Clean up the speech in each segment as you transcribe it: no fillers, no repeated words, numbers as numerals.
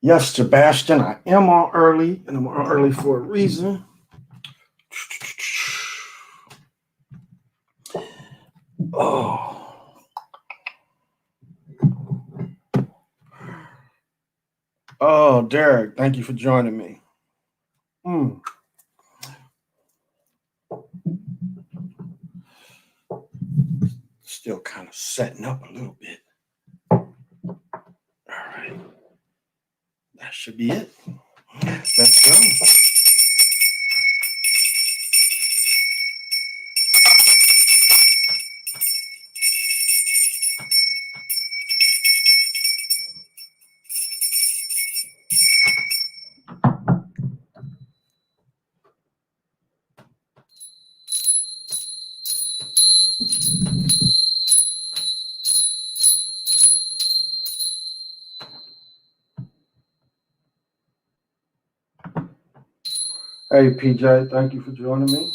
Yes, Sebastian, I am on early, and I'm on early for a reason. Oh, oh, Derek, thank you for joining me. Still kind of setting up a little bit. All right, that should be it. Let's go. Hey, PJ, thank you for joining me.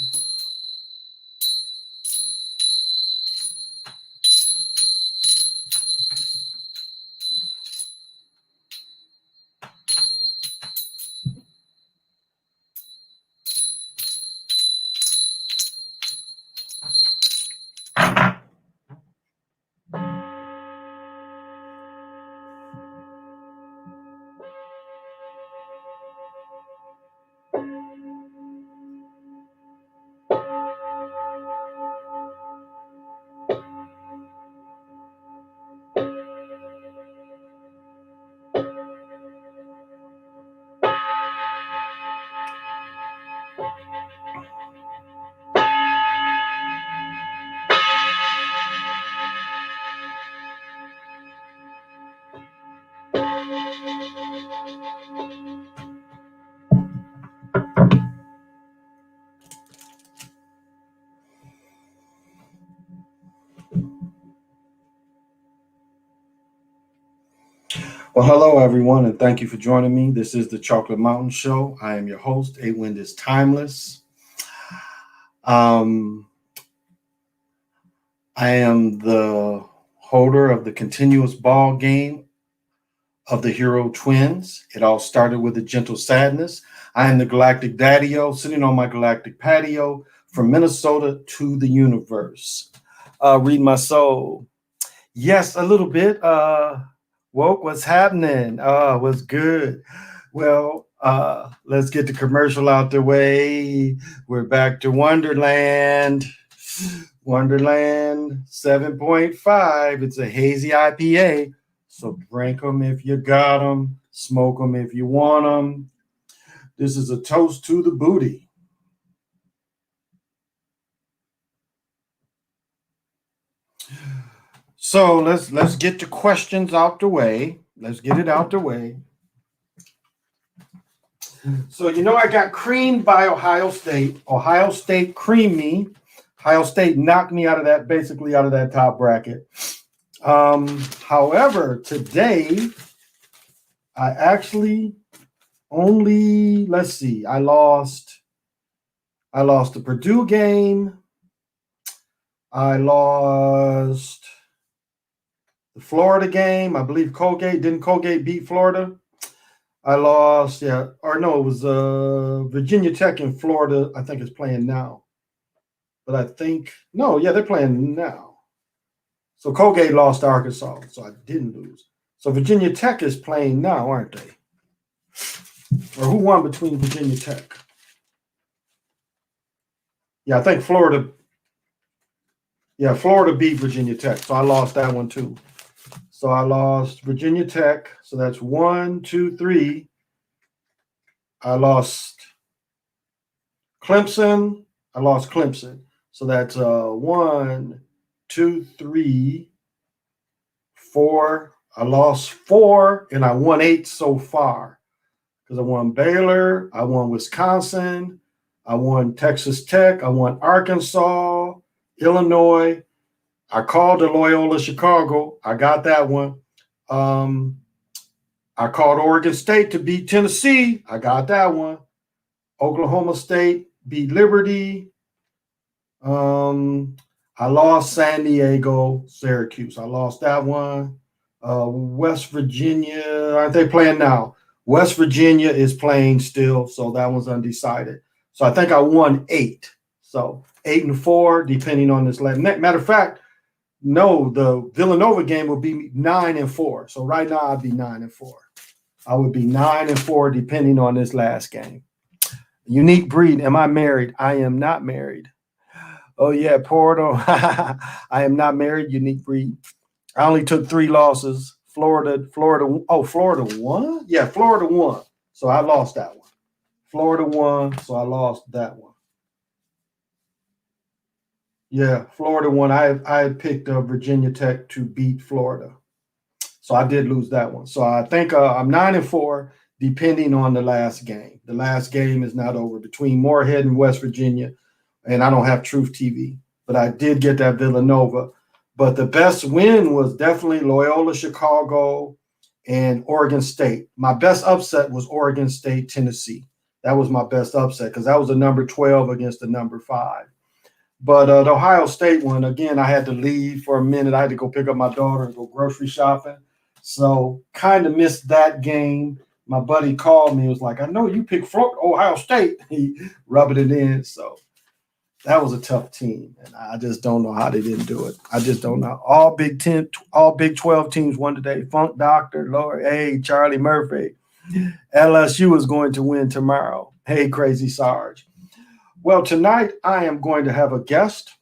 Well, hello, everyone, and thank you for joining me. This is the Chocolate Mountain Show. I am your host, A Wind is Timeless. I am the holder of the continuous ball game of the Hero Twins. It all started with a gentle sadness. I am the Galactic Daddy-O, sitting on my galactic patio from Minnesota to the universe. Read my soul. Yes, a little bit. Woke, what's happening? What's good? Well, let's get the commercial out the way. We're back to Wonderland. Wonderland 7.5. It's a hazy IPA. So drink them if you got them. Smoke them if you want them. This is a toast to the booty. So let's get the questions out the way. Let's get it out the way. So I got creamed by Ohio State. Ohio State creamed me. Ohio State knocked me basically out of that top bracket. However, today I actually only I lost the Purdue game. I lost the Florida game. I believe didn't Colgate beat Florida? I lost, it was Virginia Tech in Florida. I think it's playing now. But they're playing now. So Colgate lost to Arkansas, so I didn't lose. So Virginia Tech is playing now, aren't they? Or who won between Virginia Tech? Yeah, I think Florida. Yeah, Florida beat Virginia Tech, so I lost that one too. So I lost Virginia Tech, so that's 1, 2, 3. I lost Clemson. So that's 1, 2, 3, 4. I lost 4, and I won 8 so far. Because I won Baylor, I won Wisconsin, I won Texas Tech, I won Arkansas, Illinois. I called the Loyola Chicago. I got that one. I called Oregon State to beat Tennessee. I got that one. Oklahoma State beat Liberty. I lost San Diego, Syracuse. I lost that one. West Virginia, aren't they playing now? West Virginia is playing still, so that one's undecided. So I think I won 8. So 8-4, depending on this. Matter of fact, no, the Villanova game would be 9-4. So right now I'd be 9-4. I would be 9-4, depending on this last game. Unique breed. Am I married? I am not married. Oh yeah, Porto. I am not married. Unique breed. I only took 3 losses. Florida. Oh, Florida won? Yeah, Florida won. So I lost that one. Florida won, so I lost that one. Yeah, Florida won. I picked Virginia Tech to beat Florida. So I did lose that one. So I think I'm 9-4, depending on the last game. The last game is not over between Moorhead and West Virginia, and I don't have Truth TV, but I did get that Villanova. But the best win was definitely Loyola Chicago and Oregon State. My best upset was Oregon State, Tennessee. That was my best upset because that was the number 12 against the number 5. But the Ohio State one, again, I had to leave for a minute. I had to go pick up my daughter and go grocery shopping. So kind of missed that game. My buddy called me and was like, I know you picked Ohio State. He rubbed it in. So that was a tough team. And I just don't know how they didn't do it. I just don't know. All Big 12 teams won today. Funk Doctor, Lord, hey, Charlie Murphy. LSU is going to win tomorrow. Hey, Crazy Sarge. Well, tonight I am going to have a guest.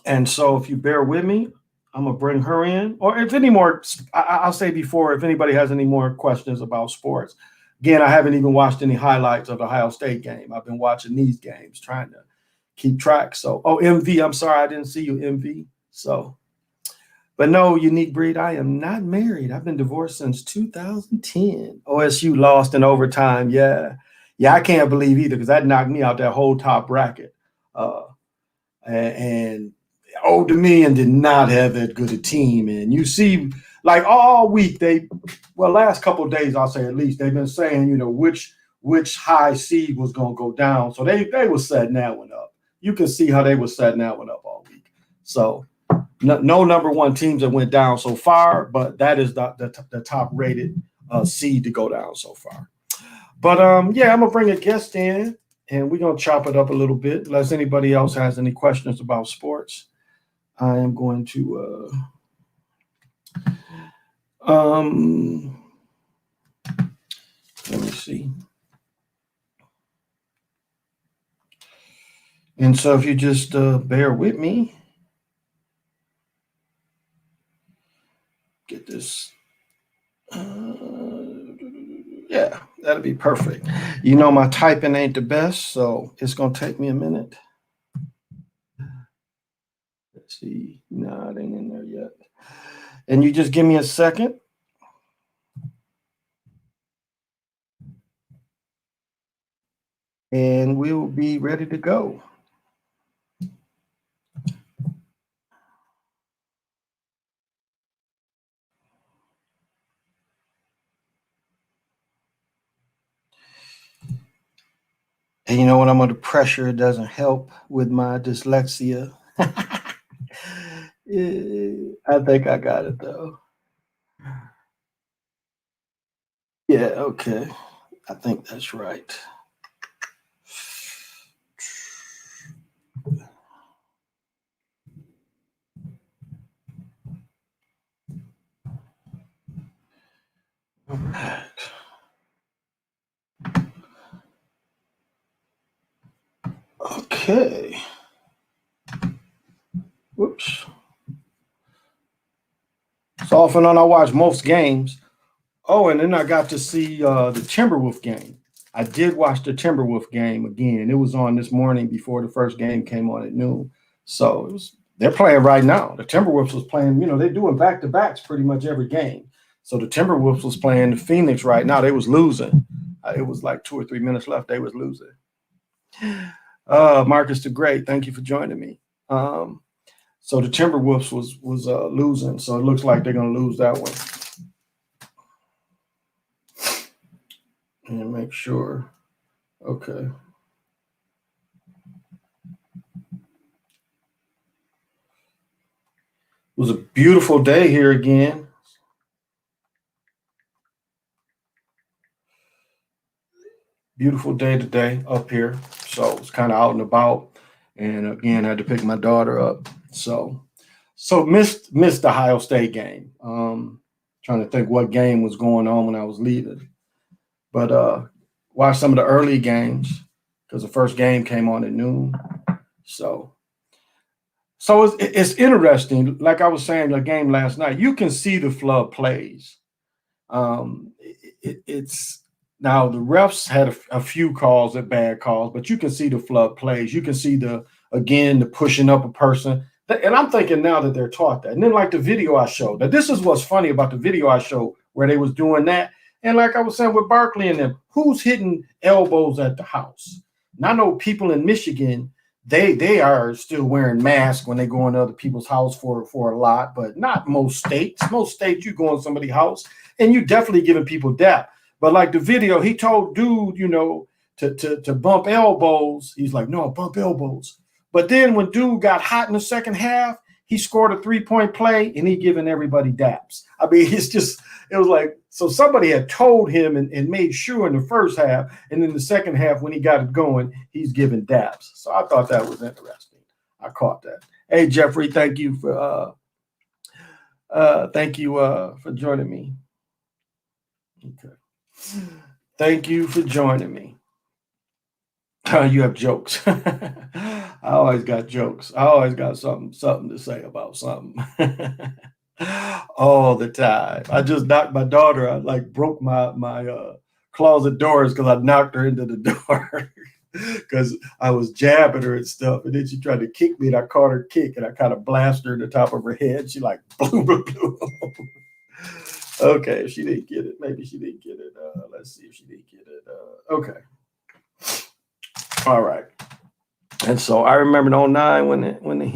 And so if you bear with me, I'm going to bring her in. Or if any more, I'll say before, if anybody has any more questions about sports. Again, I haven't even watched any highlights of the Ohio State game. I've been watching these games, trying to keep track. So, MV, I'm sorry I didn't see you, MV. So, but no, Unique Breed, I am not married. I've been divorced since 2010. OSU lost in overtime. Yeah. Yeah, I can't believe either because that knocked me out that whole top bracket. And Old Dominion did not have that good a team. And you see, like all week, last couple of days, I'll say at least, they've been saying, which high seed was going to go down. So they were setting that one up. You can see how they were setting that one up all week. So no number 1 teams that went down so far, but that is the top rated seed to go down so far. But yeah, I'm gonna bring a guest in, and we're gonna chop it up a little bit. Unless anybody else has any questions about sports, I am going to. Let me see. And so, if you just bear with me, get this. Yeah, that'll be perfect. My typing ain't the best, so it's gonna take me a minute. Let's see. No, it ain't in there yet. And you just give me a second. And we will be ready to go. And you know what? I'm under pressure. It doesn't help with my dyslexia. I think I got it though. Yeah, okay. I think that's right. All right. Okay. Whoops. So off and on, I watch most games. Oh, and then I got to see the Timberwolf game. I did watch the Timberwolf game again. It was on this morning before the first game came on at noon. So they're playing right now. The Timberwolves was playing, they're doing back-to-backs pretty much every game. So the Timberwolves was playing the Phoenix right now. They was losing. It was like 2 or 3 minutes left. They was losing. Marcus the Great, thank you for joining me. So the Timberwolves was losing. So it looks like they're going to lose that one. And make sure. Okay. It was a beautiful day here again. Beautiful day today up here. So it's kind of out and about. And again, I had to pick my daughter up. So missed the Ohio State game. Trying to think what game was going on when I was leaving. But watched some of the early games because the first game came on at noon. So it's interesting. Like I was saying, the game last night, you can see the flood plays. It's now the refs had a few calls at bad calls, but you can see the flood plays. You can see the pushing up a person. And I'm thinking now that they're taught that. And then like the video I showed, that this is what's funny about the video I showed where they was doing that. And like I was saying with Barkley and them, who's hitting elbows at the house? And I know people in Michigan, they are still wearing masks when they go into other people's house for a lot, but not most states. Most states, you go in somebody's house and you definitely giving people dap. But like the video, he told dude, to bump elbows. He's like, no, bump elbows. But then when dude got hot in the second half, he scored a 3-point play and he giving everybody daps. I mean, it was like, so somebody had told him and made sure in the first half, and in the second half when he got it going, he's giving daps. So I thought that was interesting. I caught that. Hey Jeffrey, thank you for joining me. Okay. Thank you for joining me. You have jokes. I always got jokes. I always got something to say about something. All the time. I just knocked my daughter. I like broke my closet doors because I knocked her into the door because I was jabbing her and stuff. And then she tried to kick me and I caught her kick and I kind of blasted her in the top of her head. She like blew. Okay, if she didn't get it, maybe she didn't get it. Let's see if she didn't get it. Okay. All right. And so I remember in 09 when the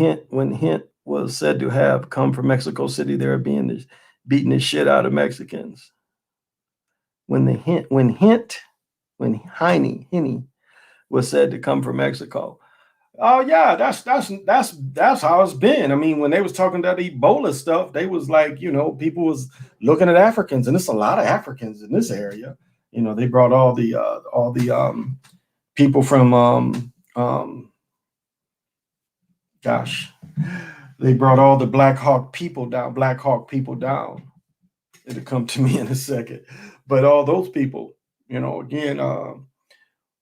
hint was said to have come from Mexico City, they were beating the shit out of Mexicans. When Heine was said to come from Mexico. Oh yeah, that's how it's been. I mean, when they was talking about the Ebola stuff, they was like, people was looking at Africans, and there's a lot of Africans in this area. They brought all the people from they brought all the Black Hawk people down. It'll come to me in a second. But all those people, again,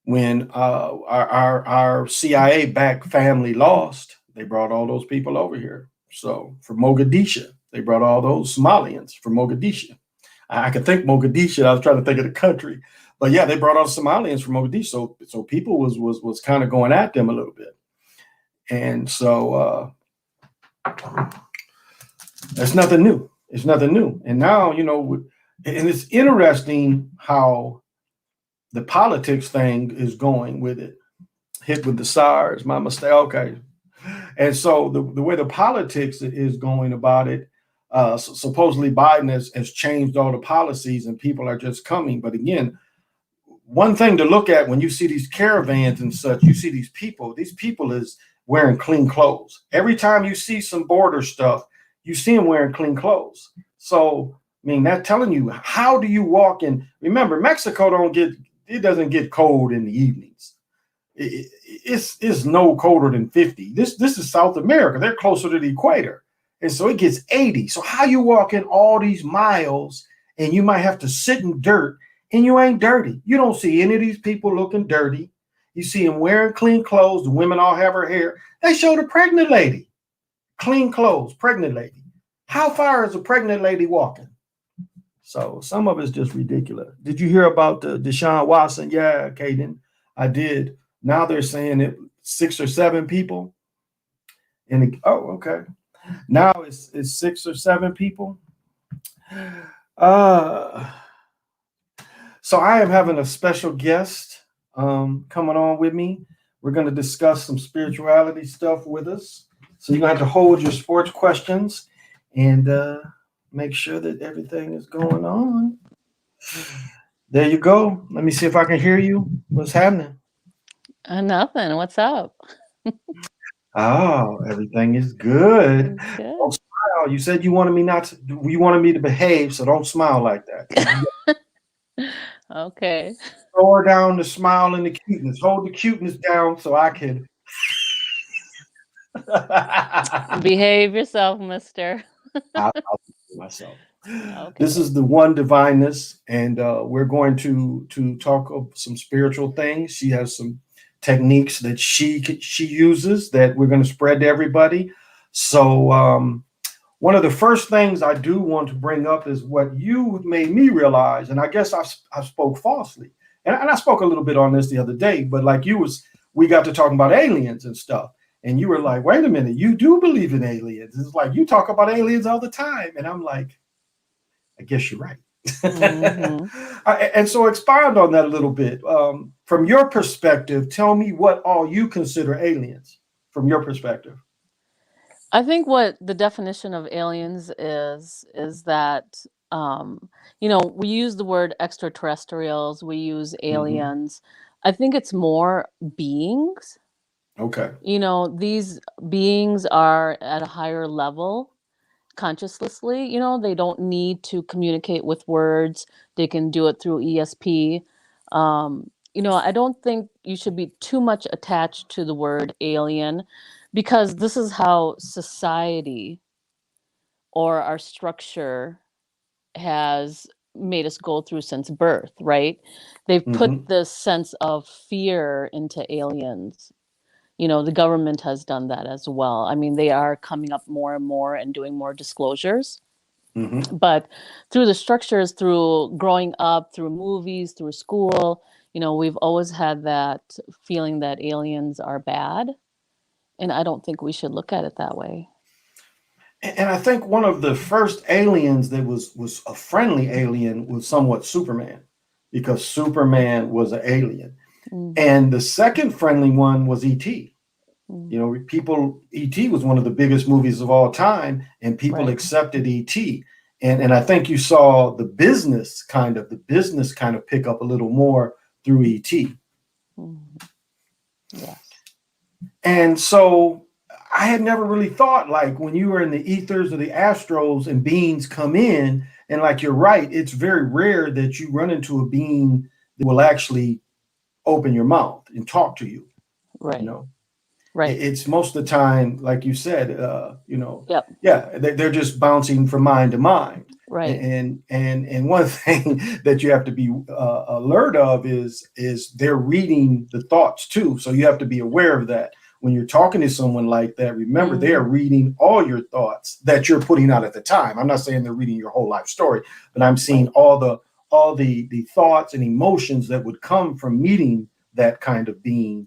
when our CIA-backed family lost, they brought all those people over here. So for Mogadishu, they brought all those Somalians from Mogadishu. I could think Mogadishu. I was trying to think of the country. But yeah, they brought all the Somalians from Mogadishu. So people was kind of going at them a little bit. And so it's nothing new. It's nothing new. And now, and it's interesting how the politics thing is going with it. Hit with the SARS, my mistake. Okay. And so the way the politics is going about it, supposedly Biden has changed all the policies and people are just coming. But again, one thing to look at when you see these caravans and such, you see these people is wearing clean clothes. Every time you see some border stuff, you see them wearing clean clothes. So, I mean, that's telling you, how do you walk in? Remember, Mexico doesn't get cold in the evenings. It's no colder than 50. This is South America. They're closer to the equator. And so it gets 80. So how you walk in all these miles and you might have to sit in dirt and you ain't dirty. You don't see any of these people looking dirty. You see them wearing clean clothes. The women all have her hair. They showed a pregnant lady. Clean clothes, pregnant lady. How far is a pregnant lady walking? So some of it's just ridiculous. Did you hear about the Deshaun Watson? Yeah, Caden, I did. Now they're saying it 6 or 7 people. Okay. Now it's 6 or 7 people. So I am having a special guest coming on with me. We're going to discuss some spirituality stuff with us. So you're going to have to hold your sports questions and make sure that everything is going on. There you go. Let me see if I can hear you. What's happening? Nothing. What's up? Oh, everything is good. Good. Don't smile. You said you wanted me to behave, so don't smile like that. Okay. Lower down the smile and the cuteness. Hold the cuteness down so I can. Behave yourself, mister. I'll do myself. This Okay. is the one divineness, and we're going to talk of some spiritual things. She has some techniques that she uses that we're going to spread to everybody. So one of the first things I do want to bring up is what you made me realize, and I guess I spoke falsely, and I spoke a little bit on this the other day, but like you was, we got to talking about aliens and stuff, and you were like, "Wait a minute, you do believe in aliens?" It's like you talk about aliens all the time, and I'm like, "I guess you're right." Hmm. And so expound on that a little bit from your perspective. Tell me what all you consider aliens from your perspective. I think what the definition of aliens is that we use the word extraterrestrials, we use Hmm. aliens. I think it's more beings. Okay. These beings are at a higher level consciously. They don't need to communicate with words. They can do it through ESP. I don't think you should be too much attached to the word alien, because this is how society or our structure has made us go through since birth, right? They've put Hmm. this sense of fear into aliens. The government has done that as well. I mean, they are coming up more and more and doing more disclosures. Hmm. But through the structures, through growing up, through movies, through school, we've always had that feeling that aliens are bad. And I don't think we should look at it that way. And I think one of the first aliens that was a friendly alien was somewhat Superman, because Superman was an alien, Hmm. and the second friendly one was E.T. Hmm. You know, people, E.T. was one of the biggest movies of all time, and people Right. accepted E.T. And I think you saw the business kind of pick up a little more through E.T. Hmm. Yes. And so I had never really thought, like, when you were in the ethers or the astros and beings come in, and like you're right, it's very rare that you run into a being that will actually open your mouth and talk to you. You Right. know, Right. it's most of the time, like you said, Yep. yeah, they're just bouncing from mind to mind. Right. And one thing that you have to be alert of is they're reading the thoughts too. So you have to be aware of that when you're talking to someone like that. Remember, they are Hmm. reading all your thoughts that you're putting out at the time. I'm not saying they're reading your whole life story, but I'm seeing Right. all the thoughts and emotions that would come from meeting that kind of being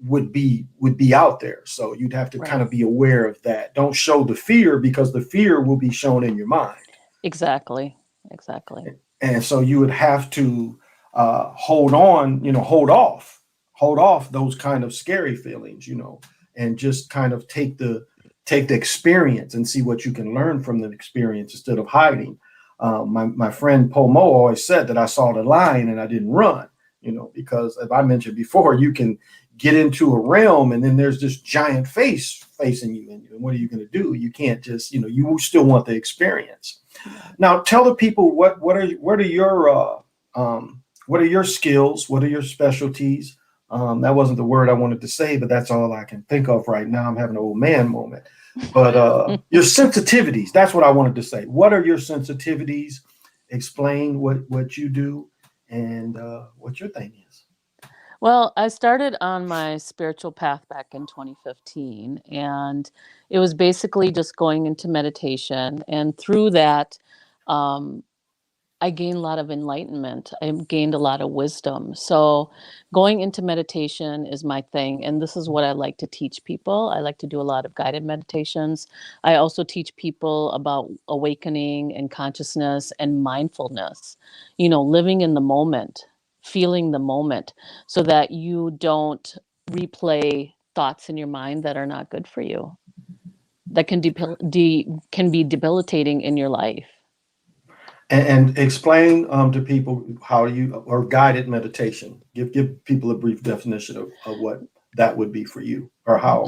would be out there. So you'd have to kind Right. of be aware of that. Don't show the fear, because the fear will be shown in your mind. Exactly. Exactly. And so you would have to hold on, hold off those kind of scary feelings, and just kind of take the experience and see what you can learn from the experience instead of hiding. My friend Pomo always said that I saw the lion and I didn't run, because as I mentioned before, you can get into a realm and then there's this giant face facing you, and what are you going to do? You can't just, you still want the experience. Right. Now, tell the people what are your skills? What are your specialties? That wasn't the word I wanted to say, but that's all I can think of right now. I'm having an old man moment. But your sensitivities, that's what I wanted to say. What are your sensitivities? Explain what you do and what your thing is. Well, I started on my spiritual path back in 2015, and it was basically just going into meditation. And through that, um, I gained a lot of enlightenment. I gained a lot of wisdom. So, going into meditation is my thing. And this is what I like to teach people. I like to do a lot of guided meditations. I also teach people about awakening and consciousness and mindfulness, living in the moment, feeling the moment, so that you don't replay thoughts in your mind that are not good for you, that can be debilitating in your life. And explain to people how you or guided meditation. Give people a brief definition of what that would be for you or how.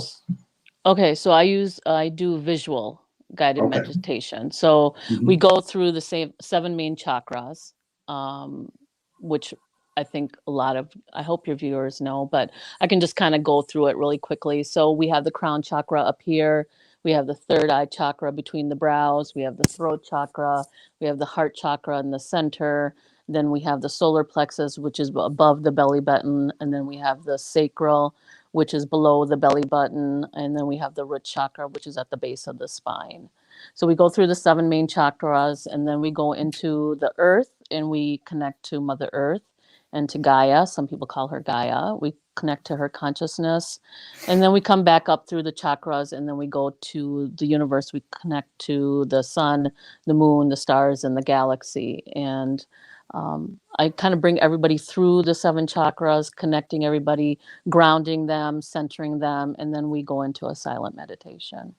Okay, so I do visual guided Okay. meditation. So we Hmm. go through the same seven main chakras. Um, which I think I hope your viewers know, but I can just kind of go through it really quickly. So we have the crown chakra up here. We have the third eye chakra between the brows. We have the throat chakra. We have the heart chakra in the center. Then we have the solar plexus, which is above the belly button. And then we have the sacral, which is below the belly button. And then we have the root chakra, which is at the base of the spine. So we go through the 7 main chakras, and then we go into the earth and we connect to Mother Earth and to Gaia. Some people call her Gaia. We connect to her consciousness. And then we come back up through the chakras, and then we go to the universe. We connect to the sun, the moon, the stars, and the galaxy. And I kind of bring everybody through the 7 chakras, connecting everybody, grounding them, centering them, and then we go into a silent meditation.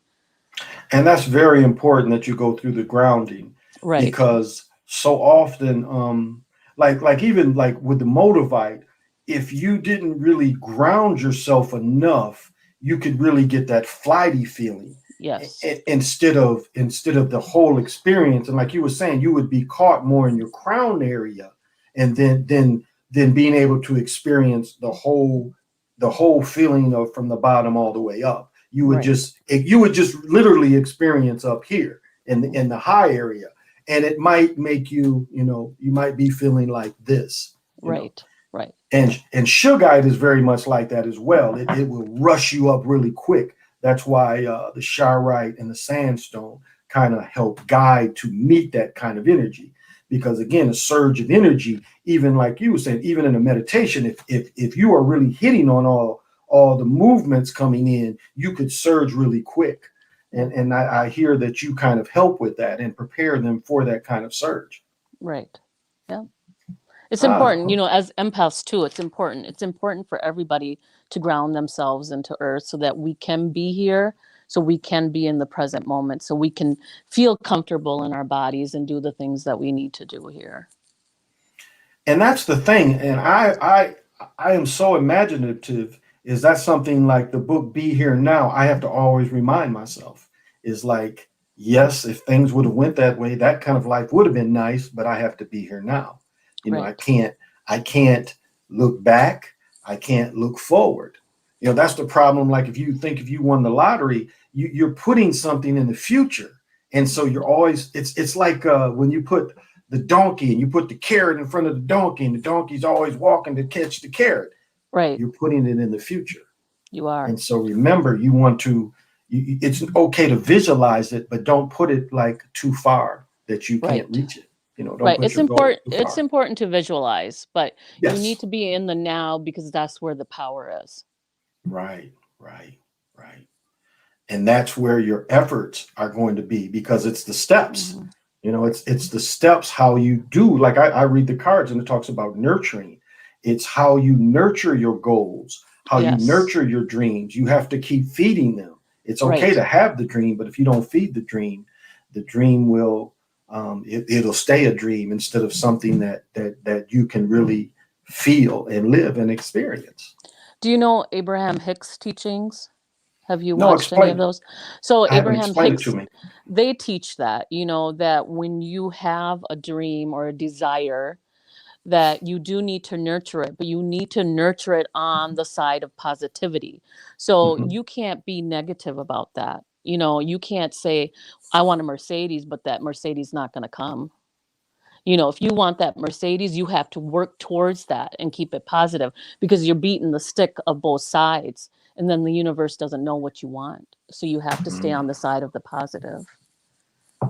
And that's very important that you go through the grounding, Right. because so often, like even like with the motivite, if you didn't really ground yourself enough, you could really get that flighty feeling Yes. instead of the whole experience. And like you were saying, you would be caught more in your crown area, and then being able to experience the whole feeling of from the bottom all the way up. Right. You would just literally experience up here in the high area, and it might make you, you might be feeling like this, Right. Right. and Shugite is very much like that as well. It will rush you up really quick. That's why the Shirite and the Sandstone kind of help guide to meet that kind of energy, because again, a surge of energy, even like you were saying, even in a meditation, if you are really hitting on all the movements coming in, you could surge really quick. And I hear that you kind of help with that and prepare them for that kind of surge. Right. Yeah. It's Ah, important, as empaths too, it's important. It's important for everybody to ground themselves into earth so that we can be here, so we can be in the present moment, so we can feel comfortable in our bodies and do the things that we need to do here. and that's the thing. And I am so imaginative. Is that something like the book Be Here Now? I have to always remind myself is like, yes, if things would have went that way, that kind of life would have been nice, but I have to be here now. Right. I can't look back. I can't look forward. That's the problem. Like if you won the lottery, you're putting something in the future. And so you're always, it's like when you put the donkey and you put the carrot in front of the donkey, and the donkey's always walking to catch the carrot. Right. You're putting it in the future. You are. And so remember, it's okay to visualize it, but don't put it like too far that you can't Right. reach it. Don't Right. put It's your goal important. too It's far. important to visualize, but you need Yes. to be in the now because that's where the power is. Right, right, right. And that's where your efforts are going to be, because it's the steps. Mhm. It's the steps, how you do. Like I read the cards and it talks about nurturing. It's how you nurture your goals, how you Yes. nurture your dreams. You have to keep feeding them. It's okay Right. to have the dream, but if you don't feed the dream will it'll stay a dream instead of something that you can really feel and live and experience. Do you know Abraham Hicks' teachings? Have you No, watched any of explain. those? So I haven't Abraham explained it to Hicks, me. they teach that, that when you have a dream or a desire, that you do need to nurture it, but you need to nurture it on the side of positivity. So Mhm. you can't be negative about that. You can't say, I want a Mercedes, but that Mercedes not going to come. If you want that Mercedes, you have to work towards that and keep it positive, because you're beating the stick of both sides. And then the universe doesn't know what you want. So you have to stay Mm, on the side of the positive.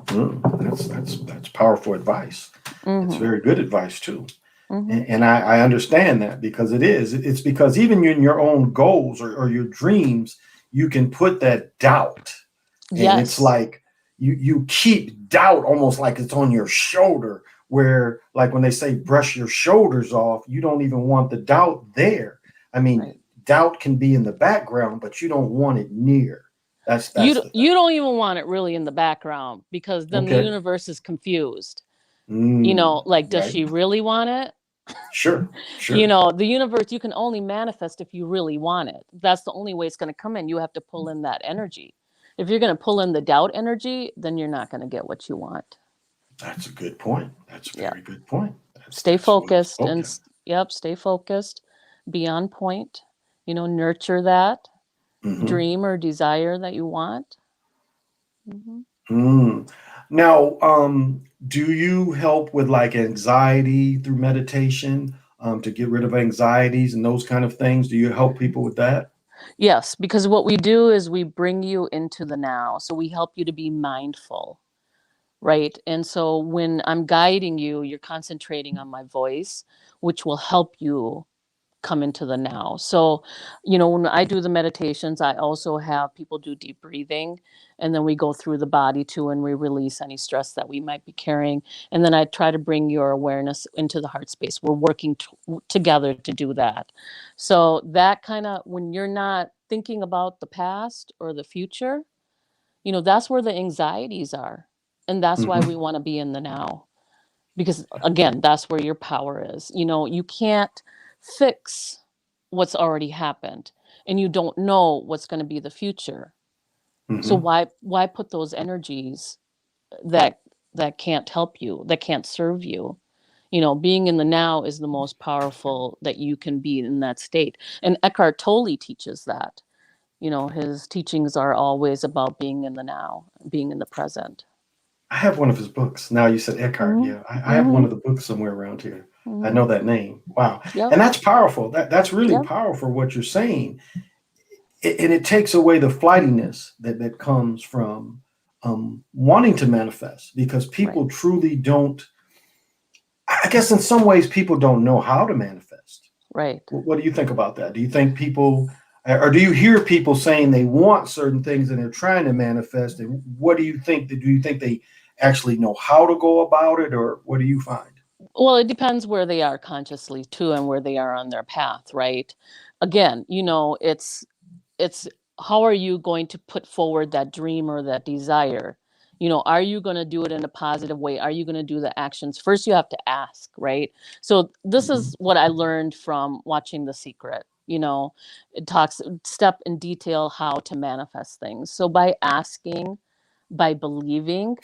that's powerful advice. It's Mm-hmm. very good advice too. Mm-hmm. And I understand that, because it's because even in your own goals or your dreams, you can put that doubt. And it's Yes. like you keep doubt almost like it's on your shoulder, where like when they say brush your shoulders off, you don't even want the doubt there. I mean, Right. doubt can be in the background, but you don't want it near. That's the thing. You don't even want it really in the background, because then the Okay. universe is confused. Like, does Right. she really want it? Sure. Sure. The universe, you can only manifest if you really want it. That's the only way it's going to come in. You have to pull in that energy. If you're going to pull in the doubt energy, then you're not going to get what you want. That's a good point. That's a Yeah. very good point. Stay That's well focused and spoken. yep, stay focused, be on point, nurture that Hmm. dream or desire that you want. Hmm. Mm. Now, do you help with like anxiety through meditation, to get rid of anxieties and those kind of things? Do you help people with that? Yes, because what we do is we bring you into the now. So we help you to be mindful, right? And so when I'm guiding you, you're concentrating on my voice, which will help you come into the now. So, when I do the meditations, I also have people do deep breathing, and then we go through the body too, and we release any stress that we might be carrying. And then I try to bring your awareness into the heart space. We're working together to do that. So that kind of, when you're not thinking about the past or the future, that's where the anxieties are. And that's why we Hmm. want to be in the now, because again, that's where your power is. You can't fix what's already happened, and you don't know what's going to be the future. So Hmm. why put those energies that can't help you, that can't serve you? Being in the now is the most powerful that you can be in that state. And Eckhart Tolle teaches that. His teachings are always about being in the now, being in the present. I have one of his books. Now you said Eckhart. Hmm. Yeah, I have one Hmm. of the books somewhere around here. I Hmm. know that name. Wow. Yep. And that's powerful. That's really Yep. powerful what you're saying. And it takes away the flightiness that comes from, wanting to manifest, because Right. people truly don't. I guess in some ways people don't know how to manifest. Right. What do you think about that? Do you think people, or do you hear people saying they want certain things and they're trying to manifest? And what do you think? Do you think they actually know how to go about it, or what do you find? Well, it depends where they are consciously too, and where they are on their path, right? Again, it's how are you going to put forward that dream or that desire? Are you going to do it in a positive way? Are you going to do the actions? First, you have to ask, right? So this Hmm. is what I learned from watching The Secret. It talks step in detail how to manifest things. So by asking, by believing,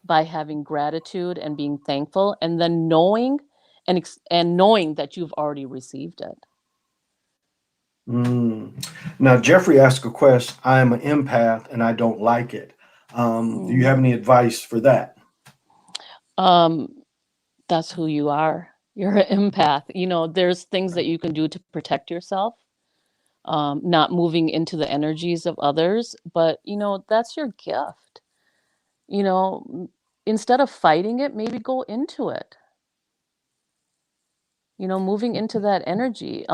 by having gratitude and being thankful, and then knowing and knowing that you've already received it. Mm. Now, Jeffrey asked a question. I am an empath and I don't like it. Do you have Mm. any advice for that? Um, that's who you are. You're an empath. There's things that you can do to protect yourself, not moving into the energies of others, but that's your gift. You know, m- Instead of fighting it, maybe go into it. Moving into that energy.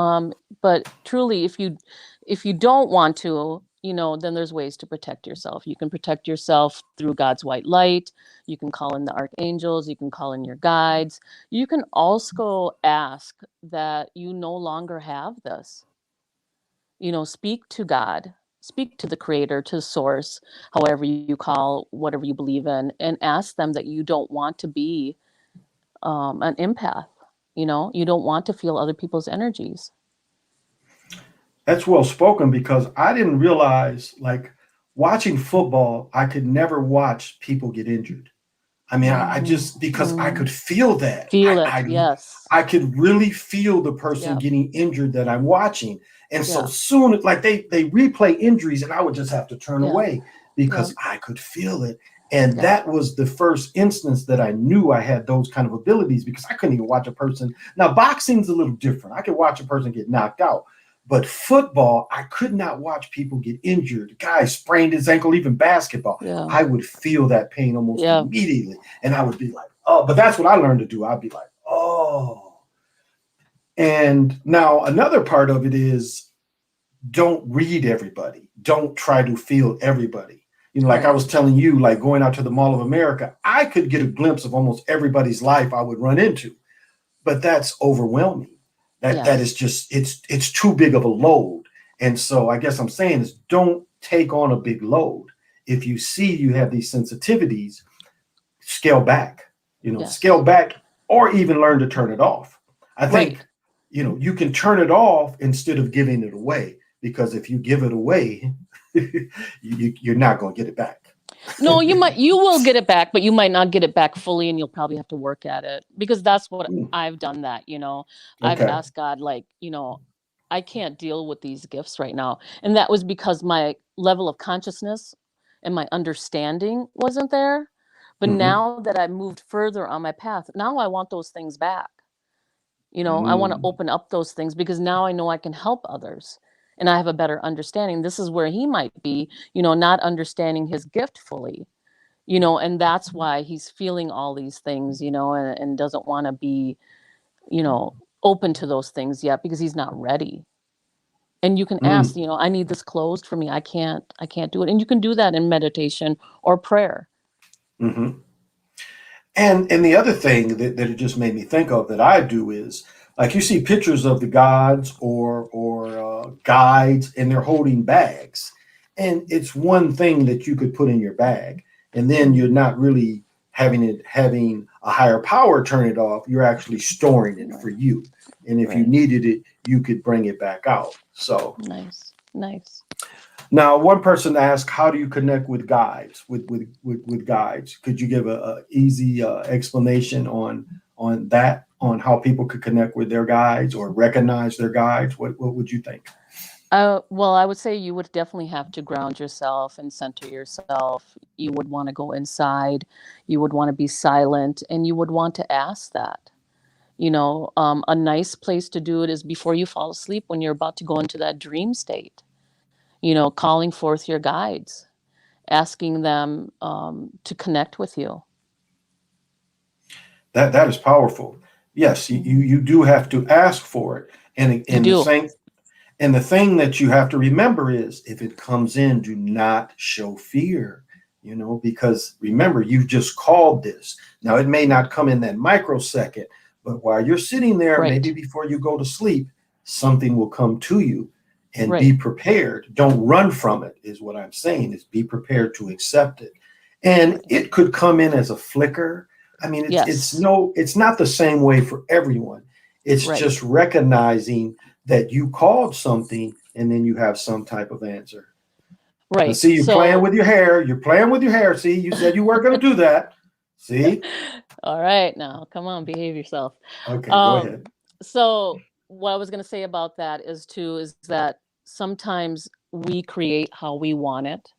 But truly, if you don't want to, then there's ways to protect yourself. You can protect yourself through God's white light. You can call in the archangels. You can call in your guides. You can also ask that you no longer have this. Speak to God, speak to the creator, to source, however you call whatever you believe in, and ask them that you don't want to be an empath. You don't want to feel other people's energies. That's well spoken, because I didn't realize, like, watching football, I could never watch people get injured. I mean, I Mm, just, because I mm. could feel that. Feel it. Yes. I could really feel the person Yep. getting injured that I'm watching. And so Yeah. soon, like, they replay injuries and I would just have to turn Yeah. away Yep. because I could feel it. And Yep. that was the first instance that I knew I had those kind of abilities, because I couldn't even watch a person. Now, boxing's a little different. I could watch a person get knocked out. But football, I could not watch people get injured. The guy sprained his ankle, even basketball. Yeah. I would feel that pain almost Yeah. immediately. And I would be like, oh, but that's what I learned to do. I'd be like, oh. And now another part of it is, don't read everybody. Don't try to feel everybody. Like I Right. was telling you, like going out to the Mall of America, I could get a glimpse of almost everybody's life I would run into, but that's overwhelming. That is Yes. just, it's too big of a load. And so I guess I'm saying is, don't take on a big load. If you see you have these sensitivities, scale back, scale Yes. back, or even learn to turn it off. I Right. think, you can turn it off instead of giving it away, because if you give it away, you're not going to get it back. No, you will get it back, but you might not get it back fully, and you'll probably have to work at it, because that's what Mm, I've done that, I've okay. asked God, like, I can't deal with these gifts right now. And that was because my level of consciousness and my understanding wasn't there. But Hmm. now that I moved further on my path, now I want those things back. I want to Mm, open up those things, because now I know I can help others and I have a better understanding. This is where he might be, not understanding his gift fully, and that's why he's feeling all these things, and doesn't want to be, you know, open to those things yet, because he's not ready. And you can ask, mm, I need this closed for me. I can't do it. And you can do that in meditation or prayer. hmm. And the other thing that it just made me think of that I do is, like, you see pictures of the gods or guides, and they're holding bags, and it's one thing that you could put in your bag, and then you're not really having a higher power turn it off. You're actually storing it for Right. you, and if you Right. needed it, you could bring it back out. So Nice. Nice. now, one person asked, "How do you connect with guides? With guides? Could you give a easy explanation on that? On how people could connect with their guides or recognize their guides? What would you think?" Well, I would say you would definitely have to ground yourself and center yourself. You would want to go inside. You would want to be silent, and you would want to ask that. A nice place to do it is before you fall asleep, when you're about to go into that dream state. Calling forth your guides, asking them to connect with you. That is powerful. Yes, you Mhm. you do have to ask for it, and You and the do. same. And the thing that you have to remember is, if it comes in, do not show fear, because remember, you just called this. Now, it may not come in that microsecond, but while you're sitting there, maybe Right. before you go to sleep, something will come to you, and be Right. prepared. Don't run from it, is what I'm saying, is be prepared to accept it. And Right. it could come in as a flicker. I mean, Yes. it's not the same way for everyone. It's just Right. recognizing that you called something, and then you have some type of answer. I Right. see you playing So, with your hair. You're playing with your hair. See, you said you weren't going to do that. See? all right, now come on, behave yourself. Okay, go Um, ahead. so what I was going to say about that is that sometimes we create how we want it,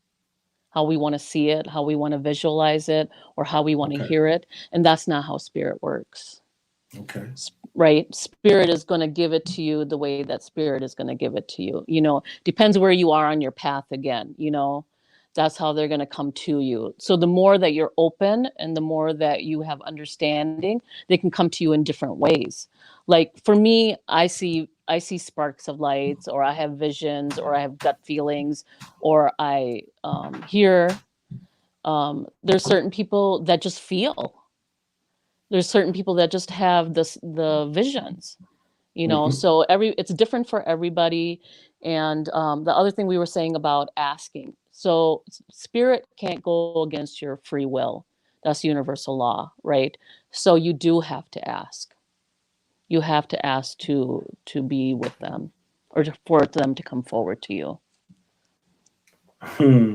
how we want to see it, how we want to visualize it, or how we want to Okay, hear it, and that's not how spirit works. okay. Right? Spirit is going to give it to you the way that spirit is going to give it to you. Depends where you are on your path again, That's how they're going to come to you. So the more that you're open and the more that you have understanding, they can come to you in different ways. Like for me, I see sparks of lights, or I have visions, or I have gut feelings, or I hear. There's certain people that just feel. There's certain people that just have the visions, Hmm. so it's different for everybody. And the other thing we were saying about asking, so spirit can't go against your free will. That's universal law, right? So you do have to ask. You have to ask to be with them, or for them to come forward to you. Hmm.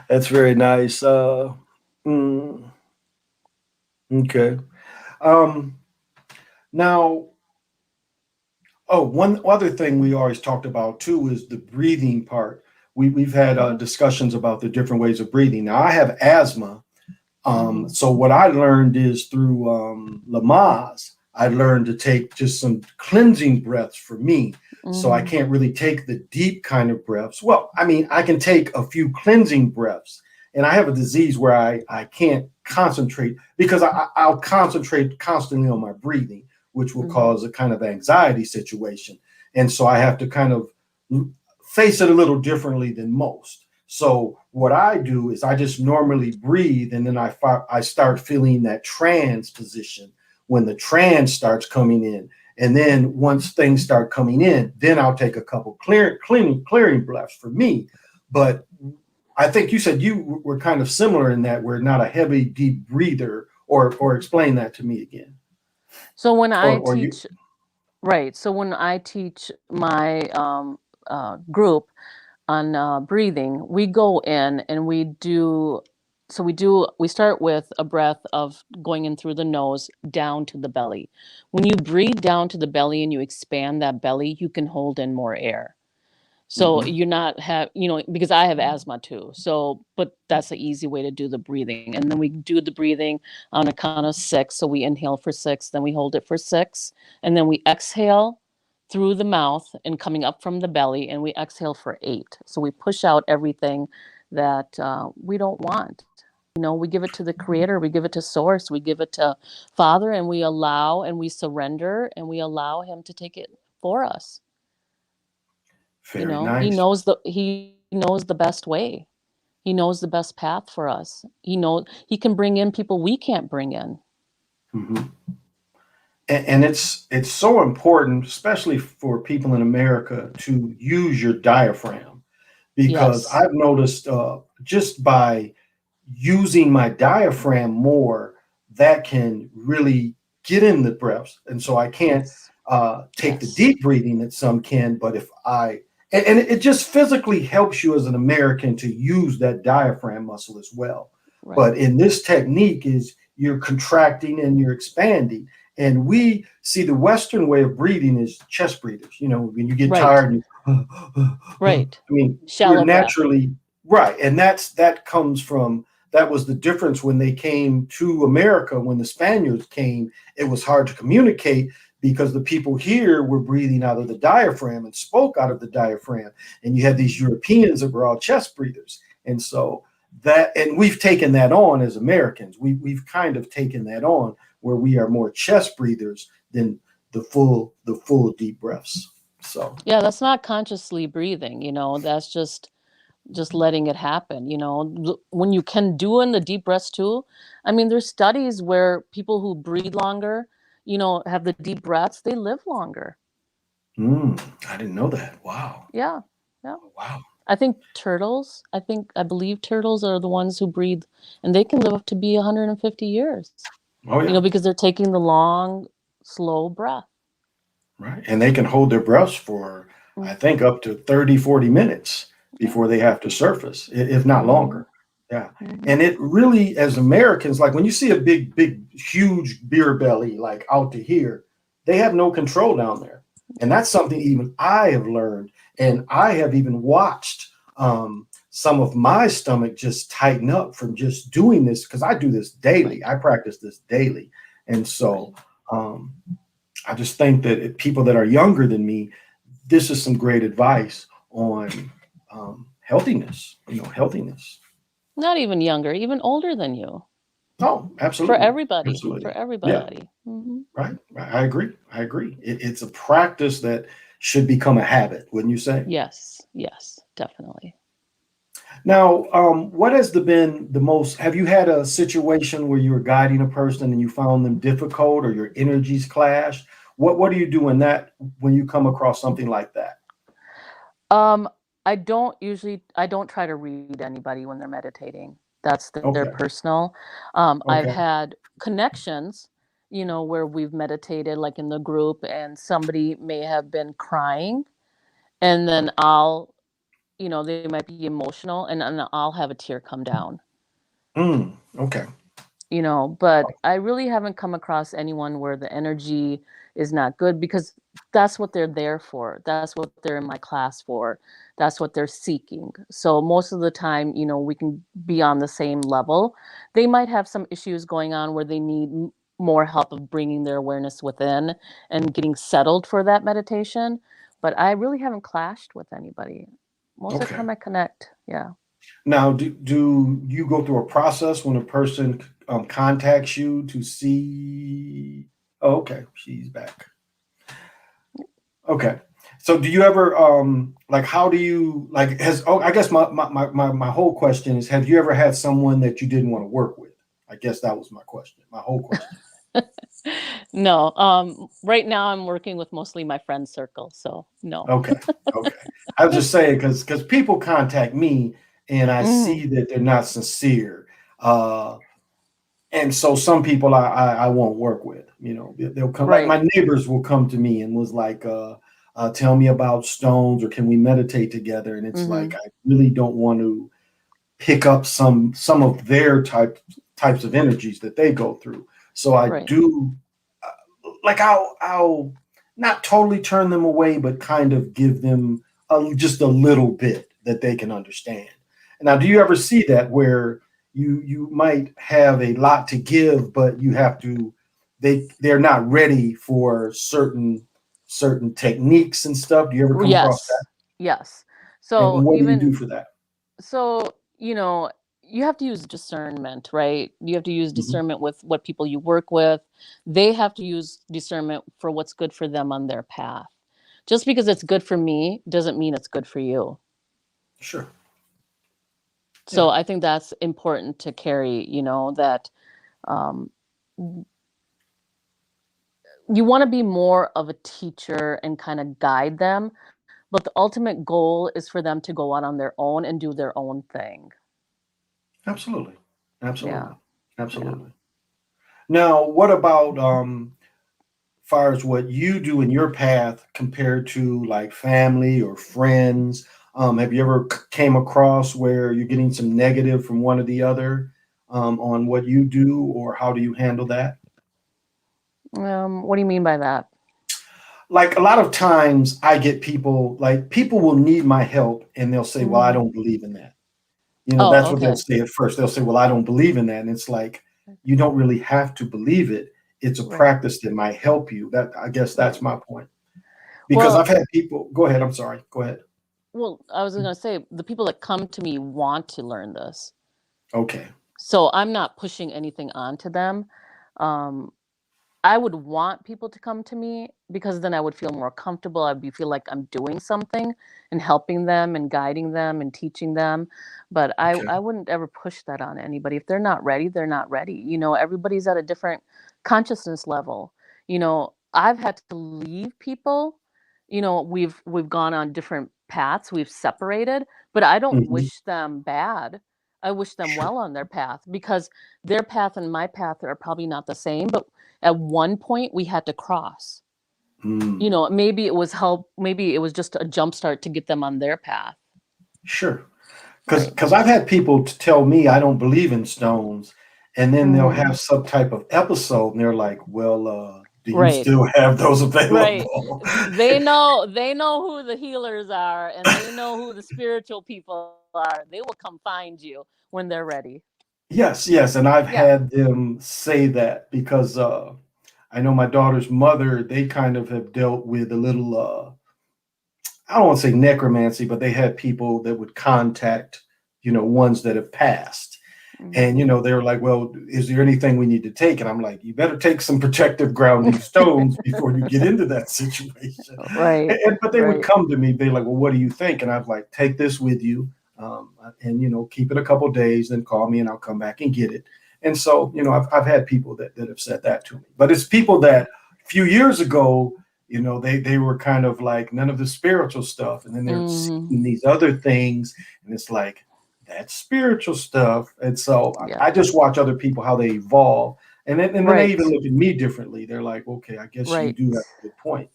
That's very nice. Mm, okay. Um, Now, oh, one other thing we always talked about too is the breathing part. We've had Hmm. discussions about the different ways of breathing. Now, I have asthma. Hmm. So what I learned is through Lamaze, I learned to take just some cleansing breaths for me. So I Hmm. can't really take the deep kind of breaths. Well, I mean, I can take a few cleansing breaths. And I have a disease where I can't concentrate, because I'll concentrate constantly on my breathing, which will Hmm. cause a kind of anxiety situation. And so I have to kind of face it a little differently than most. So what I do is I just normally breathe, and then I start feeling that trance position when the trance starts coming in, and then once things start coming in, then I'll take a couple clearing breaths for me. But I think you said you were kind of similar in that we're not a heavy deep breather, or explain that to me again, So when I or you. teach, right? So when I teach my group on breathing, we go in and we do. So we start with a breath of going in through the nose down to the belly. When you breathe down to the belly and you expand that belly, you can hold in more air. So Hmm. you're not have, because I have asthma too. So, but that's the easy way to do the breathing. And then we do the breathing on a count of 6. So we inhale for 6, then we hold it for 6, and then we exhale through the mouth and coming up from the belly, and we exhale for 8. So we push out everything that we don't want. We give it to the creator, we give it to source, we give it to Father, and we allow and we surrender and we allow him to take it for us. Very He nice. knows the best way. He knows the best path for us. He can bring in people we can't bring in. Hmm. And it's so important, especially for people in America, to use your diaphragm, because Yes. I've noticed just by using my diaphragm more, that can really get in the breaths. And so I can't Yes. take the Yes. deep breathing that some can, but if and it just physically helps you as an American to use that diaphragm muscle as well. Right. But in this technique is you're contracting and you're expanding. And we see the Western way of breathing is chest breathers. When you get Right. tired, and I Right. mean, we're Shallow breath. naturally right. And that comes from that was the difference when they came to America. When the Spaniards came, it was hard to communicate because the people here were breathing out of the diaphragm and spoke out of the diaphragm. And you had these Europeans that were all chest breathers. And so and we've taken that on as Americans. We've kind of taken that on where we are more chest breathers than the full deep breaths. So Yeah, that's not consciously breathing, that's just letting it happen, when you can do in the deep breaths too. I mean, there's studies where people who breathe longer, have the deep breaths, they live longer. I didn't know that. Wow. Yeah. Yeah. Wow. I believe turtles are the ones who breathe, and they can live up to be 150 years, Oh yeah. because they're taking the long, slow breath. Right. And they can hold their breaths for, I Mm, think, up to 30, 40 minutes yeah. before they have to surface, if not Hmm. longer. Yeah. Hmm. And it really, as Americans, like when you see a big, big, huge beer belly, like out to here, they have no control down there. And that's something even I have learned. And I have even watched some of my stomach just tighten up from just doing this because I do this daily. Right. I practice this daily. And so, Right. um, I just think that people that are younger than me, this is some great advice on healthiness. Healthiness. Not even younger, even older than you. Oh, For absolutely, everybody. For absolutely. Yeah, everybody. Hmm. right. I agree. I agree. It's a practice that should become a habit, wouldn't you say? Yes. Yes. Definitely. Now, what has been the most? Have you had a situation where you were guiding a person and you found them difficult, or your energies clashed? What do you do in that when you come across something like that? Um, I don't try to read anybody when they're meditating. That's their Okay. personal. I've Okay. had connections, where we've meditated, like in the group, and somebody may have been crying, and then they might be emotional, and I'll have a tear come down. Okay. But I really haven't come across anyone where the energy is not good, because that's what they're there for. That's what they're in my class for. That's what they're seeking. So most of the time, we can be on the same level. They might have some issues going on where they need more help of bringing their awareness within and getting settled for that meditation. But I really haven't clashed with anybody. Most of the Okay. time I connect. Yeah. Now, do you go through a process when a person contacts you to see? Oh, okay, she's back. Okay. So do you ever like how do you like has oh I guess my whole question is have you ever had someone that you didn't want to work with? I guess that was my question. My whole question. No, right now I'm working with mostly my friend circle, so no. Okay. Okay. I was just saying because people contact me and I Mhm. see that they're not sincere. And so some people I won't work with. They'll come like Right. my neighbors will come to me and was like, tell me about stones or can we meditate together? And it's like Mhm. I really don't want to pick up some of their types of energies that they go through. So I Right. do like I'll not totally turn them away, but kind of give them just a little bit that they can understand. Now, do you ever see that where you might have a lot to give, but you have to they're not ready for certain techniques and stuff? Do you ever come across that? Yes. Yes. And So what do you even do for that? so, you have to use discernment, right? You have to use Mhm. discernment with what people you work with. They have to use discernment for what's good for them on their path. Just because it's good for me doesn't mean it's good for you. Sure. Yeah. So I think that's important to carry, that um, you want to be more of a teacher and kind of guide them, but the ultimate goal is for them to go out on their own and do their own thing. Absolutely. Yeah. Absolutely. Yeah. Absolutely. Now, what about far as what you do in your path compared to like family or friends? Have you ever came across where you're getting some negative from one or the other on what you do, or how do you handle that? What do you mean by that? Like a lot of times, I get people like people will need my help, and they'll say, "Well, I Mhm. don't believe in that." Oh, That's what they'll okay. say at first. They'll say, "Well, I don't believe in that," and it's like you don't really have to believe it. It's a Right. practice that might help you. That I guess that's Right. my point. Because I've Well, had people go ahead, I'm sorry, go ahead. I was gonna say the people that come to me want to learn this, Okay, so I'm not pushing anything onto them. Um, I would want people to come to me because then I would feel more comfortable. Feel like I'm doing something and helping them and guiding them and teaching them. But okay. I wouldn't ever push that on anybody. If they're not ready, they're not ready. Everybody's at a different consciousness level. I've had to leave people. We've gone on different paths, we've separated, but I don't Mhm. wish them bad. I wish them Sure. well on their path because their path and my path are probably not the same, but at one point we had to cross. Mm, Maybe it was just a jump start to get them on their path. sure. Because Right. because I've had people to tell me I don't believe in stones, and then they'll Mm, have some type of episode, and they're like, "Well, do you right. still have those Right. available?" They know who the healers are and they know who the spiritual people are. They will come find you when they're ready. Yes, yes, and I've Yeah. had them say that because, I know my daughter's mother, they kind of have dealt with a little, I don't want to say necromancy, but they had people that would contact, ones that have passed. And, Mhm. they were like, "Well, is there anything we need to take?" And I'm like, "You better take some protective grounding stones before you get into that situation." Right. But they would Right. come to me, they're like, "Well, what do you think?" And I'm like, "Take this with you, and keep it a couple days, then call me, and I'll come back and get it." And so, I've had people that have said that to me, but it's people that a few years ago, they were kind of like none of the spiritual stuff, and then they're Mhm. seeing these other things, and it's like that's spiritual stuff. And so Yeah. I just watch other people how they evolve, and then they even Right. look at me differently. They're like, okay, I guess you Right. do have a good point.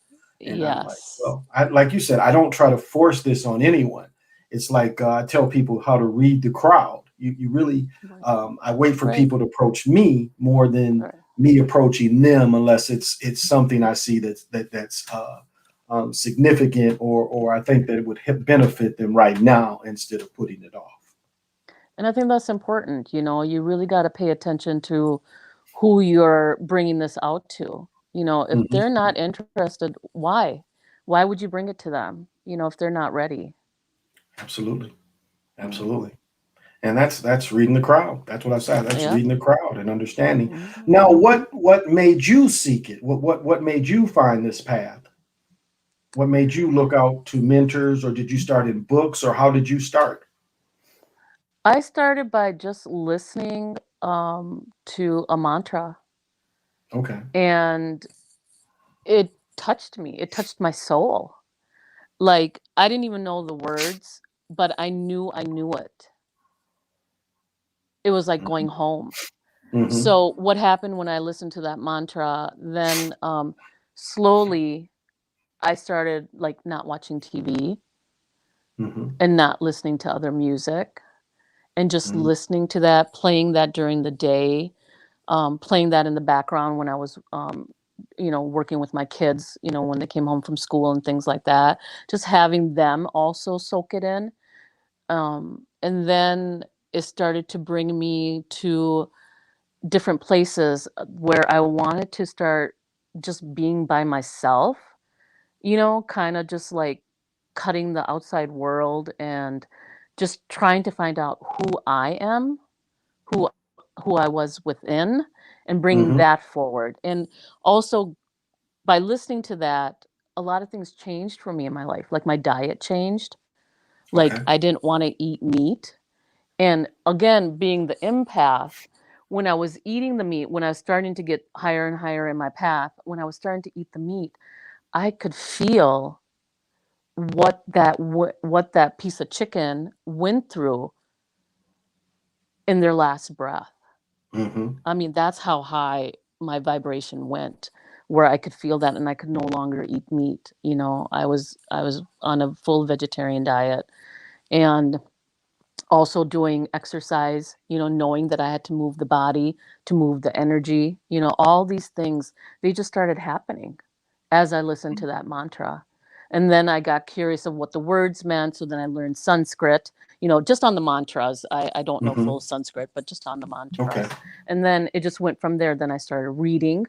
And I'm like, Yes. well, like you said, I don't try to force this on anyone. It's like I tell people how to read the crowd. You really, Right. I wait for Right. people to approach me more than Right. me approaching them, unless it's something I see that's significant, or I think that it would benefit them right now instead of putting it off. And I think that's important. You really got to pay attention to who you're bringing this out to. If Mhm. they're not interested, why? Why would you bring it to them? If they're not ready. Absolutely, Mm. absolutely. And that's reading the crowd. That's what I said. That's Yeah. reading the crowd and understanding. Now, Mm-hmm. what made you seek it? What made you find this path? What made you look out to mentors, or did you start in books, or how did you start? I started by just listening to a mantra, Okay. and it touched me. It touched my soul. Like I didn't even know the words, but I knew it. It was like going home. Mm-hmm. So what happened when I listened to that mantra, then slowly I started not watching TV Mm-hmm. and not listening to other music and just Mm-hmm. listening to that, playing that during the day, playing that in the background when I was, working with my kids, when they came home from school and things like that, just having them also soak it in. And then it started to bring me to different places where I wanted to start just being by myself, kind of just like cutting the outside world and just trying to find out who I am, who who I was within, and bringing Mm-hmm. that forward. And also by listening to that, a lot of things changed for me in my life. Like my diet changed. Like Okay. I didn't want to eat meat. And again, being the empath, when I was eating the meat, when I was starting to get higher and higher in my path, when I was starting to eat the meat, I could feel what that piece of chicken went through in their last breath. Mm-hmm. I mean, that's how high my vibration went, where I could feel that and I could no longer eat meat. I was on a full vegetarian diet and also doing exercise, knowing that I had to move the body, to move the energy, all these things, they just started happening as I listened to that mantra. And then I got curious of what the words meant. So then I learned Sanskrit, just on the mantras. I don't know Mm-hmm. full Sanskrit, but just on the Okay. mantras. And then it just went from there. Then I started reading,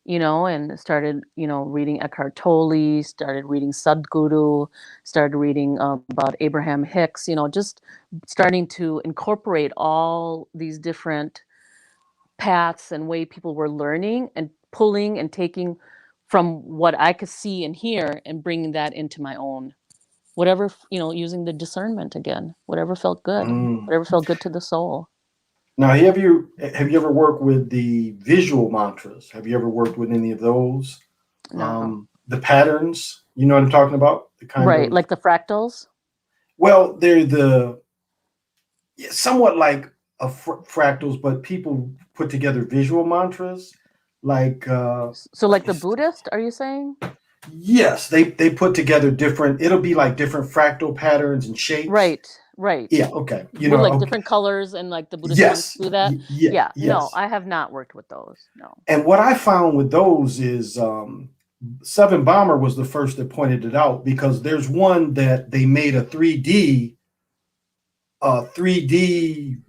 and started, reading Eckhart Tolle, started reading Sadhguru, started reading about Abraham Hicks, just starting to incorporate all these different paths and way people were learning and pulling and taking from what I could see and hear and bringing that into my own, whatever, using the discernment again, Mm. whatever felt good to the soul. Now, have you ever worked with the visual mantras? Have you ever worked with any of those? No. The patterns, you know what I'm talking about? The kind Right. of, Like the fractals. well, they're yeah, somewhat like fractals, but people put together visual mantras. Like, So let like me the see. Buddhist, are you saying? Yes, they put together different. It'll be like different fractal patterns and shapes. Right, right. Yeah. Okay. With like Okay. different colors and like the Buddhist monks Yes. do that. Yeah. Yeah, no, Yes. I have not worked with those. No. And what I found with those is Seven Bomber was the first that pointed it out because there's one that they made a 3D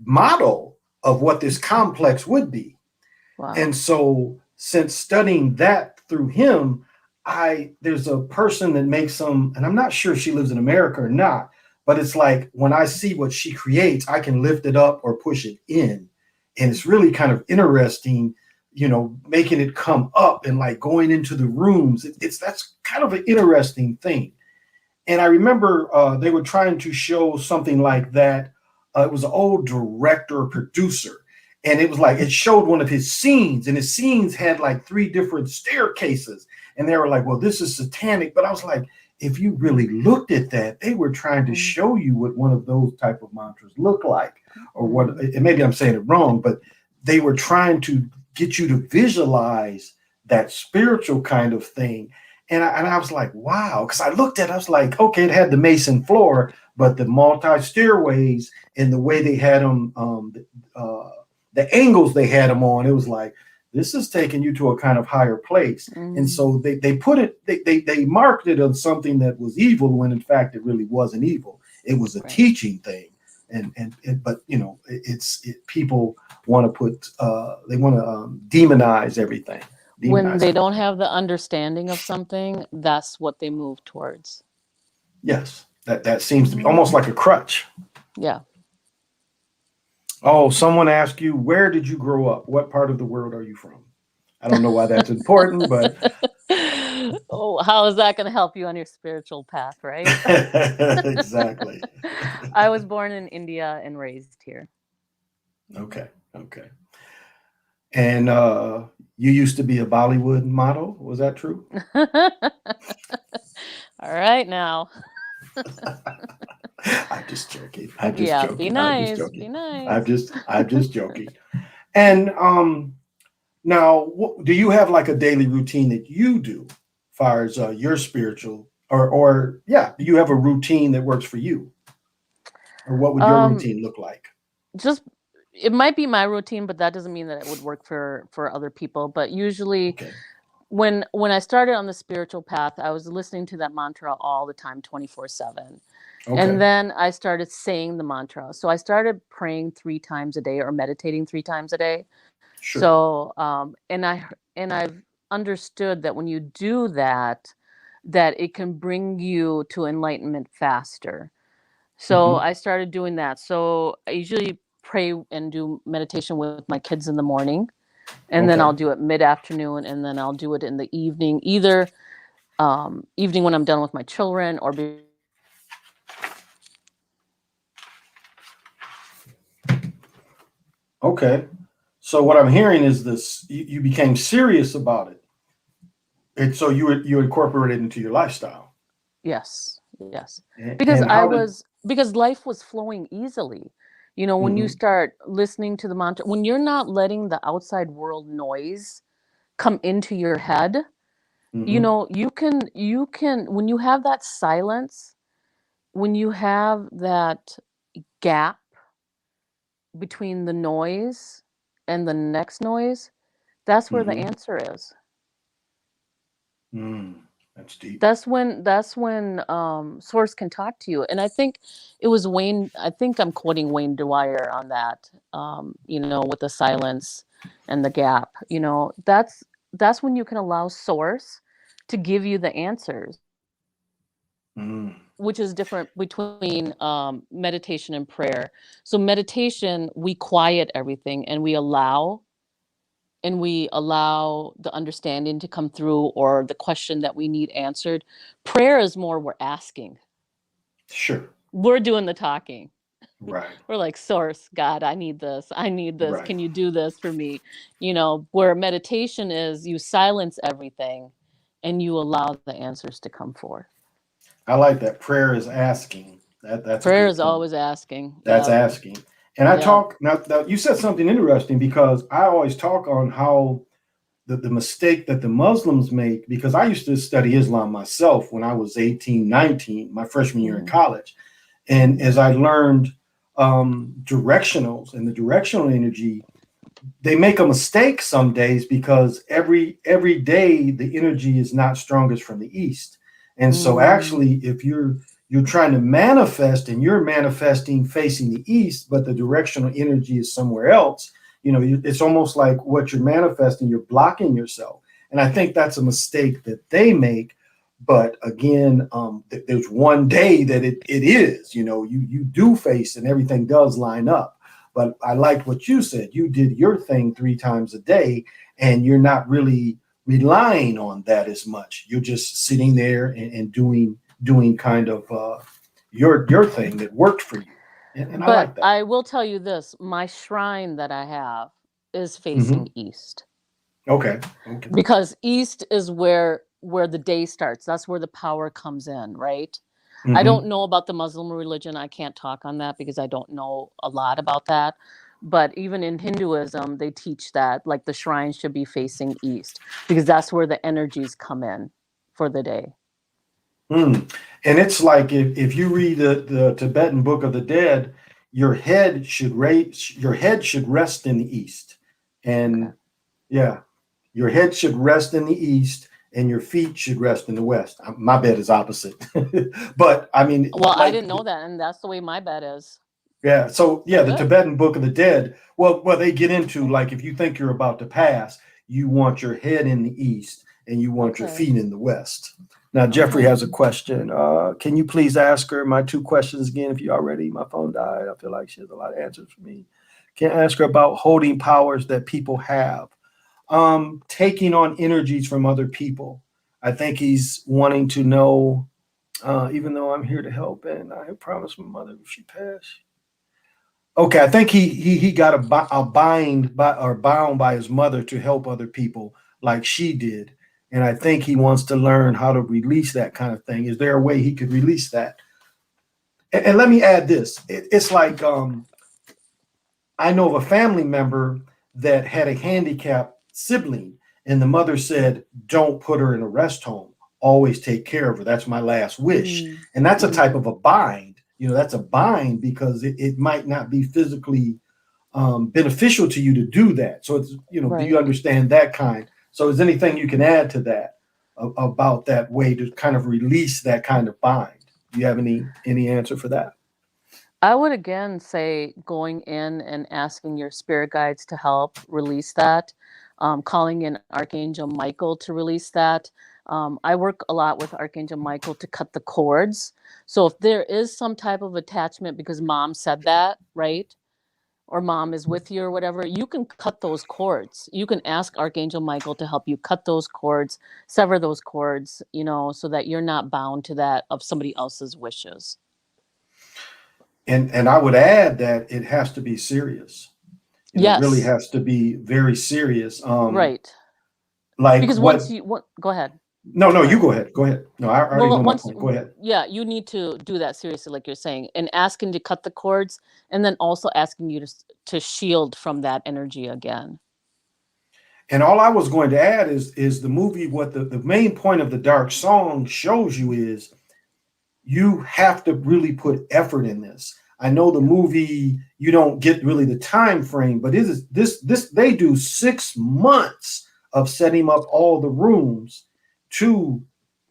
model of what this complex would be. And Wow. so since studying that through him, there's a person that makes them, and I'm not sure if she lives in America or not, but it's like when I see what she creates, I can lift it up or push it in. And it's really kind of interesting, making it come up and like going into the rooms. That's kind of an interesting thing. And I remember they were trying to show something like that. It was an old director or producer, and it was like it showed one of his scenes, and his scenes had like three different staircases, and they were like, "Well, this is satanic." But I was like, if you really looked at that, they were trying to Mm, show you what one of those type of mantras look like, or what. mm, And maybe I'm saying it wrong, but they were trying to get you to visualize that spiritual kind of thing. And I was like, wow, because I looked at it, I was like, okay, it had the mason floor, but the multi stairways and the way they had them, the angles they had them on, it was like, this is taking you to a kind of higher place. And mm. so they put it, they marked it as something that was evil when in fact it really wasn't evil. It was a Right. teaching thing. But people want to they want to demonize everything. When Demonize they don't everything. have the understanding of something, that's what they move towards. Yes, that seems to be Hmm. almost like a crutch. Yeah. Oh, someone asked you, where did you grow up? What part of the world are you from? I don't know why that's important, but Oh, how is that going to help you on your spiritual path, right? exactly. I was born in India and raised here. Mhm. Okay, okay. And you used to be a Bollywood model. Was that true? All right now. I'm just joking. I'm just Yeah, be joking. I'm just nice. Be joking. I'm nice. just I'm just joking. And now, do you have like a daily routine that you do, as far as your spiritual, or yeah, do you have a routine that works for you, or what would your Um, routine look like? just it might be my routine, but that doesn't mean that it would work for other people. But usually Okay. when I started on the spiritual path, I was listening to that mantra all the time, 24/7. And Okay. then I started saying the mantra. So I started praying 3 times a day or meditating 3 times a day. Sure. So and I've understood that when you do that, that it can bring you to enlightenment faster. So Hmm. I started doing that. So I usually pray and do meditation with my kids in the morning, and then Okay. I'll do it mid-afternoon, and then I'll do it in the evening, either evening when I'm done with my children or Okay. So what I'm hearing is this: you became serious about it, and so you incorporate it into your lifestyle. yes, yes. And how did? Because life was flowing easily. You know, when you Hmm. start listening to the mantra, when you're not letting the outside world noise come into your head, you Hmm. know, you can when you have that silence, when you have that gap between the noise and the next noise, that's where the Hmm. answer is. That's deep. That's when source can talk to you. And I think it was Wayne, I think I'm quoting Wayne Dwyer on that, you know, with the silence and the gap. You know, that's when you can allow source to give you the answers, Mm. which is different between meditation and prayer. So meditation, we quiet everything and we allow the understanding to come through or the question that we need answered. Prayer is more we're asking. Sure. We're doing the talking. Right. We're like, source, God, I need this. I need this. Right. Can you do this for me? You know, where meditation is you silence everything and you allow the answers to come forth. I like that. Prayer is asking. That's a Prayer good is point. always asking. That's Yeah. asking. And I Yeah. talk now. You said something interesting because I always talk on how the mistake that the Muslims make, because I used to study Islam myself when I was 18, 19, my freshman year in Hmm. college. And as I learned directionals and the directional energy, they make a mistake some days because every day the energy is not strongest from the east. And so Mm. actually if you're trying to manifest and you're manifesting facing the east, but the directional energy is somewhere else, it's almost like what you're manifesting, you're blocking yourself. And I think that's a mistake that they make. But again, there's one day that it is, you do face and everything does line up. But I liked what you said. You did your thing 3 times a day, and you're not really relying on that as much. You're just sitting there and doing kind of your thing that worked for you, and I But like that. I will tell you this, my shrine that I have is Hmm. facing east. Okay. Okay. Because east is where the day starts. That's where the power comes in, right? I don't Hmm. know about the Muslim religion. I can't talk on that because I don't know a lot about that. But even in Hinduism, they teach that like the shrine should be facing east because that's where the energies come in for the day. Mm. And it's like if you read the Tibetan Book of the Dead, your head should rest in the east, Okay. and yeah, your head should rest in the east, and your feet should rest in the west. My bed is opposite, but I mean, Well, I like, didn't know that, and that's the way my bed is. yeah. So yeah, the Good. Tibetan Book of the Dead. Well, they get into like if you think you're about to pass, you want your head in the east and you want your Okay. feet in the west. Now, Jeffrey Okay. has a question. Can you please ask her my 2 questions again? If you are ready, my phone died. I feel like she has a lot of answers for me. Can I ask her about holding powers that people have? Taking on energies from other people. I think he's wanting to know, even though I'm here to help and I have promised my mother if she passed. Okay, I think he got a bind by or bound by his mother to help other people like she did, and I think he wants to learn how to release that kind of thing. Is there a way he could release that? And let me add this: it's like I know of a family member that had a handicapped sibling, and the mother said, "Don't put her in a rest home. Always take care of her. That's my last wish." Mm. And that's a type Mm. of a bind. That's a bind because it might not be physically. beneficial to you to do that. So it's, do you Right. understand that kind? So is anything you can add to that about that way to kind of release that kind of bind? Do you have any answer for that? I would again say going in and asking your spirit guides to help release that, calling in Archangel Michael to release that. I work a lot with Archangel Michael to cut the cords. So if there is some type of attachment because mom said that, right? Or mom is with you or whatever, you can cut those cords. You can ask Archangel Michael to help you cut those cords, sever those cords, so that you're not bound to that of somebody else's wishes. And I would add that it has to be serious. It really Yes, has to be very serious. right. Like Because what? go ahead. No, no, you Sorry. go ahead. Go ahead. No, I already Well, know my point. Go ahead. yeah, you need to do that seriously, like you're saying, and asking to cut the cords, and then also asking you to shield from that energy again. And all I was going to add is the movie. What the main point of the Dark Song shows you is you have to really put effort in this. I know the movie you don't get really the time frame, but it is this they do 6 months of setting up all the rooms to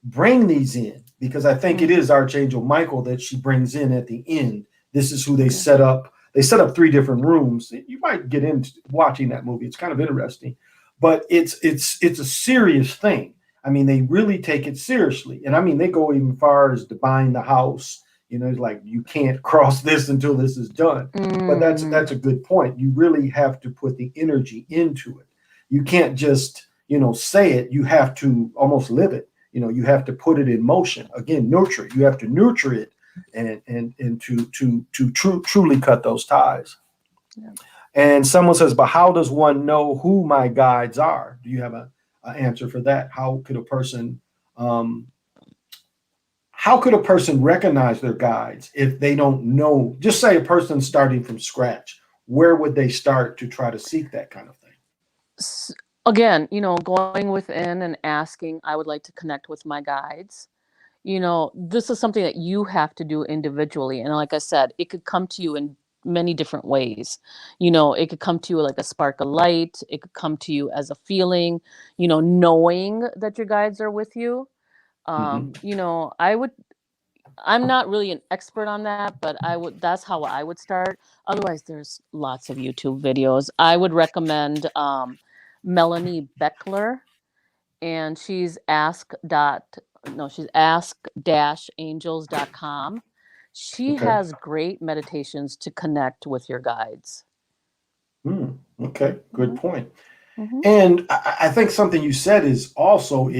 bring these in, because I think it Mm, is Archangel Michael that she brings in at the end. This is who they okay. set up. They set up 3 different rooms. You might get into watching that movie. It's kind of interesting, but it's a serious thing. I mean, they really take it seriously. And I mean, they go even far as to buying the house. It's like you can't cross this until this is done. But Mm, that's a good point. You really have to put the energy into it. You can't just, say it. You have to almost live it. You have to put it in motion. Again, nurture it. You have to nurture it and to truly cut those ties. yeah. And someone says, but how does one know who my guides are? Do you have an answer for that? Um, how could a person recognize their guides if they don't know? Just say a person starting from scratch. Where would they start to try to seek that kind of thing? S- Again, going within and asking, I would like to connect with my guides. This is something that you have to do individually. And like I said, it could come to you in many different ways. It could come to you like a spark of light. It could come to you as a feeling, knowing that your guides are with you. Mm-hmm. I'm not really an expert on that, but that's how I would start. Otherwise, there's lots of YouTube videos. I would recommend Melanie Beckler, and she's ask-angels.com. She Okay. has great meditations to connect with your guides. Okay. Good Hmm. point. Hmm. And I think something you said is so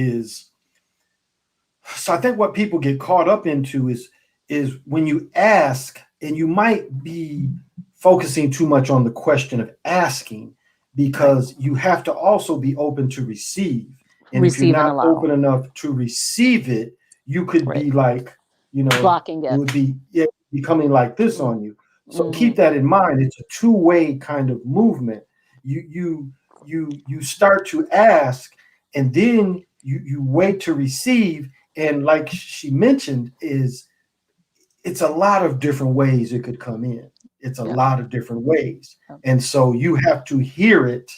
I think what people get caught up into is when you ask, and you might be focusing too much on the question of asking, Right. because you have to also be open to receive. And if you're Receive and not allow. open enough to receive it, you could Right. be like, Blocking it would it. be becoming like this Mm-hmm. on you. So keep that in mind. It's a two-way kind of movement. You start to ask, and then you wait to receive. And like she mentioned, it's a lot of different ways it could come in. It's a Yeah. lot of different ways. Yeah. And so you have to hear it.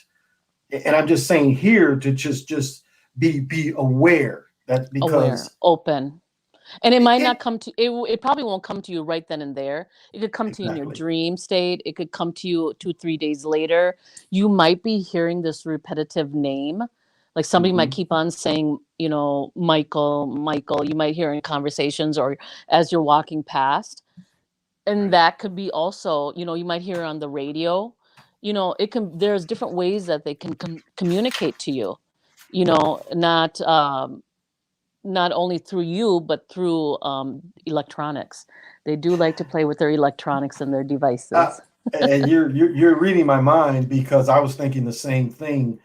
And I'm just saying here to just be aware that, Aware, because open. And it might it not come to it probably won't come to you right then and there. It could come to you in your exactly. dream state. It could come to you 2, 3 days later. You might be hearing this repetitive name. Like somebody might Hmm. keep on saying, Michael, Michael. You might hear in conversations or as you're walking past. And Right. that could be also, you might hear on the radio. There's different ways that they can communicate to you. Not only through you, but through electronics. They do like to play with their electronics and their Uh, devices. and you're reading my mind, because I was thinking the same thing.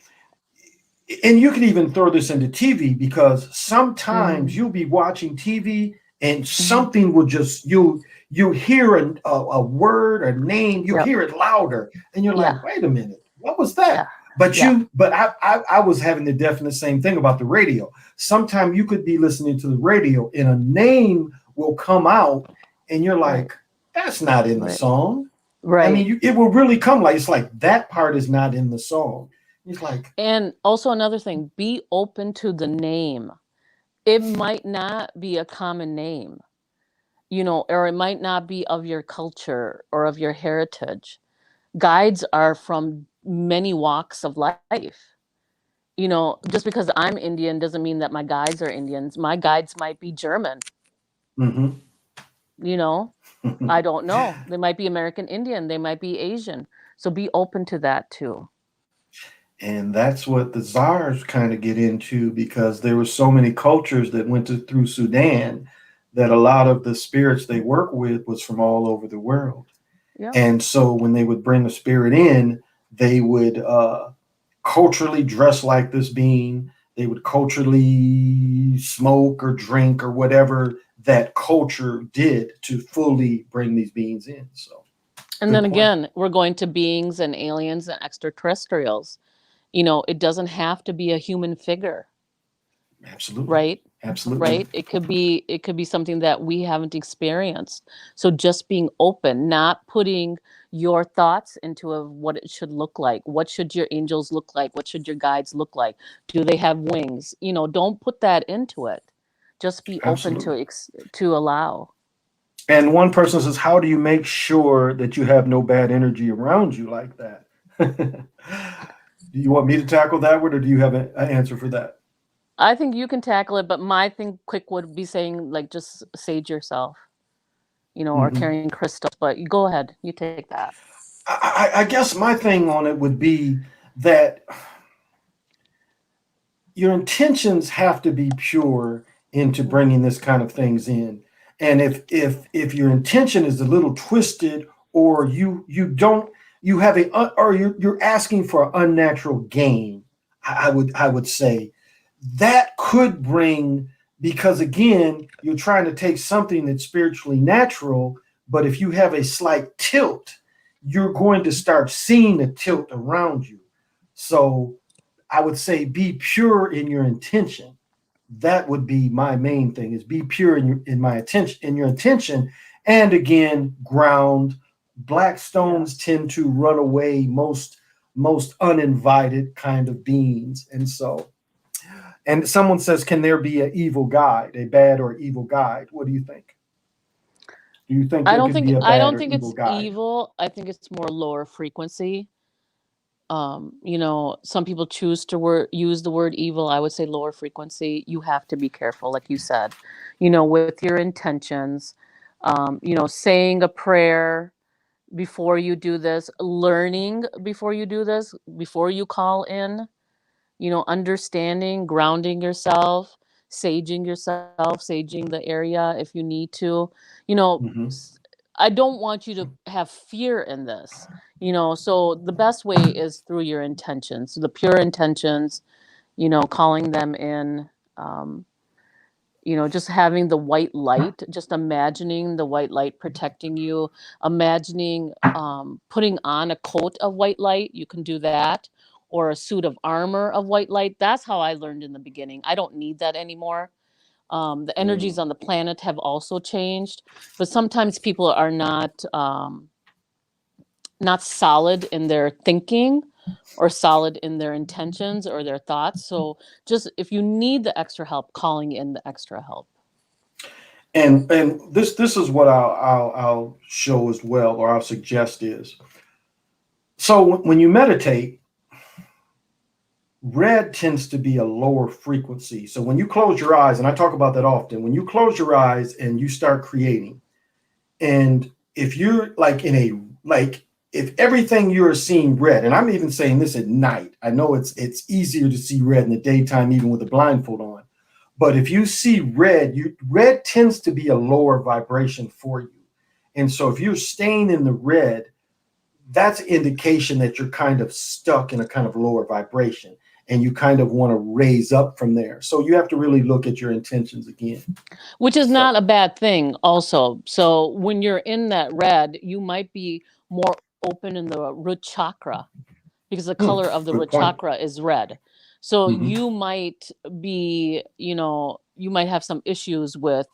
And you can even throw this into TV, because sometimes Hmm. you'll be watching TV and Hmm. something will just you hear a word, a name, you Yep. hear it louder, and you're Yeah. like, wait a minute, what was Yeah. that? Yeah. But I was having the definite same thing about the radio. Sometimes you could be listening to the radio and a name will come out, and you're Right. like, that's not in the Right. song. I Right. mean, it will really come like it's like that part is not in the song. It's like, And also another thing, be open to the name. It might not be a common name, or it might not be of your culture or of your heritage. Guides are from many walks of life. Just because I'm Indian doesn't mean that my guides are Indians. My guides might be German, mm-hmm. you know. I don't know. They might be American Indian, they might be Asian. So be open to that too. And that's what the czars kind of get into because there were so many cultures that went through Sudan that a lot of the spirits they work with was from all over the world. Yeah. And so when they would bring a spirit in, they would culturally dress like this being. They would culturally smoke or drink or whatever that culture did to fully bring these beings in. So, And good then point. again, we're going to beings and aliens and extraterrestrials. It doesn't have to be a human figure, Absolutely. right? Absolutely. Right? It could be something that we haven't experienced. So just being open, not putting your thoughts into what it should look like. What should your angels look like? What should your guides look like? Do they have wings? Don't put that into it. Just be open Absolutely. to allow. And one person says, how do you make sure that you have no bad energy around you like that? Do you want me to tackle that one or do you have an answer for that? I think you can tackle it, but my thing quick would be saying like just sage yourself, or Mm-hmm. carrying crystals. But you go ahead, you take that. I guess my thing on it would be that your intentions have to be pure into bringing this kind of things in. And if your intention is a little twisted, or you don't you have a or you're asking for unnatural gain, I would say that could bring, because again you're trying to take something that's spiritually natural, but if you have a slight tilt, you're going to start seeing a tilt around you. So I would say be pure in your intention. That would be my main thing: is be pure in your intention, and again ground. Black Yeah. stones tend to run away most uninvited kind of beings, and so. And someone says, can there be an evil guide, a bad or evil guide? What do you think? Do you think I there don't could think be a I bad don't or think evil it's guide? evil. I think it's more lower frequency. Some people choose to use the word evil. I would say lower frequency. You have to be careful, like you said, with your intentions. Saying a prayer before you do this, learning before you do this, before you call in, understanding, grounding yourself, saging the area if you need to. You know, Mm-hmm. s- I don't want you to have fear in this. So the best way is through your intentions, the pure intentions, calling them in. Um, just having the white light, just imagining the white light protecting you, imagining putting on a coat of white light. You can do that, or a suit of armor of white light. That's how I learned in the beginning. I don't need that anymore. The energies Mm. on the planet have also changed, but sometimes people are not solid in their thinking or solid in their intentions or their thoughts. So just if you need the extra help, calling in the extra help. And this is what I'll show as well, or I'll suggest is, so when you meditate, red tends to be a lower frequency. So when you close your eyes, and I talk about that often, when you close your eyes and you start creating, and if you're like in a like if everything you're seeing red, and I'm even saying this at night, I know it's easier to see red in the daytime even with a blindfold on. But if you see red, red tends to be a lower vibration for you. And so if you're staying in the red, that's an indication that you're kind of stuck in a kind of lower vibration and you kind of want to raise up from there. So you have to really look at your intentions again. Which is So, not a bad thing also. So when you're in that red, you might be more open in the root chakra because the color of the good root point. chakra is red. So Mm-hmm. you might have some issues with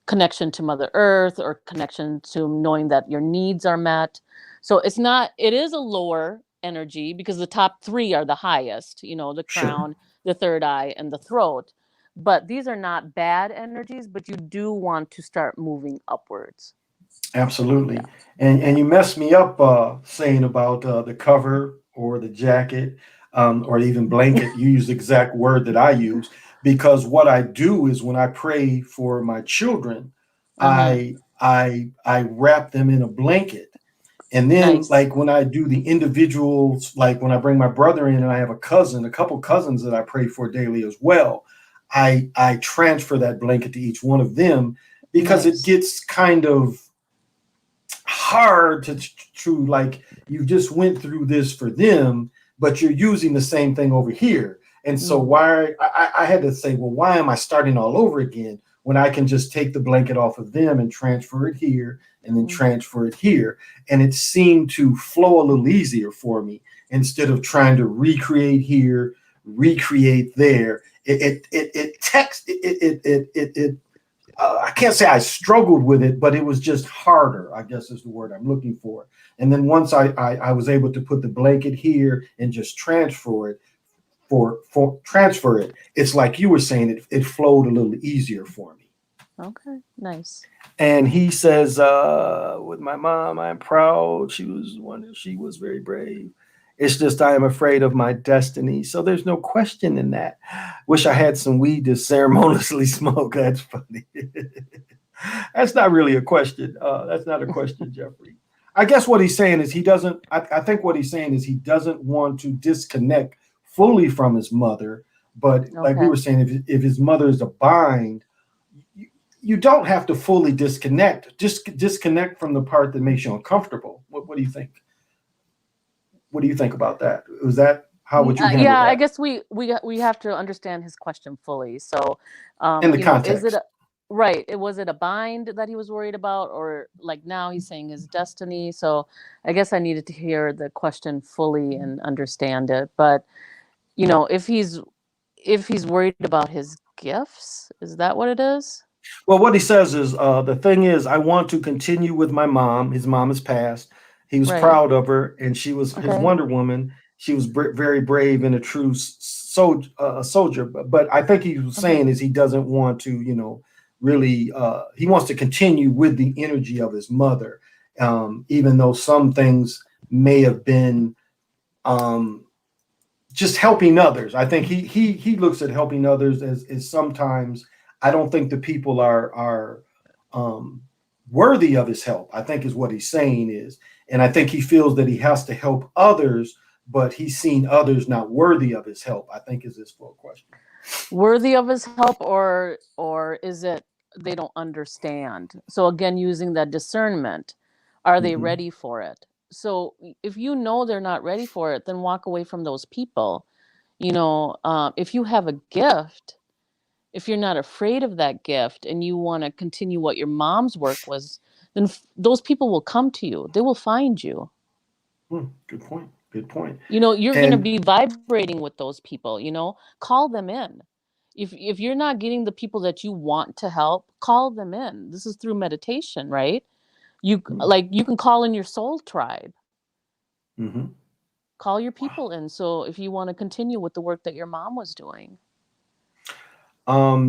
connection to Mother Earth or connection to knowing that your needs are met. So it is a lower energy because the top three are the highest, the Sure. crown, the third eye, and the throat. But these are not bad energies, but you do want to start moving upwards. Yeah. Absolutely. Yeah. And you messed me up saying about the cover or the jacket or even blanket. You use the exact word that I use because what I do is when I pray for my children, Mm-hmm. I wrap them in a blanket. And then Nice. like when I do the individuals, like when I bring my brother in and I have a couple cousins that I pray for daily as well, I transfer that blanket to each one of them because it Nice. gets kind of hard to like you just went through this for them, but you're using the same thing over here. And so Mm-hmm. why I had to say, well, why am I starting all over again when I can just take the blanket off of them and transfer it here and then Mm-hmm. transfer it here? And it seemed to flow a little easier for me instead of trying to recreate here, recreate there. It text it I can't say I struggled with it, but it was just harder, I guess is the word I'm looking for. And then once I was able to put the blanket here and just transfer it, it's like you were saying, it flowed a little easier for me. Okay. Nice. And he says, with my mom, I'm proud. She was very brave. It's just I am afraid of my destiny. So there's no question in that. Wish I had some weed to ceremoniously smoke. That's funny. That's not really a question. That's not a question, Jeffrey. I guess what he's saying is he doesn't. I think what he's saying is he doesn't want to disconnect fully from his mother. But like we Okay. were saying, if his mother is a bind, you, you don't have to fully disconnect. Just disconnect from the part that makes you uncomfortable. What do you think? What do you think about that? Was that how would you handle Yeah, I that guess we have to understand his question fully. So, in the is it context? right? Was it a bind that he was worried about, or like now he's saying his destiny? So, I guess I needed to hear the question fully and understand it. But if he's worried about his gifts, is that what it is? Well, what he says is the thing is, I want to continue with my mom. His mom has passed. He was Right. proud of her, and she was his Okay. Wonder Woman. She was very brave and a true soldier. But I think he was Okay. saying is he doesn't want to, really. He wants to continue with the energy of his mother, even though some things may have been um, just helping others. I think he looks at helping others as sometimes I don't think the people are um, worthy of his help. I think is what he's saying is, and I think he feels that he has to help others, but he's seen others not worthy of his help. I think is his full question. Worthy of his help, or is it they don't understand? So again, using that discernment, are they Mm-hmm. ready for it? So if you know they're not ready for it, then walk away from those people. If you have a gift, if you're not afraid of that gift and you want to continue what your mom's work was, then those people will come to you. They will find you. Good point. Good point. You're going to And be vibrating with those people. Call them in. If you're not getting the people that you want to help, call them in. This is through meditation, right? You can call in your soul tribe. mm-hmm. Call your Wow. people in, so if you want to continue with the work that your mom was doing.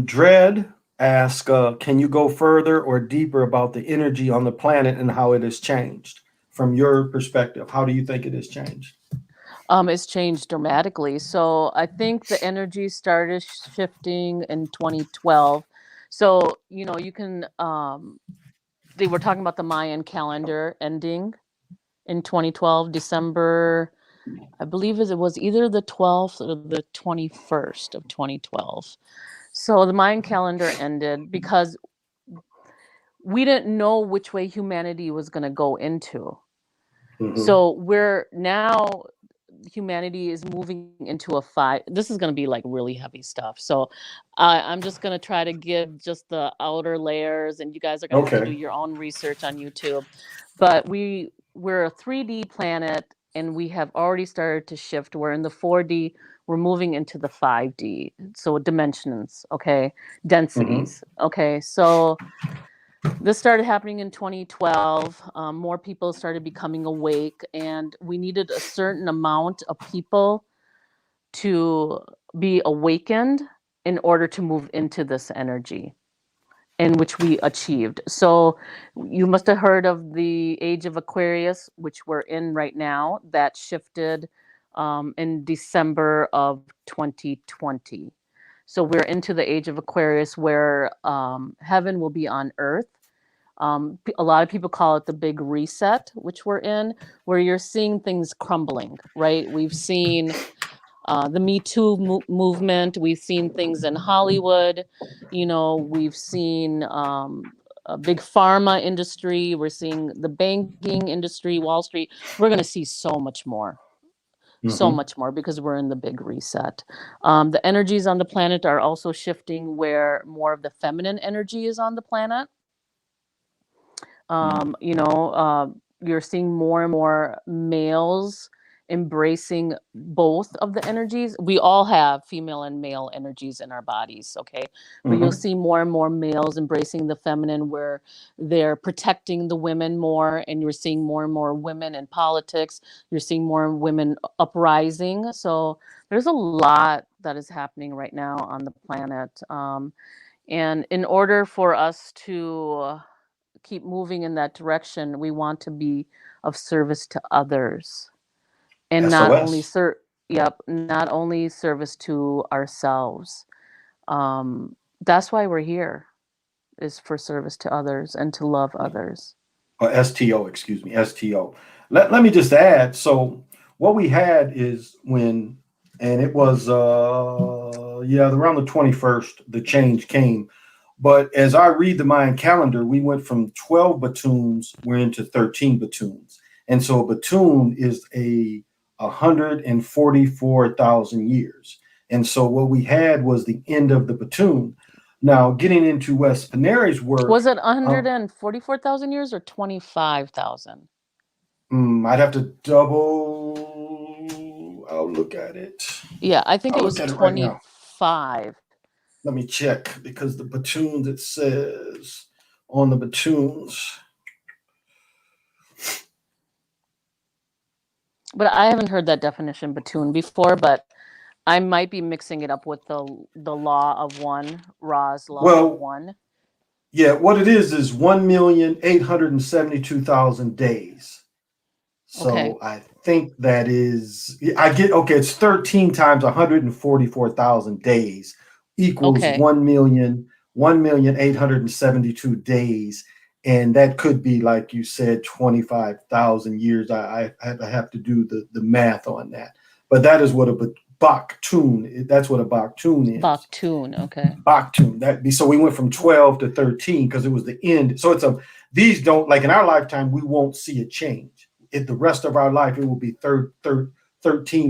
Dread asks, can you go further or deeper about the energy on the planet and how it has changed from your perspective? How do you think it has changed? It's changed dramatically. So I think the energy started shifting in 2012. So you can they were talking about the Mayan calendar ending in 2012, December, I believe it was either the 12th or the 21st of 2012. So the Mayan calendar ended because we didn't know which way humanity was going to go into. Mm-hmm. So we're now humanity is moving into a five. This is going to be like really heavy stuff. So I'm just going to try to give just the outer layers, and you guys are going to have to do Okay. your own research on YouTube. But we're a 3D planet, and we have already started to shift. We're in the 4D. We're moving into the 5D. So dimensions, okay, Mm-hmm. densities, okay. So This started happening in 2012. More people started becoming awake, and we needed a certain amount of people to be awakened in order to move into this energy, in which we achieved. So you must have heard of the age of Aquarius, which we're in right now, that shifted in December of 2020. So we're into the age of Aquarius where heaven will be on earth. A lot of people call it the big reset, which we're in, where you're seeing things crumbling, right? We've seen the Me Too movement. We've seen things in Hollywood. We've seen a big pharma industry. We're seeing the banking industry, Wall Street. We're going to see so Mm-hmm. much more because we're in the big reset. The energies on the planet are also shifting where more of the feminine energy is on the planet. Mm-hmm. You know, you're seeing more and more males embracing both of the energies. We all have female and male energies in our bodies, okay? But you'll Mm-hmm. see more and more males embracing the feminine where they're protecting the women more, and you're seeing more and more women in politics. You're seeing more women uprising. So there's a lot that is happening right now on the planet. And in order for us to keep moving in that direction, we want to be of service to others and not only SOS. not only service to ourselves. That's why we're here, is for service to others and to love others. Or STO, excuse me, STO. Let me just add. So what we had is when, and it was yeah, around the 21st, the change came. But as I read the Mayan calendar, we went from 12 batoons, we're into 13 batoons. And so a batoon is a 144,000 years. And so what we had was the end of the batoon. Now, getting into West Paneri's Was work, it um, 144,000 years or 25,000? I'd have to I'll look at it. Yeah, I think I'll it look was at it right now. 25. Let me check because the batoons, it says on the batoons. But I haven't heard that definition batoon before, but I might be mixing it up with the law of one, Ra's law of Well, one. yeah, what it is 1,872,000 days. Okay. So I think that is, I get, okay, it's 13 times 144,000 days equals Okay. 1,872 days. And that could be, like you said, 25,000 years. I have to do the math on that. But that is what a Bakhtun, that's what a Bakhtun is. Baktoon. Okay. Bakhtun. That be, so we went from 12 to 13 because it was the end. So these don't, like in our lifetime, we won't see a change. The rest of our life, it will be 13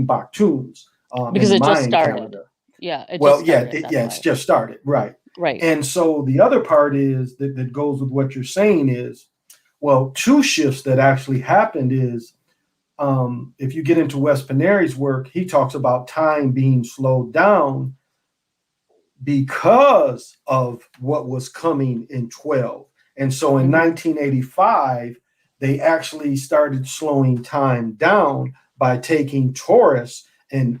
Bakhtuns in Because the it just Mayan started. calendar. Yeah, it just Well, yeah, started. That's it's why. just started, right? Right. And so the other part is that goes with what you're saying is, well, two shifts that actually happened is, if you get into Wes Paneri's work, he talks about time being slowed down because of what was coming in 12. And so in 1985, they actually started slowing time down by taking Taurus and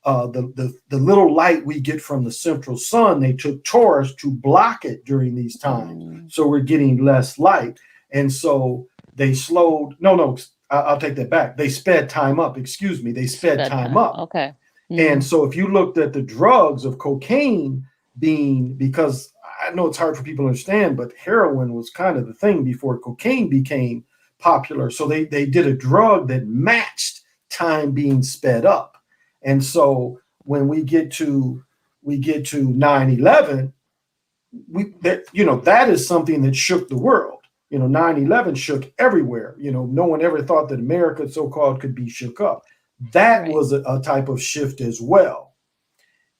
the little light we get from the central sun. They took Taurus to block it during these times, so we're getting less light. And so they slowed. No, I'll take that back. They sped time up. Excuse me. They sped time up. Okay. And so if you looked at the drugs of cocaine being, because I know it's hard for people to understand, but heroin was kind of the thing before cocaine became popular. So they did a drug that matched time being sped up. And so when we get to 9/11, that is something that shook the world. 9/11 shook everywhere. No one ever thought that America, so-called, could be shook up. That Right. was a type of shift as well.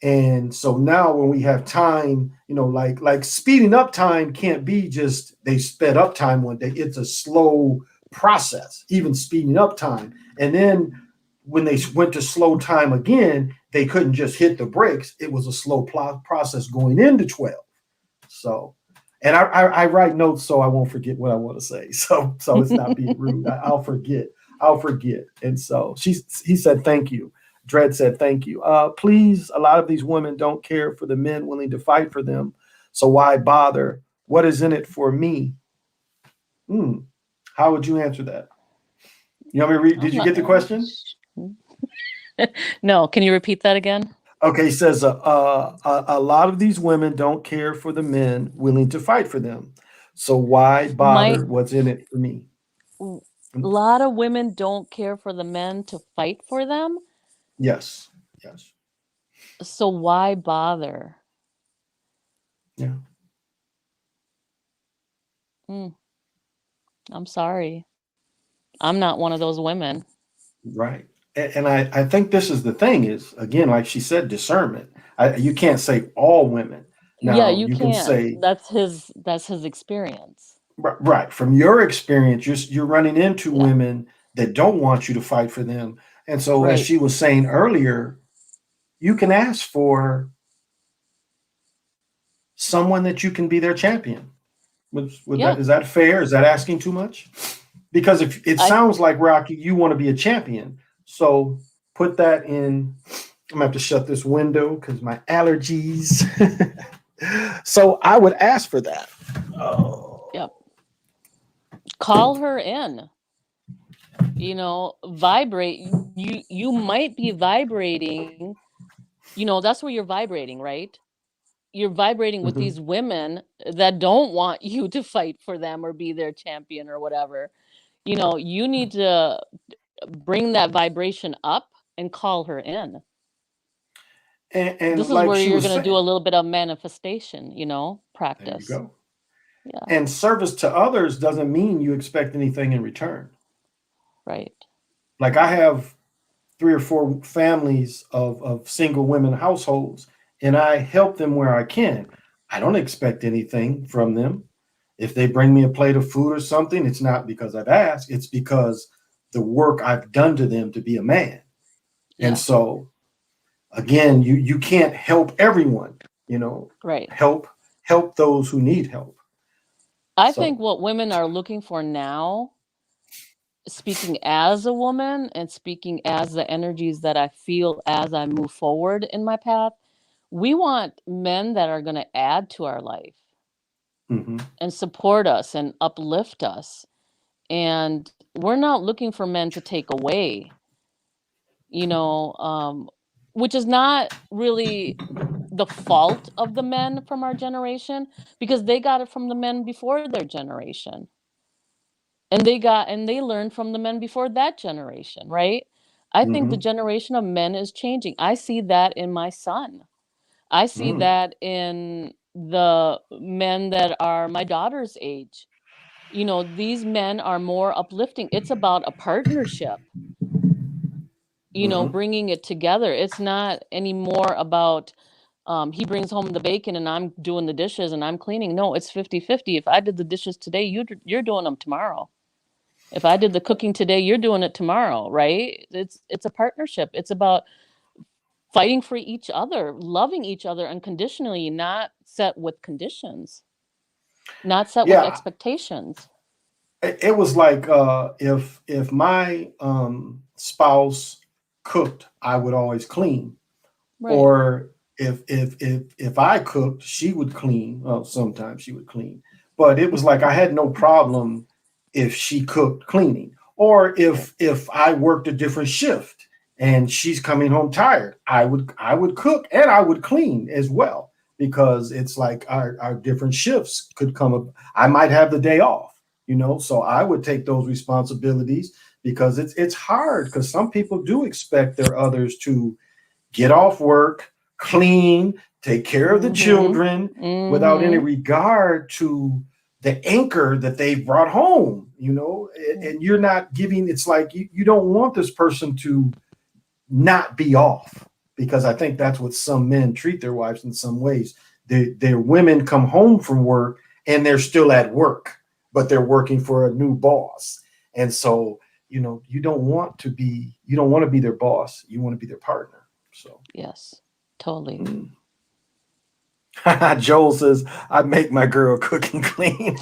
And so now when we have time, like speeding up time can't be just they sped up time one day. It's a slow process, even speeding up time. And then when they went to slow time again, they couldn't just hit the brakes. It was a slow process going into 12. So, And I write notes so I won't forget what I want to say. So it's not being rude. I'll forget. I'll forget. And so he said thank you. Dred said thank you. Please, a lot of these women don't care for the men willing to fight for them. So why bother? What is in it for me? Hmm. How would you answer that? You want me to read? Did I'm you not, get the question? no, can you repeat that again? Okay, he says a lot of these women don't care for the men willing to fight for them. So why My bother? What's in it for me? a Hmm? lot of women don't care for the men to fight for them. Yes, yes, So why bother? yeah, Mm, I'm sorry. I'm not one of those women. right. And I think this is the thing is again, like she said, discernment. You can't say all women. Yeah, Now you you can can't. say That's his experience. right from your experience, you're running into Yeah. women that don't want you to fight for them. And so, as Right. she was saying earlier, you can ask for someone that you can be their champion. Would Yeah. that is that fair? Is that asking too much? Because if it I sounds like Rocky, you want to be a champion. So put that in. I'm gonna have to shut this window because my allergies. So I would ask for that. Oh. yeah. Call her in. Vibrate. You might be vibrating. That's where you're vibrating, right? You're vibrating with Mhm. these women that don't want you to fight for them or be their champion or whatever. You need to bring that vibration up and call her in. And This is like where she you're was going to do a saying, little bit of manifestation, there you practice. go. Yeah, And service to others doesn't mean you expect anything in return. right. Like I have 3 or 4 families of single women households, and I help them where I can. I don't expect anything from them. If they bring me a plate of food or something, it's not because I've asked, it's because the work I've done to them to be a man. And Yes, so again, you can't help everyone, you know, right. help help those who need help. I think So what women are looking for now, speaking as a woman and speaking as the energies that I feel as I move forward in my path, we want men that are going to add to our life mhm, and support us and uplift us. And we're not looking for men to take away, you know, um, which is not really the fault of the men from our generation because they got it from the men before their generation. And they learned from the men before that generation, right? I think the mhm, generation of men is changing. I see that in my son. I see mm, that in the men that are my daughter's age. These men are more uplifting. It's about a partnership, mhm. bringing it together. It's not anymore about he brings home the bacon and I'm doing the dishes and I'm cleaning. No, it's 50-50. If I did the dishes today, you're doing them tomorrow. If I did the cooking today, you're doing it tomorrow, right? It's a partnership. It's about fighting for each other, loving each other unconditionally, not set with conditions, not set with Yeah, expectations. it was like if my spouse cooked, I would always clean. Right. Or if I cooked, she would clean. Well, sometimes she would clean, but it was like I had no problem if she cooked cleaning, or Right. if I worked a different shift and she's coming home tired, I would cook and I would clean as well because it's like our different shifts could come up. I might have the day off, so I would take those responsibilities because it's hard because some people do expect their others to get off work, clean, take care of the Mhm. children without any Mhm. regard to the anchor that they brought home. And you're not giving, it's like you don't want this person to not be off because I think that's what some men treat their wives in some ways. Their women come home from work and they're still at work, but they're working for a new boss. And so, you don't want to be their boss. You want to be their partner. So, Yes. Totally. mm. Joel says, I make my girl cook and clean.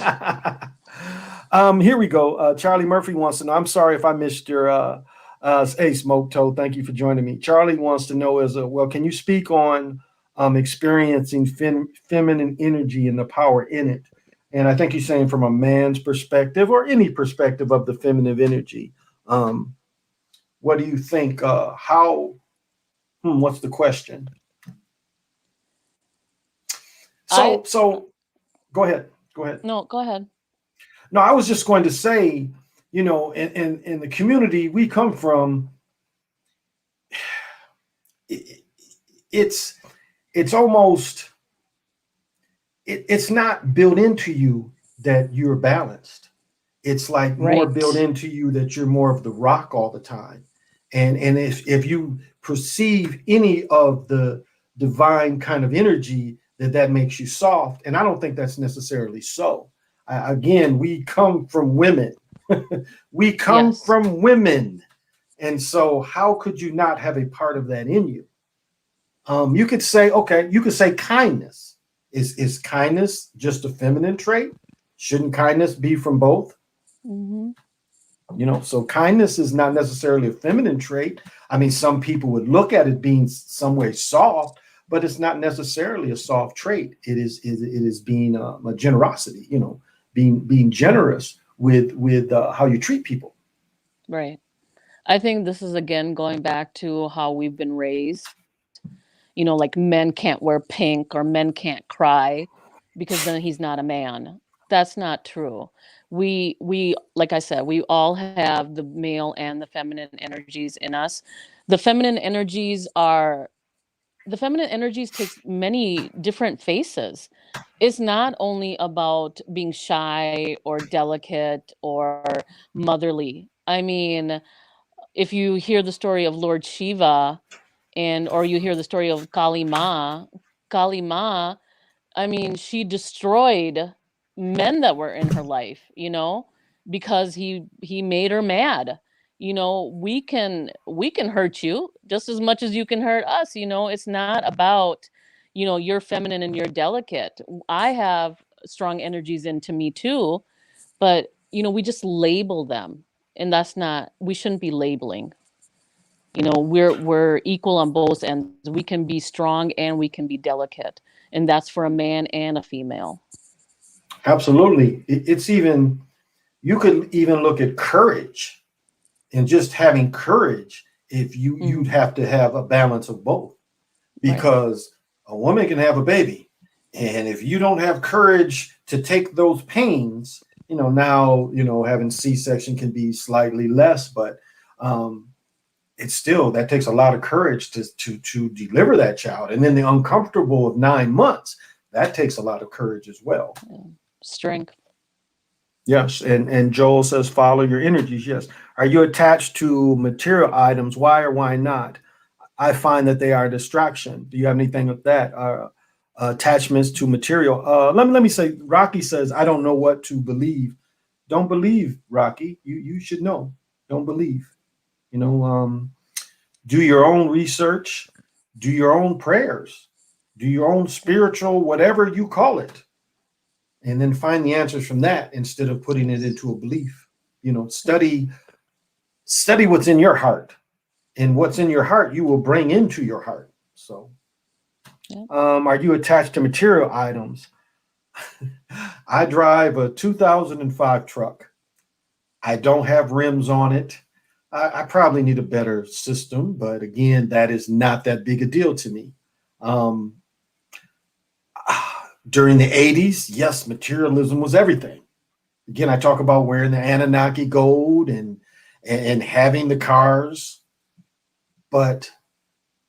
Here we go. Charlie Murphy wants to know. I'm sorry if I missed your hey Smoke Toe. Thank you for joining me. Charlie wants to know as well, can you speak on experiencing feminine energy and the power in it? And I think he's saying from a man's perspective or any perspective of the feminine energy. Um, what do you think? What's the question? I So go ahead. Go ahead. No, go ahead. No, I was just going to say, in the community we come from, it, it's it's almost it's not built into you that you're balanced. It's like more built Right. into you that you're more of the rock all the time. And if you perceive any of the divine kind of energy, that makes you soft. And I don't think that's necessarily so. Again, we come from women. We come Yes. from women. And so how could you not have a part of that in you? You could say, okay, you could say kindness. Is kindness just a feminine trait? Shouldn't kindness be from both? Hmm. So kindness is not necessarily a feminine trait. I mean, some people would look at it being some way soft, but it's not necessarily a soft trait. It is being a generosity. Being generous with how you treat people. Right. I think this is again going back to how we've been raised. Like men can't wear pink or men can't cry because then he's not a man. That's not true. We like I said, we all have the male and the feminine energies in us. The feminine energies are the feminine energies takes many different faces. It's not only about being shy or delicate or motherly. I mean, if you hear the story of Lord Shiva and or you hear the story of Kali Ma, I mean, she destroyed men that were in her life, because he made her mad. We can hurt you just as much as you can hurt us. It's not about, you're feminine and you're delicate. I have strong energies into me too, but we just label them, and that's not we shouldn't be labeling. We're equal on both ends. We can be strong and we can be delicate, and that's for a man and a female. Absolutely. It's even, you could even look at courage and just having courage. If you'd Hmm. have to have a balance of both, Right. because a woman can have a baby, and if you don't have courage to take those pains, now having C-section can be slightly less, but um, it's still, that takes a lot of courage to deliver that child, and then the uncomfortable of 9 months, that takes a lot of courage as well. Yeah. Strength. Yes, and Joel says follow your energies. Yes. Are you attached to material items? Why or why not? I find that they are a distraction. Do you have anything with that? Attachments to material. Let me say, Rocky says, I don't know what to believe. Don't believe, Rocky. You should know. Don't believe. You know, do your own research, do your own prayers, do your own spiritual, whatever you call it, and then find the answers from that instead of putting it Yes. into a belief. Yes. Study what's in your heart, and what's in your heart you will bring into your heart. So Yeah. are you attached to material items? I drive a 2005 truck. I don't have rims on it. I probably need a better system, but again, that is not that big a deal to me. Um, During the 80s, yes, materialism was everything. Again, I talk about wearing the Anunnaki gold and having the cars, but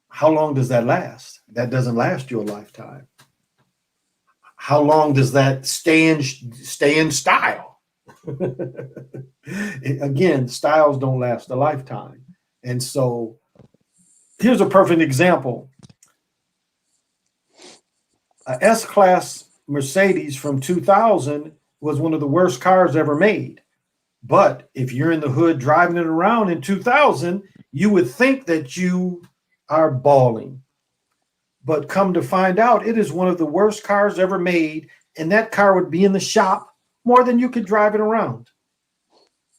how long does that last? That doesn't last you a lifetime. How long does that stay in style? Again, styles don't last a lifetime. And so here's a perfect example. A S-Class Mercedes from 2000 was one of the worst cars ever made. But if you're in the hood driving it around in 2000, you would think that you are balling. But come to find out, it is one of the worst cars ever made, and that car would be in the shop more than you could drive it around.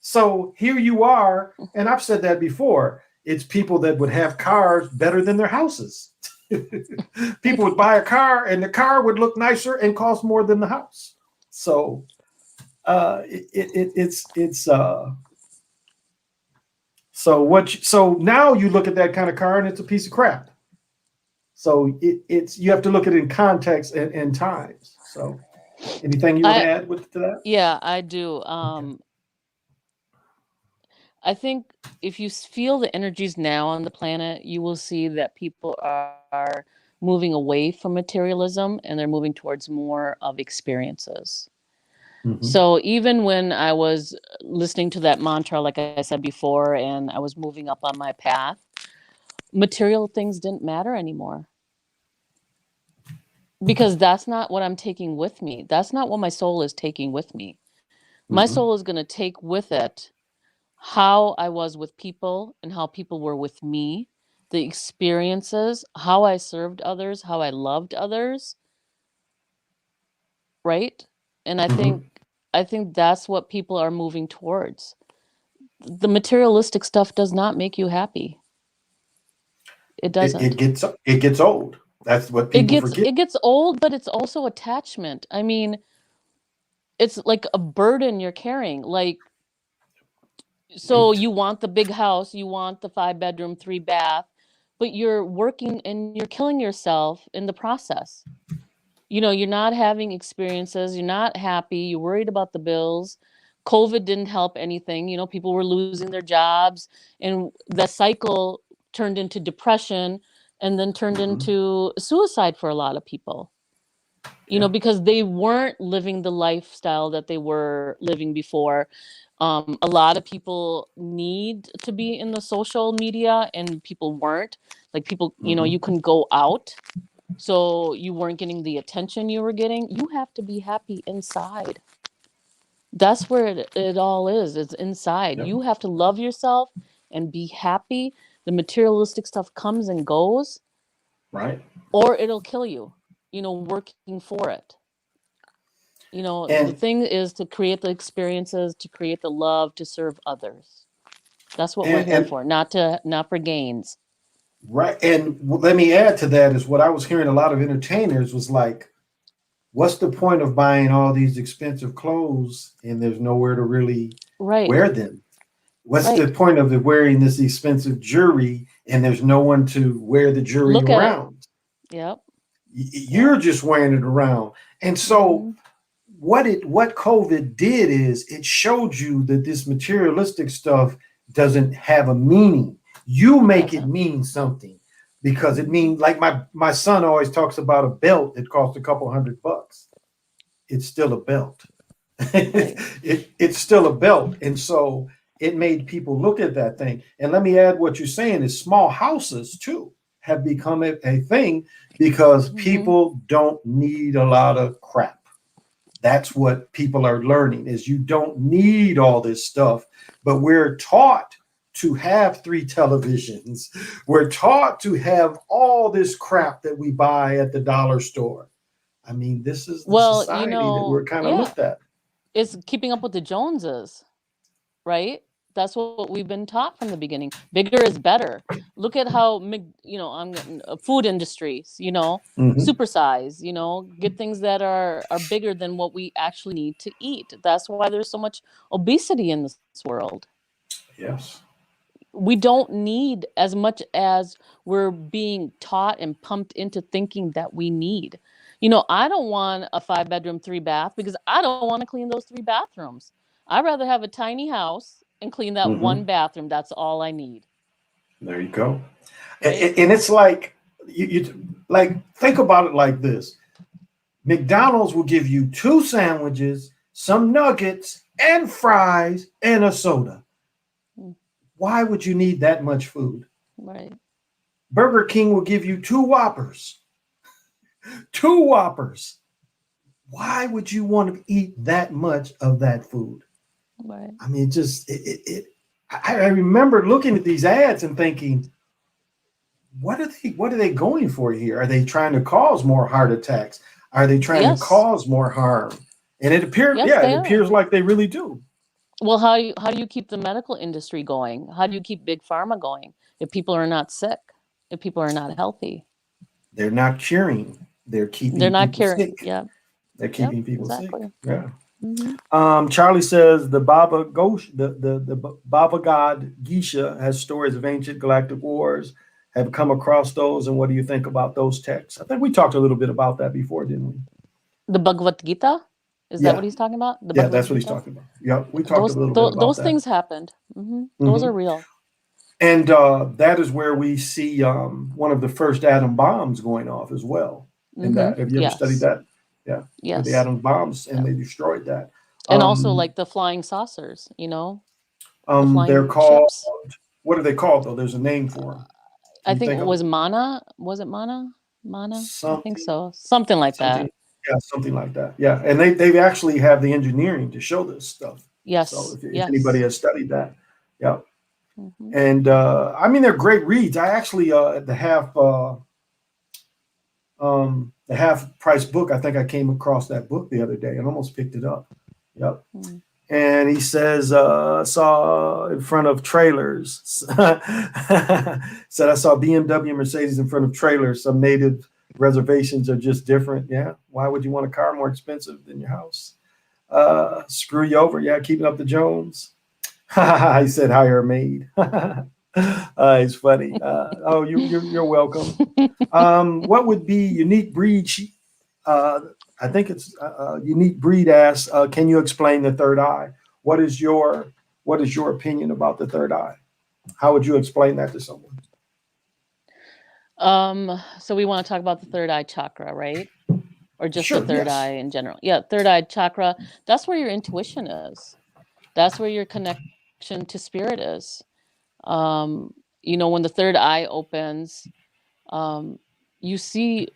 So here you are, and I've said that before. It's people that would have cars better than their houses. People would buy a car, and the car would look nicer and cost more than the house. So it's so now you look at that kind of car, and it's a piece of crap. So it's you have to look at it in context and times. So anything you want to I add to that? Yeah, I do. Okay. I think if you feel the energies now on the planet, you will see that people are moving away from materialism and they're moving towards more of experiences. Mm-hmm. So even when I was listening to that mantra, like I said before, and I was moving up on my path, material things didn't matter anymore because that's not what I'm taking with me. That's not what my soul is taking with me. My Mm-hmm. soul is going to take with it how I was with people and how people were with me, the experiences, how I served others, how I loved others, right? And Mm-hmm. I think that's what people are moving towards. The materialistic stuff does not make you happy. It It, doesn't. it gets it gets old. That's what people forget. It gets old, but it's also attachment. I mean, it's like a burden you're carrying. Like, so Weight. you want the big house, you want the 5 bedroom, 3 bath, but you're working and you're killing yourself in the process. You're not having experiences, you're not happy, you're worried about the bills. COVID didn't help anything. People were losing their jobs, and the cycle turned into depression and then turned Mm-hmm. into suicide for a lot of people. Yeah. Because they weren't living the lifestyle that they were living before. A lot of people need to be in the social media, and people weren't. Like people, Mm-hmm. you couldn't go out, so you weren't getting the attention you were getting. You have to be happy inside. That's where it all is. It's inside. Yep. You have to love yourself and be happy. The materialistic stuff comes and goes, Right. or it'll kill you, working for it. The And thing is to create the experiences, to create the love, to serve others. That's what we're and here and for, not for gains. right. And let me add to that is what I was hearing a lot of entertainers was like, what's the point of buying all these expensive clothes and there's nowhere to really Right, wear them? What's the right. point of wearing this expensive jewelry and there's no one to wear the jewelry Look at it. around? Yep, yep. You're just wearing it around. And so Hmm. what COVID did is it showed you that this materialistic stuff doesn't have a meaning. You It make it doesn't. mean something because it means like my son always talks about a belt that costs a couple $100. It's still a belt. Right. It's still a belt. And so it made people look at that thing. And let me add what you're saying is small houses too have become a thing because Hmm. people don't need a lot of crap. That's what people are learning is you don't need all this stuff, but we're taught to have 3 televisions. We're taught to have all this crap that we buy at the dollar store. I mean, this is the Well, society that we're kind of yeah, looked at. it's keeping up with the Joneses, right? That's what we've been taught from the beginning. Bigger is better. Look at how I'm getting food industries, Mm-hmm. supersize, get things that are bigger than what we actually need to eat. That's why there's so much obesity in this world. Yes. We don't need as much as we're being taught and pumped into thinking that we need. I don't want a 5 bedroom, 3 bath because I don't want to clean those 3 bathrooms. I'd rather have a tiny house and clean that Mm-hmm. one bathroom. That's all I need, There you go. right? And it's like you like think about it like this. McDonald's will give you 2 sandwiches, some nuggets, and fries, and a soda. Mm. Why would you need that much food? Right, Burger King will give you 2 Whoppers. 2 Whoppers. Why would you want to eat that much of that food? right. I mean, it. just I remember looking at these ads and thinking, what are they going for here? Are they trying to cause more heart attacks? Are they trying to Yes. cause more harm? And it appeared, Yes, yeah, it they are. appears like they really do. Well, how do you keep the medical industry going? How do you keep big pharma going if people are not sick, if people are not healthy? They're not curing. They're They're keeping not people caring. sick. Yeah. They're Yep. keeping people sick. Exactly. Yeah. Hmm. Charlie says the the Baba God Geisha has stories of ancient galactic wars. Have come across those, and what do you think about those texts? I think we talked a little bit about that before, didn't we? The Bhagavad Gita, is that Yeah, what he's talking about? The yeah, Bhagavad that's what he's Gita. talking about. Yeah, we talked a Those little bit those, about those that. things happened. Those are Hmm. real. And that is where we see one of the first atom bombs going off as well. And that, have you ever studied Yes. that? Yeah, with the Yes. atom bombs, and Yeah. they destroyed that. And also Um, like the flying saucers, the they're flying called. ships. What are they called though? There's a name for them. Can I you think think it of was it? Mana. Was it Mana? Mana? I think Something, so. Something like something. that. Yeah, something like that. Yeah, and they actually have the engineering to show this stuff. So Yes. if anybody Yes. has studied that, yeah. Hmm. And I mean, they're great reads. I actually at the half price book. I think I came across that book the other day and almost picked it up. Yep. Mm. And he says, saw in front of trailers. Said I saw BMW and Mercedes in front of trailers. Some native reservations are just different. Yeah. Why would you want a car more expensive than your house? Screw you over. Yeah. Keeping up the Jones. He said, hire a maid. It's funny. Oh, you're welcome. What would be unique breed? Uh, I think it's unique breed. Asks, can you explain the third eye? What is your what is your opinion about the third eye? How would you explain that to someone? So we want to talk about the third eye chakra, right? Or just the Sure. third Yes. eye in general. Yeah, third eye chakra. That's where your intuition is. That's where your connection to spirit is. Um, when the third eye opens, um, you see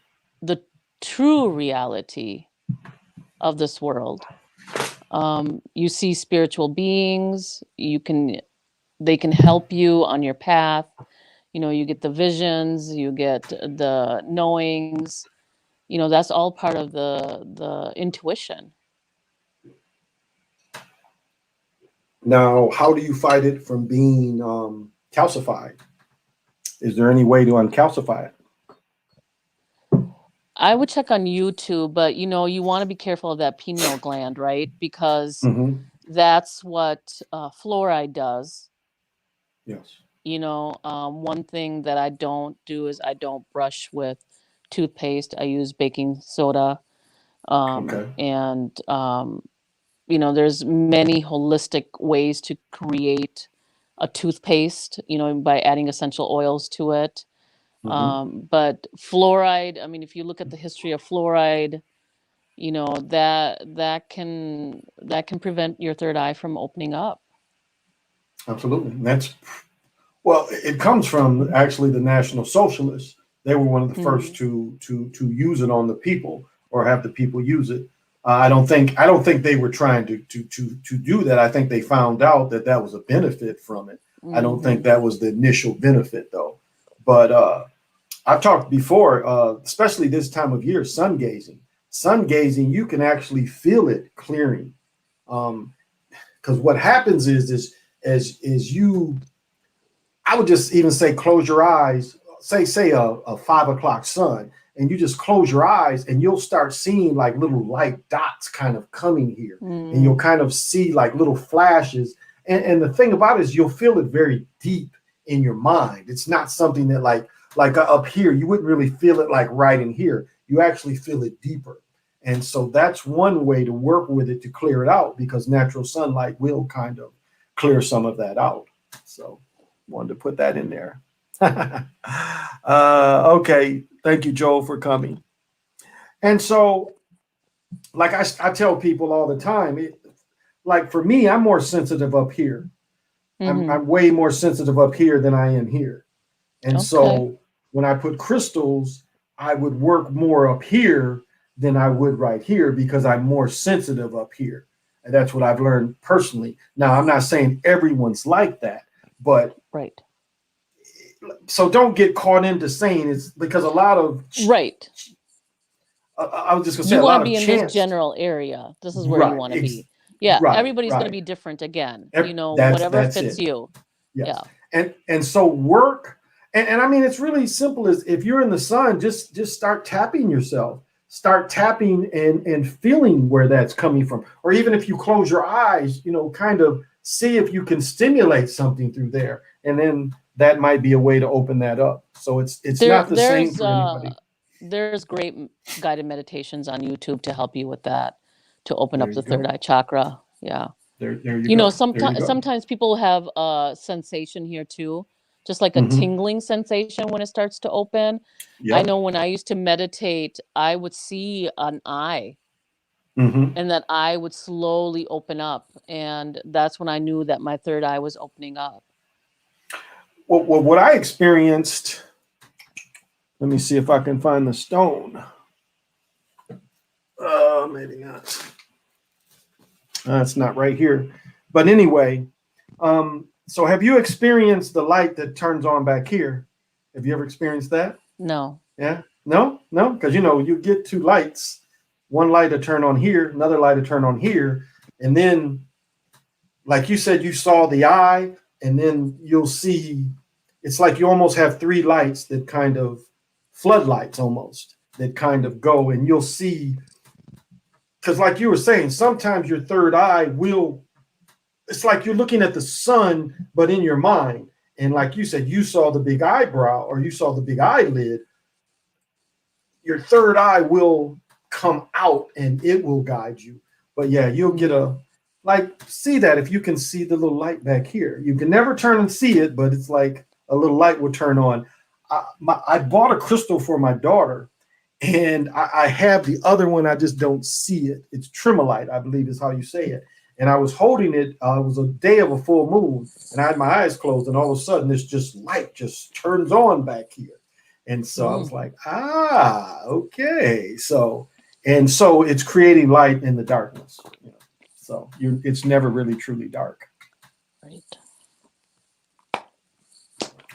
the true reality of this world. You see spiritual beings. They can help you on your path. You get the visions, you get the knowings. That's all part of the intuition. Now, how do you fight it from being calcified? Is there any way to uncalcify it? I would check on YouTube, but you want to be careful of that pineal gland, right? Because Hmm. that's what fluoride does. Yes. One thing that I don't do is I don't brush with toothpaste. I use baking soda. Okay. And there's many holistic ways to create a toothpaste, by adding essential oils to it. Hmm. But fluoride, I mean, if you look at the history of fluoride, that can prevent your third eye from opening up. Absolutely. And that's well, it comes from actually the National Socialists. They were one of the first Hmm. to use it on the people or have the people use it. I don't think they were trying to do that. I think they found out that that was a benefit from it. I don't think Hmm. that was the initial benefit though. But I've talked before, especially this time of year, sun gazing. Sun gazing, you can actually feel it clearing. Because what happens is you I would just even say close your eyes, say a 5 o'clock sun, and you just close your eyes and you'll start seeing like little light dots kind of coming here. And you'll Mm. kind of see like little flashes. And the thing about it is you'll feel it very deep in your mind. It's not something that like up here, you wouldn't really feel it like right in here. You actually feel it deeper. And so that's one way to work with it to clear it out because natural sunlight will kind of clear some of that out. So wanted to put that in there. Okay. Thank you, Joel, for coming. And so, like I tell people all the time, like for me, I'm more sensitive up here. Hmm. I'm way more sensitive up here than I am here. And Okay. so when I put crystals, I would work more up here than I would right here because I'm more sensitive up here. And that's what I've learned personally. Now, I'm not saying everyone's like that, but Right. so don't get caught into saying it's because a lot of Right. I was just gonna say You a want to lot of be in this chance. general area. This is where you Right. want to be. Yeah, Right. everybody's going to Right. be different again. Whatever That's fits it. you. Yes. Yeah. And so work, and I mean it's really simple as if you're in the sun, just start tapping yourself. Start tapping and feeling where that's coming from. Or even if you close your eyes, kind of see if you can stimulate something through there. And then that might be a way to open that up. So it's There not the same there's for anybody. there's great guided meditations on YouTube to help you with that, to open There up you the third go. eye chakra. Yeah. There you go. There you go. Sometimes people have a sensation here too, just like a Hmm. tingling sensation when it starts to open. I Yep. know when I used to meditate, I would see an eye, Hmm. and that eye would slowly open up, and that's when I knew that my third eye was opening up. Well, what I experienced, let me see if I can find the stone. Maybe not. It's not right here. But anyway, so have you experienced the light that turns on back here? Have you ever experienced that? No. Yeah? No? No? Because you get two lights. One light to turn on here, another light to turn on here. And then, like you said, you saw the eye, and then you'll see it's like you almost have three lights that kind of floodlights almost that kind of go, and you'll see because like you were saying, sometimes your third eye will, it's like you're looking at the sun, but in your mind. And like you said, you saw the big eyebrow or you saw the big eyelid, your third eye will come out and it will guide you. But yeah, you'll get a, like, see that if you can see the little light back here. You can never turn and see it, but it's like a little light will turn on. I bought a crystal for my daughter, and I have the other one. I just don't see it. It's tremolite, I believe is how you say it. And I was holding it. It was a day of a full moon, and I had my eyes closed, and all of a sudden, this just light just turns on back here. And so I was like, okay. So it's creating light in the darkness. So it's never really truly dark. Right.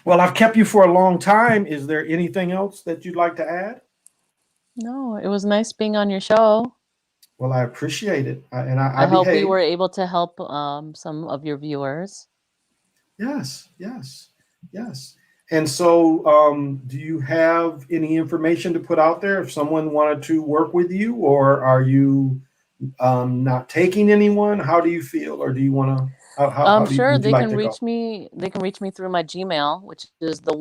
Well, I've kept you for a long time. Is there anything else that you'd like to add? No, it was nice being on your show. Well, I appreciate it, and I I hope we were behaved. able to help some of your viewers. Yes, yes, yes. And so, do you have any information to put out there if someone wanted to work with you, or are you not taking anyone? How do you feel, or do you want to? Sure, Would you they like can to go? reach me. They can reach me through my Gmail, which is the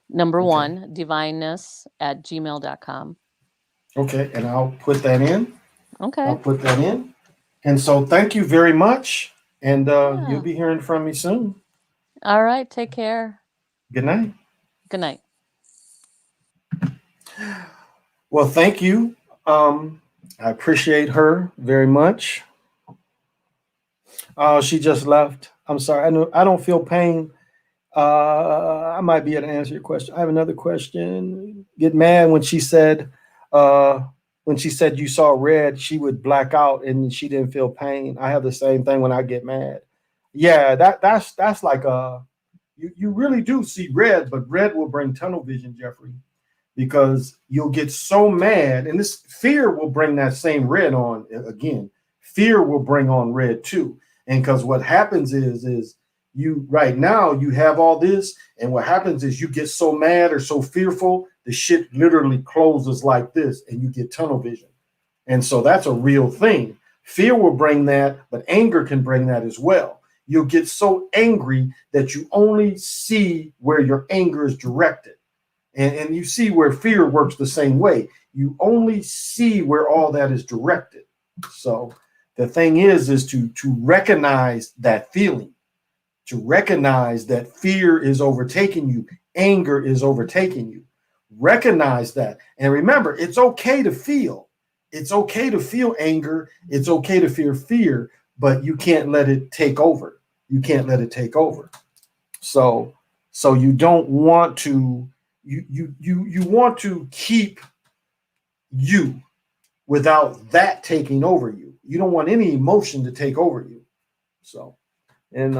number Okay, 1divineness at gmail.com. okay, and I'll put that in. I'll Okay. put that in. And so, thank you very much, and you'll Yeah. be hearing from me soon. All right. Take care. Good night. Good night. Well, thank you. I appreciate her very much. Oh, she just left. I'm sorry. I don't feel pain. I might be able to answer your question. I have another question. Get mad uh, when she said you saw red, she would black out and she didn't feel pain. I have the same thing when I get mad. Yeah, that's like you really do see red, but red will bring tunnel vision, Jeffrey, because you'll get so mad, and this fear will bring that same red on again. Fear will bring on red too, and because what happens is you right now you have all this, and what happens is you get so mad or so fearful, the shit literally closes like this, and you get tunnel vision, and so that's a real thing. Fear will bring that, but anger can bring that as well. You'll get so angry that you only see where your anger is directed. And you see where fear works the same way. You only see where all that is directed. So the thing is to recognize that feeling, to recognize that fear is overtaking you, anger is overtaking you. Recognize that. And remember, it's okay to feel. It's okay to feel anger. It's okay to feel fear, but you can't let it take over. You can't let it take over. So you don't want to you want to keep you without that taking over you. You don't want any emotion to take over you. So and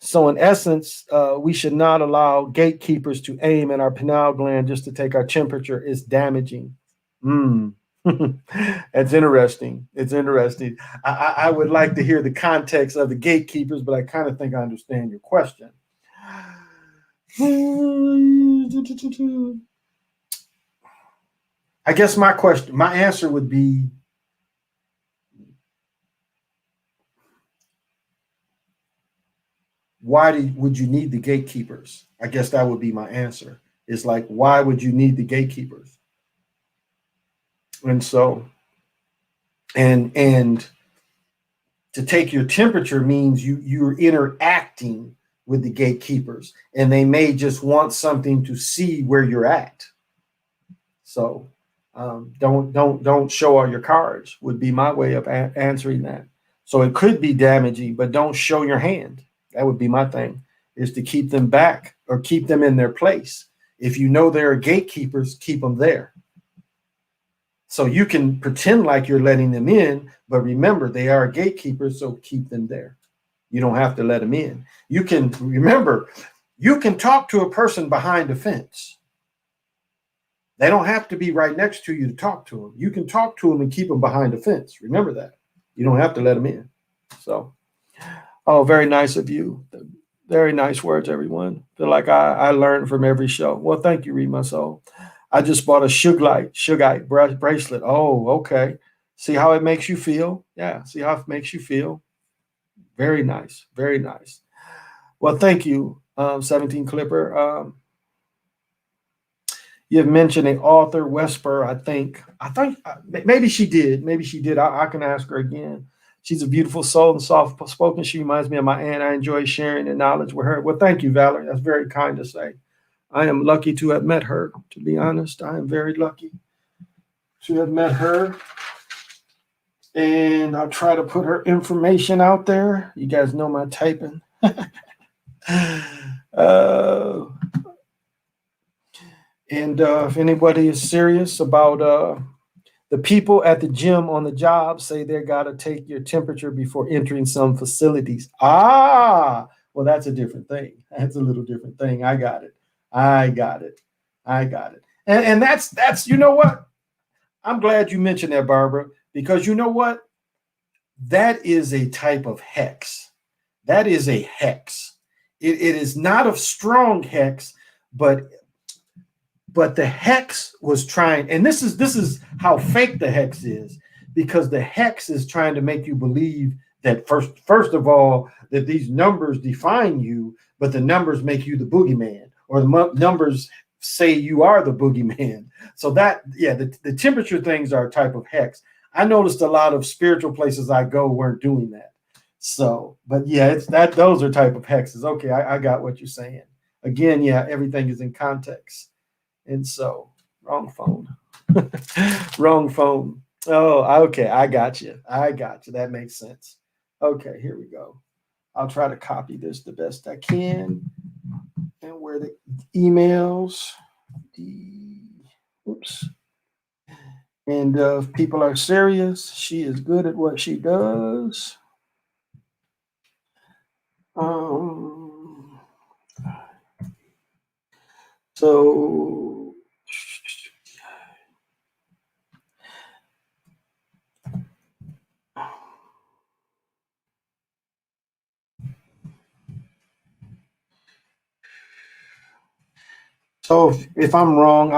So in essence, we should not allow gatekeepers to aim at our pineal gland just to take our temperature. It's damaging. Mm. That's interesting. It's interesting. I would like to hear the context of the gatekeepers, but I kind of think I understand your question. I guess my answer would be, would you need the gatekeepers? I guess that would be my answer. It's like, why would you need the gatekeepers? And so, and to take your temperature means you're interacting with the gatekeepers, and they may just want something to see where you're at. So don't show all your cards would be my way of answering that. So it could be damaging, but don't show your hand. That would be my thing, is to keep them back or keep them in their place. If you know there are gatekeepers, keep them there. So you can pretend like you're letting them in, but remember they are gatekeepers, so keep them there. You don't have to let them in. You can remember, you can talk to a person behind a fence. They don't have to be right next to you to talk to them. You can talk to them and keep them behind the fence. Remember that. You don't have to let them in. So, oh, very nice of you. Very nice words, everyone. Feel like I learned from every show. Well, thank you, Read My Soul. I just bought a Shugite bracelet. Oh, okay. See how it makes you feel? Yeah, see how it makes you feel? Very nice. Very nice. Well, thank you, 17 Clipper. You have mentioned an author, Wesper. I think maybe she did. Maybe she did. I can ask her again. She's a beautiful soul and soft spoken. She reminds me of my aunt. I enjoy sharing the knowledge with her. Well, thank you, Valerie. That's very kind to say. I am lucky to have met her. To be honest, I am very lucky to have met her. And I'll try to put her information out there. You guys know my typing. uh, and if anybody is serious about the people at the gym on the job say they got to take your temperature before entering some facilities. Ah, well, that's a different thing. That's a little different thing. I got it. I got it. I got it. And that's you know what? I'm glad you mentioned that, Barbara, because you know what? That is a type of hex. That is a hex. It is not a strong hex, but the hex was trying, and this is how fake the hex is, because the hex is trying to make you believe that first of all that these numbers define you, but the numbers make you the boogeyman, or the numbers say you are the boogeyman. So that, yeah, the temperature things are a type of hex. I noticed a lot of spiritual places I go weren't doing that. So, but yeah, it's that those are type of hexes. Okay, I got what you're saying. Again, yeah, everything is in context. And so, wrong phone. Wrong phone. Oh, okay. I got you. I got you. That makes sense. Okay, here we go. I'll try to copy this the best I can. And where the emails. Oops. And if people are serious, she is good at what she does. So So if I'm wrong,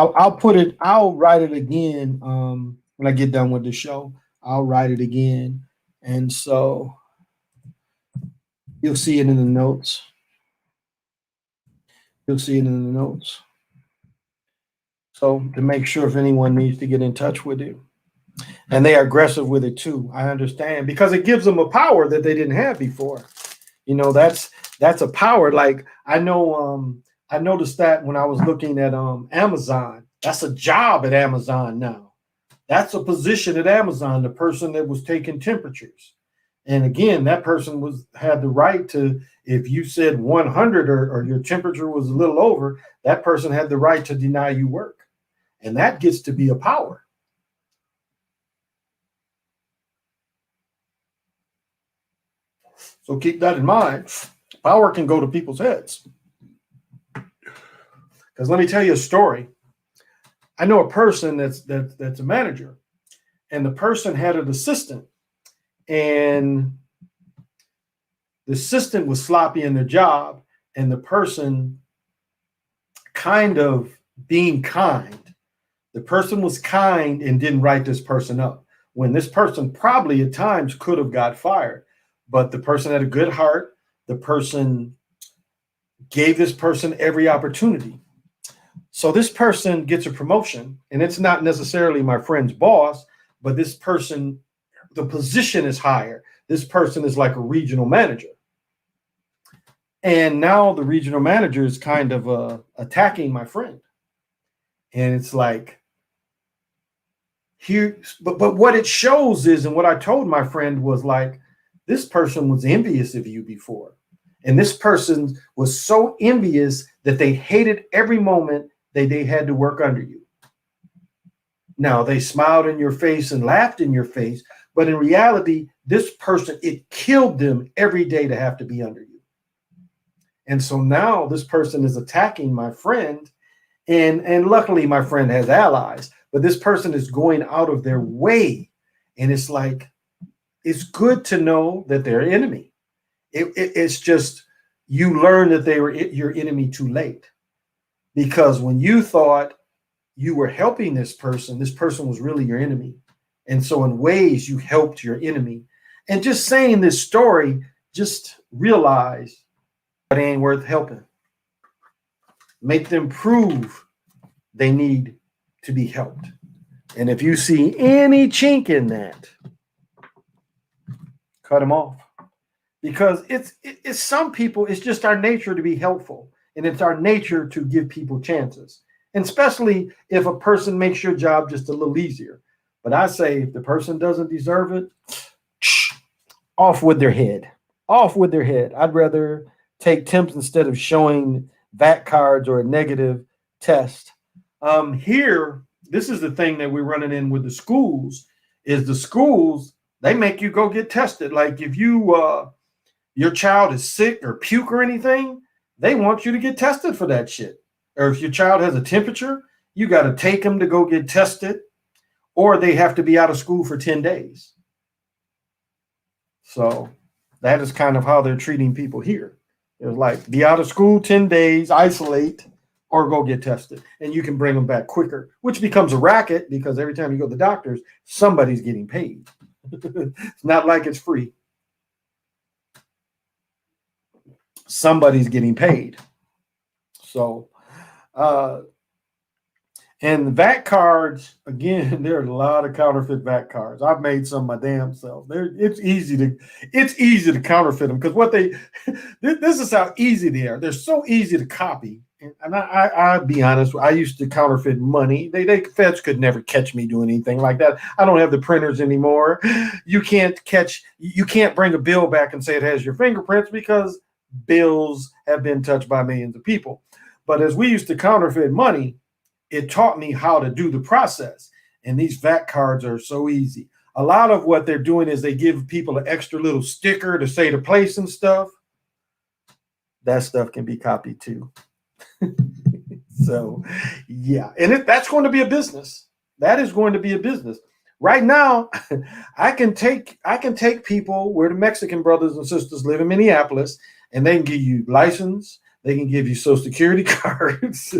I'll write it again when I get done with the show. I'll write it again. And so you'll see it in the notes. You'll see it in the notes. So to make sure if anyone needs to get in touch with it. And they are aggressive with it too. I understand, because it gives them a power that they didn't have before. You know, that's a power. Like I noticed that when I was looking at Amazon. That's a job at Amazon now. That's a position at Amazon, the person that was taking temperatures. And again, that person had the right to, if you said 100 or your temperature was a little over, that person had the right to deny you work. And that gets to be a power. So keep that in mind. Power can go to people's heads. Because let me tell you a story. I know a person that's a manager, and the person had an assistant, and the assistant was sloppy in their job, and the person kind of being kind. The person was kind and didn't write this person up, when this person probably at times could have got fired. But the person had a good heart. The person gave this person every opportunity. So this person gets a promotion, and it's not necessarily my friend's boss, but this person, the position is higher. This person is like a regional manager. And now the regional manager is kind of attacking my friend. And it's like, here, but what it shows is, and what I told my friend was like, this person was envious of you before. And this person was so envious that they hated every moment they had to work under you. Now, they smiled in your face and laughed in your face, but in reality, this person, it killed them every day to have to be under you. And so now this person is attacking my friend, and luckily my friend has allies, but this person is going out of their way. And it's like, it's good to know that they're an enemy. It's just, you learn that they were your enemy too late. Because when you thought you were helping this person was really your enemy. And so in ways you helped your enemy. And just saying this story, just realize it ain't worth helping. Make them prove they need to be helped. And if you see any chink in that, cut them off. Because it's some people, it's just our nature to be helpful. And it's our nature to give people chances. And especially if a person makes your job just a little easier. But I say, if the person doesn't deserve it, off with their head. Off with their head. I'd rather take temps instead of showing VAT cards or a negative test. Here, this is the thing that we're running in with the schools, is the schools, they make you go get tested. Like if you your child is sick or puke or anything, they want you to get tested for that shit. Or if your child has a temperature, you got to take them to go get tested, or they have to be out of school for 10 days. So that is kind of how they're treating people here. It was like, be out of school 10 days, isolate, or go get tested. And you can bring them back quicker, which becomes a racket because every time you go to the doctors, somebody's getting paid. It's not like it's free. Somebody's getting paid. So, and the VAT cards, again, there are a lot of counterfeit VAT cards. I've made some my damn self. It's easy to counterfeit them, because what this is how easy they are. They're so easy to copy. And I'll be honest, I used to counterfeit money. Feds could never catch me doing anything like that. I don't have the printers anymore. You can't bring a bill back and say it has your fingerprints, because bills have been touched by millions of people. But as we used to counterfeit money, it taught me how to do the process. And these VAT cards are so easy. A lot of what they're doing is they give people an extra little sticker to say the place and stuff. That stuff can be copied too. So, yeah. And that's going to be a business. That is going to be a business. Right now, I can take people where the Mexican brothers and sisters live in Minneapolis, and they can give you license. They can give you Social Security cards.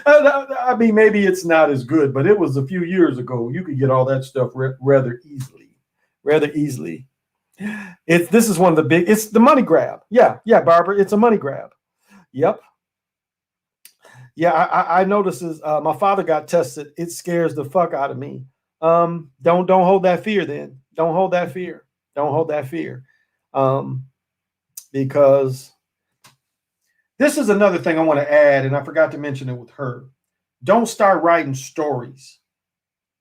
I mean, maybe it's not as good, but it was a few years ago. You could get all that stuff rather easily. This is one of the big. It's the money grab. Yeah, Barbara. It's a money grab. Yep. Yeah, I noticed my father got tested. It scares the fuck out of me. Don't hold that fear. Then don't hold that fear. Don't hold that fear. Because this is another thing I want to add, and I forgot to mention it with her. Don't start writing stories,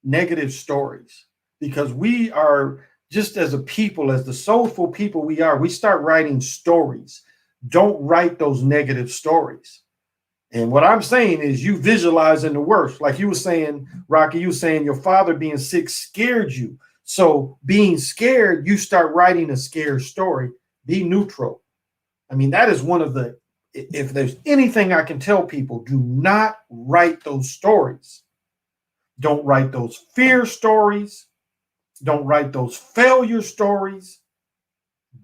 negative stories, because we are, just as a people, as the soulful people we are, we start writing stories. Don't write those negative stories. And what I'm saying is, you visualizing the worst. Like you were saying, Rocky, you were saying your father being sick scared you. So being scared, you start writing a scared story. Be neutral. I mean, that is one of the, if there's anything I can tell people, do not write those stories. Don't write those fear stories. Don't write those failure stories.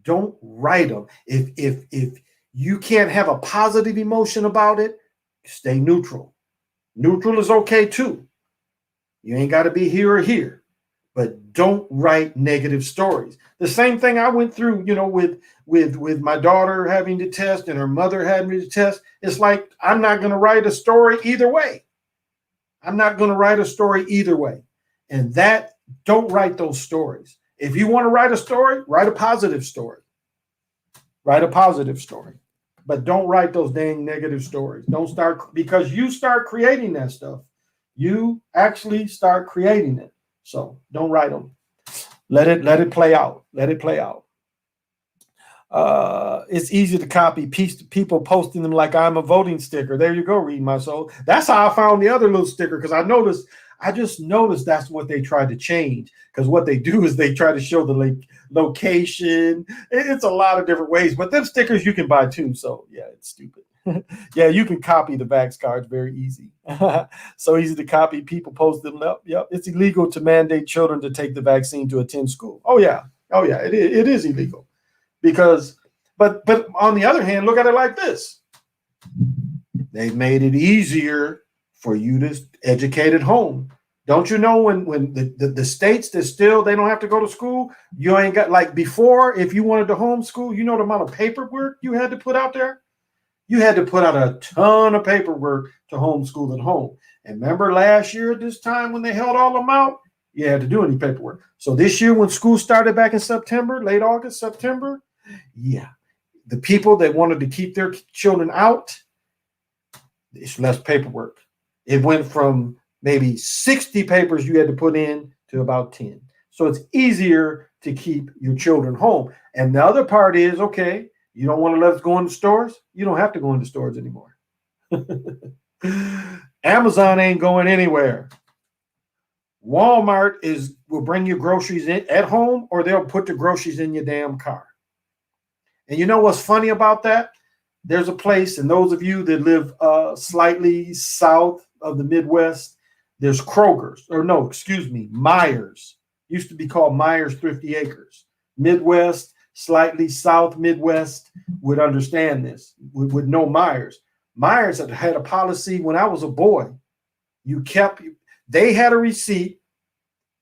Don't write them. If you can't have a positive emotion about it, stay neutral. Neutral is okay too. You ain't got to be here or here, but don't write negative stories. The same thing I went through, with my daughter having to test and her mother having to test. It's like, I'm not going to write a story either way. I'm not going to write a story either way. And don't write those stories. If you want to write a story, write a positive story. Write a positive story. But don't write those dang negative stories. Don't start, because you start creating that stuff. You actually start creating it. So don't write them. Let it play out. Let it play out. It's easy to copy people posting them like I'm a voting sticker. There you go, Read My Soul. That's how I found the other little sticker, because I just noticed that's what they tried to change. Because what they do is they try to show the location. It's a lot of different ways, but them stickers you can buy too. So yeah, it's stupid. Yeah, you can copy the vax cards very easy. So easy to copy. People post them up. Yep, it's illegal to mandate children to take the vaccine to attend school. Oh yeah, it is illegal. Because, but on the other hand, look at it like this. They've made it easier for you to educate at home. Don't you know when the states that still, they don't have to go to school, you ain't got, like before, if you wanted to homeschool, you know the amount of paperwork you had to put out there? You had to put out a ton of paperwork to homeschool at home. And remember last year at this time when they held all them out, you had to do any paperwork. So this year when school started back in September, late August, September, yeah, the people that wanted to keep their children out, it's less paperwork. It went from maybe 60 papers you had to put in to about 10. So it's easier to keep your children home. And the other part is, okay, you don't want to let us go into stores? You don't have to go into stores anymore. Amazon ain't going anywhere. Walmart will bring you groceries in at home, or they'll put the groceries in your damn car. And you know what's funny about that? There's a place, and those of you that live slightly south of the Midwest, there's Kroger's, or no, excuse me, Myers. Used to be called Myers Thrifty Acres. Midwest, slightly south Midwest would understand this, would know Myers. Myers had a policy when I was a boy. They had a receipt,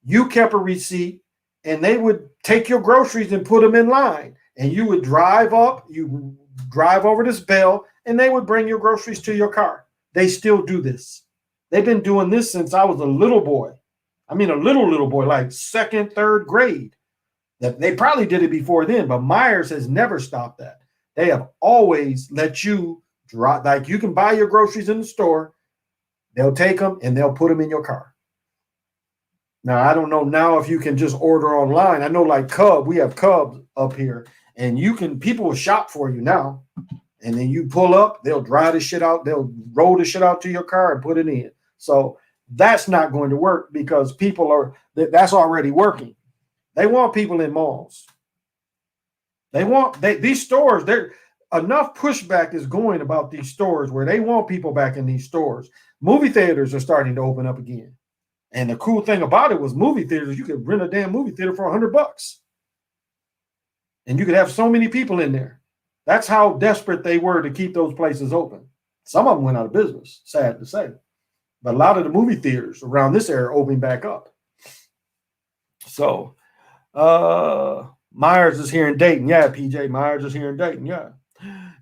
you kept a receipt, and they would take your groceries and put them in line. And you would drive over this bell, and they would bring your groceries to your car. They still do this. They've been doing this since I was a little boy. I mean, a little boy, like second, third grade. They probably did it before then, but Myers has never stopped that. They have always let you drive, like you can buy your groceries in the store. They'll take them and they'll put them in your car. Now, I don't know now if you can just order online. I know like Cub, we have Cubs up here, and people will shop for you now. And then you pull up, they'll dry the shit out, they'll roll the shit out to your car and put it in. So that's not going to work because that's already working. They want people in malls. These stores, enough pushback is going about these stores where they want people back in these stores. Movie theaters are starting to open up again. And the cool thing about it was movie theaters, you could rent a damn movie theater for $100. And you could have so many people in there. That's how desperate they were to keep those places open. Some of them went out of business, sad to say. But a lot of the movie theaters around this area are opening back up. So, Myers is here in Dayton. Yeah, PJ, Myers is here in Dayton. Yeah.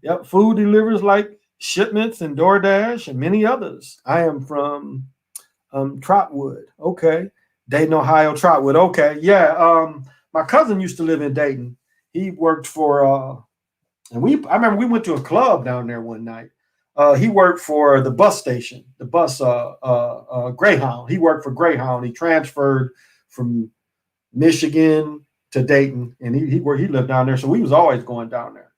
Yep, food delivers like Shipments and DoorDash and many others. I am from Trotwood. Okay. Dayton, Ohio, Trotwood. Okay. Yeah. My cousin used to live in Dayton. He worked for I remember we went to a club down there one night. He worked for the bus station, the bus Greyhound. He worked for Greyhound. He transferred from Michigan to Dayton, and he lived down there. So we was always going down there.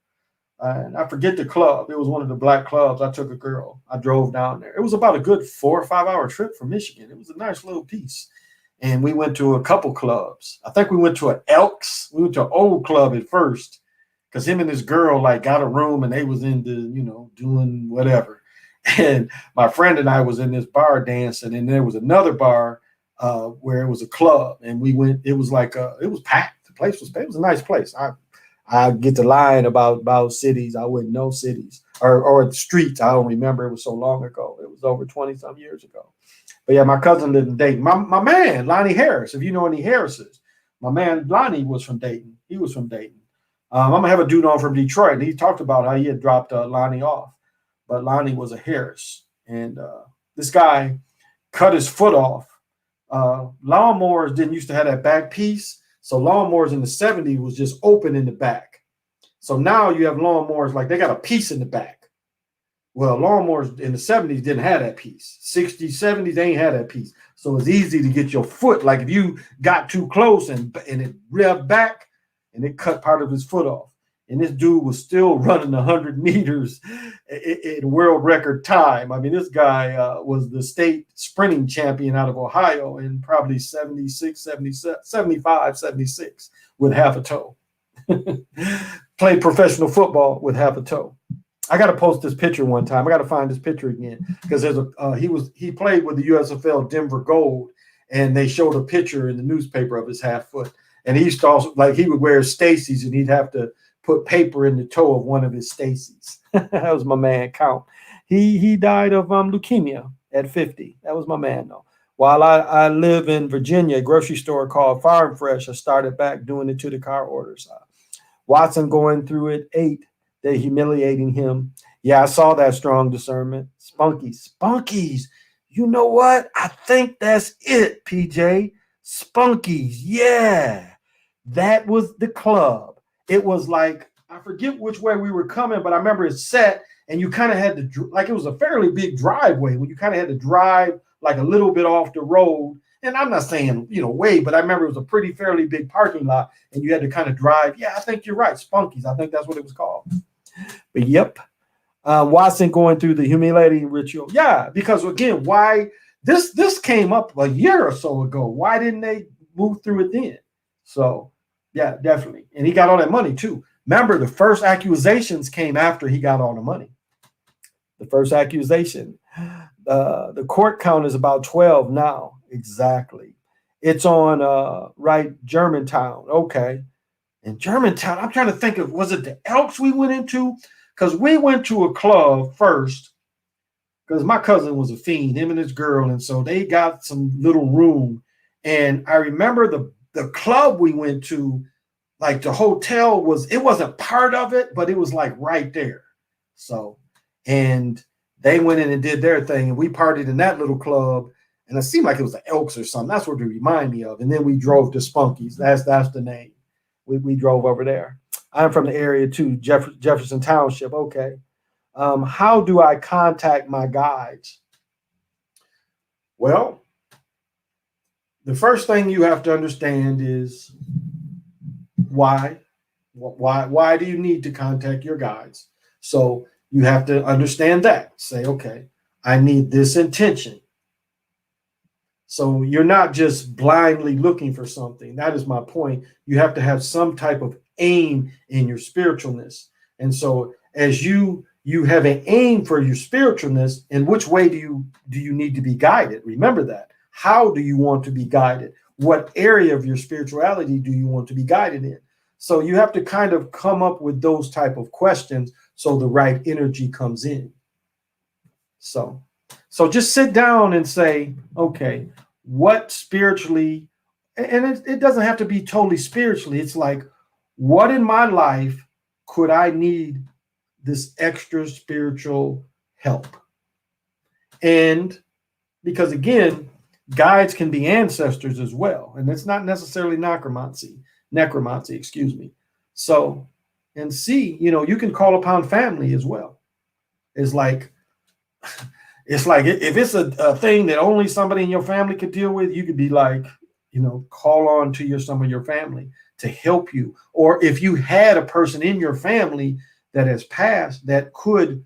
And I forget the club. It was one of the black clubs. I took a girl. I drove down there. It was about a good 4 or 5 hour trip from Michigan. It was a nice little piece. And we went to a couple clubs. I think we went to an Elks. We went to an old club at first. because him and his girl like got a room and they was into, doing whatever. And my friend and I was in this bar dancing, and there was another bar where it was a club, and we went. It was like it was packed. The place was packed. It was a nice place. I get to lying about cities. I wouldn't know cities or streets. I don't remember. It was so long ago. It was over 20 some years ago. But yeah, my cousin lived in Dayton. My man Lonnie Harris, if you know any Harrises, my man Lonnie was from Dayton. He was from Dayton. I'm gonna have a dude on from Detroit, and he talked about how he had dropped Lonnie off, but Lonnie was a Harris, and this guy cut his foot off. Lawnmowers didn't used to have that back piece, so lawnmowers in the '70s was just open in the back. So now you have lawnmowers like they got a piece in the back. Well, lawnmowers in the '70s didn't have that piece. '60s, '70s, they ain't had that piece. So it's easy to get your foot. Like if you got too close and it revved back and it cut part of his foot off. And this dude was still running 100 meters in world record time. I mean, this guy was the state sprinting champion out of Ohio in probably 76, 77, 75, 76 with half a toe. Played professional football with half a toe. I got to post this picture one time. I got to find this picture again because there's he played with the USFL Denver Gold, and they showed a picture in the newspaper of his half foot. And he used to also, like, he would wear Stacy's, and he'd have to put paper in the toe of one of his Stacy's. That was my man Count. He died of leukemia at 50. That was my man though. While I live in Virginia, a grocery store called Farm Fresh, I started back doing it to the car orders. Watson going through it 8. They're humiliating him. Yeah, I saw that strong discernment. Spunkies. You know what? I think that's it, PJ. Spunkies. Yeah. That was the club. It was like, I forget which way we were coming, but I remember it set, and you kind of had to, like, it was a fairly big driveway when you kind of had to drive like a little bit off the road. And I'm not saying, way, but I remember it was a pretty fairly big parking lot, and you had to kind of drive. Yeah, I think you're right. Spunkies. I think that's what it was called. But yep. Watson going through the humiliating ritual. Yeah, because again, why this came up a year or so ago. Why didn't they move through it then? So yeah, definitely. And he got all that money too. Remember, the first accusations came after he got all the money. The first accusation. The court count is about 12 now. Exactly. It's on Germantown. Okay. In Germantown, I'm trying to think of, was it the Elks we went into? Because we went to a club first, because my cousin was a fiend, him and his girl, and so they got some little room. And I remember the club we went to, like the hotel it wasn't part of it, but it was like right there. So, and they went in and did their thing, and we partied in that little club, and it seemed like it was the Elks or something. That's what they remind me of. And then we drove to Spunkies. That's the name. We drove over there. I'm from the area too, Jefferson Township. Okay. How do I contact my guides? Well, the first thing you have to understand is why. Why do you need to contact your guides? So you have to understand that. Say, okay, I need this intention. So you're not just blindly looking for something. That is my point. You have to have some type of aim in your spiritualness. And so as you have an aim for your spiritualness, in which way do you need to be guided? Remember that. How do you want to be guided? What area of your spirituality do you want to be guided in? So you have to kind of come up with those type of questions so the right energy comes in. So just sit down and say, okay, what spiritually, and it doesn't have to be totally spiritually. It's like, what in my life could I need this extra spiritual help? And because again, guides can be ancestors as well. And it's not necessarily necromancy, excuse me. So, and see, you can call upon family as well. It's like if it's a thing that only somebody in your family could deal with, you could be like, call on to some of your family to help you. Or if you had a person in your family that has passed that could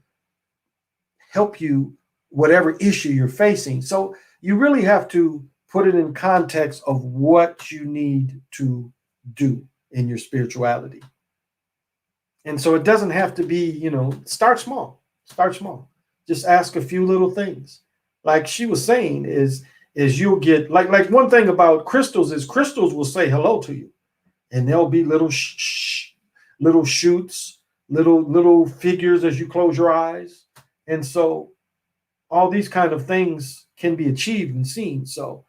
help you, whatever issue you're facing. So you really have to put it in context of what you need to do in your spirituality. And so it doesn't have to be, start small. Start small. Just ask a few little things. Like she was saying, is you'll get like one thing about crystals is crystals will say hello to you, and there'll be little little shoots, little figures as you close your eyes, and so all these kind of things can be achieved and seen. So,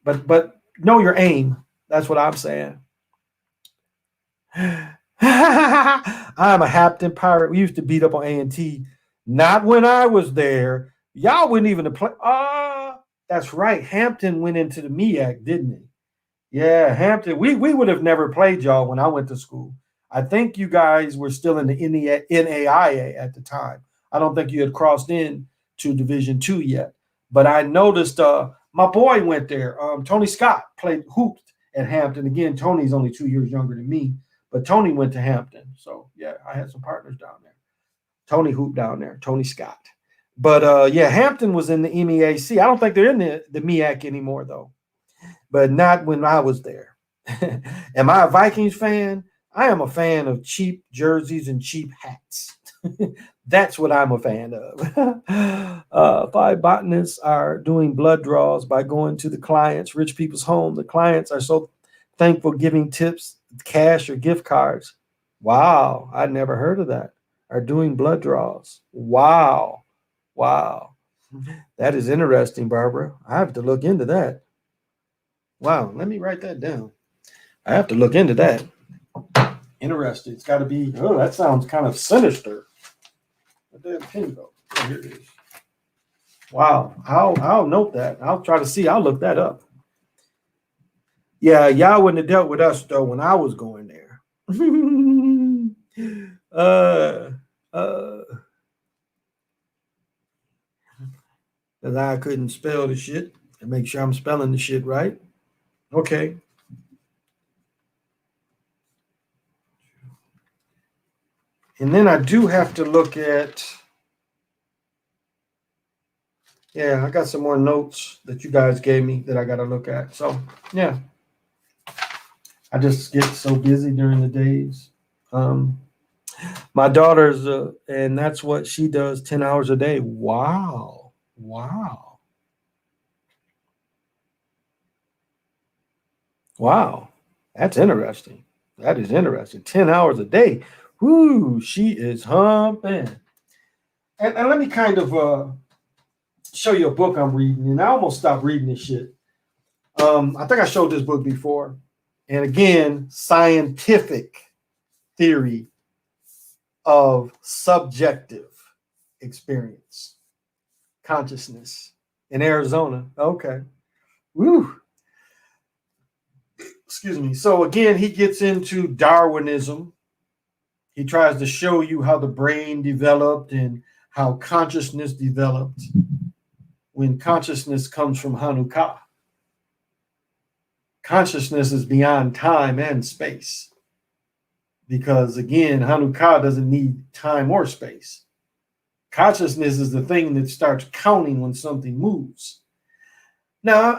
but know your aim. That's what I'm saying. I'm a Hampton pirate. We used to beat up on A&T. Not when I was there. Y'all wouldn't even play. That's right. Hampton went into the MEAC, didn't he? Yeah, Hampton. We would have never played y'all when I went to school. I think you guys were still in the NAIA at the time. I don't think you had crossed in to Division II yet. But I noticed my boy went there. Tony Scott played hooped at Hampton. Again, Tony's only 2 years younger than me, but Tony went to Hampton. So yeah, I had some partners down there. Tony hooped down there, Tony Scott. But yeah, Hampton was in the MEAC. I don't think they're in the MEAC anymore though. But not when I was there. Am I a Vikings fan? I am a fan of cheap jerseys and cheap hats. That's what I'm a fan of. 5 botanists are doing blood draws by going to the clients, rich people's home. The clients are so thankful, giving tips, cash or gift cards. Wow, I never heard of that. Are doing blood draws. Wow. That is interesting, Barbara. I have to look into that. Wow, let me write that down. I have to look into that. Interesting. It's got to be, that sounds kind of sinister. Where'd that pin go? Oh, here it is. Wow, I'll note that. I'll try to see. I'll look that up. Yeah, y'all wouldn't have dealt with us, though, when I was going there. Because I couldn't spell the shit and make sure I'm spelling the shit right. Okay. And then I do have to look at, I got some more notes that you guys gave me that I got to look at. So, yeah. I just get so busy during the days. My daughter's, and that's what she does 10 hours a day. Wow. That's interesting. That is interesting. 10 hours a day. Whoo, she is humping. And let me kind of show you a book I'm reading. And I almost stopped reading this shit. I think I showed this book before. And again, scientific theory of subjective experience, consciousness in Arizona. Okay. Woo. Excuse me. So again, he gets into Darwinism. He tries to show you how the brain developed and how consciousness developed when consciousness comes from Hanukkah. Consciousness is beyond time and space. Because again, Hanukkah doesn't need time or space. Consciousness is the thing that starts counting when something moves. Now,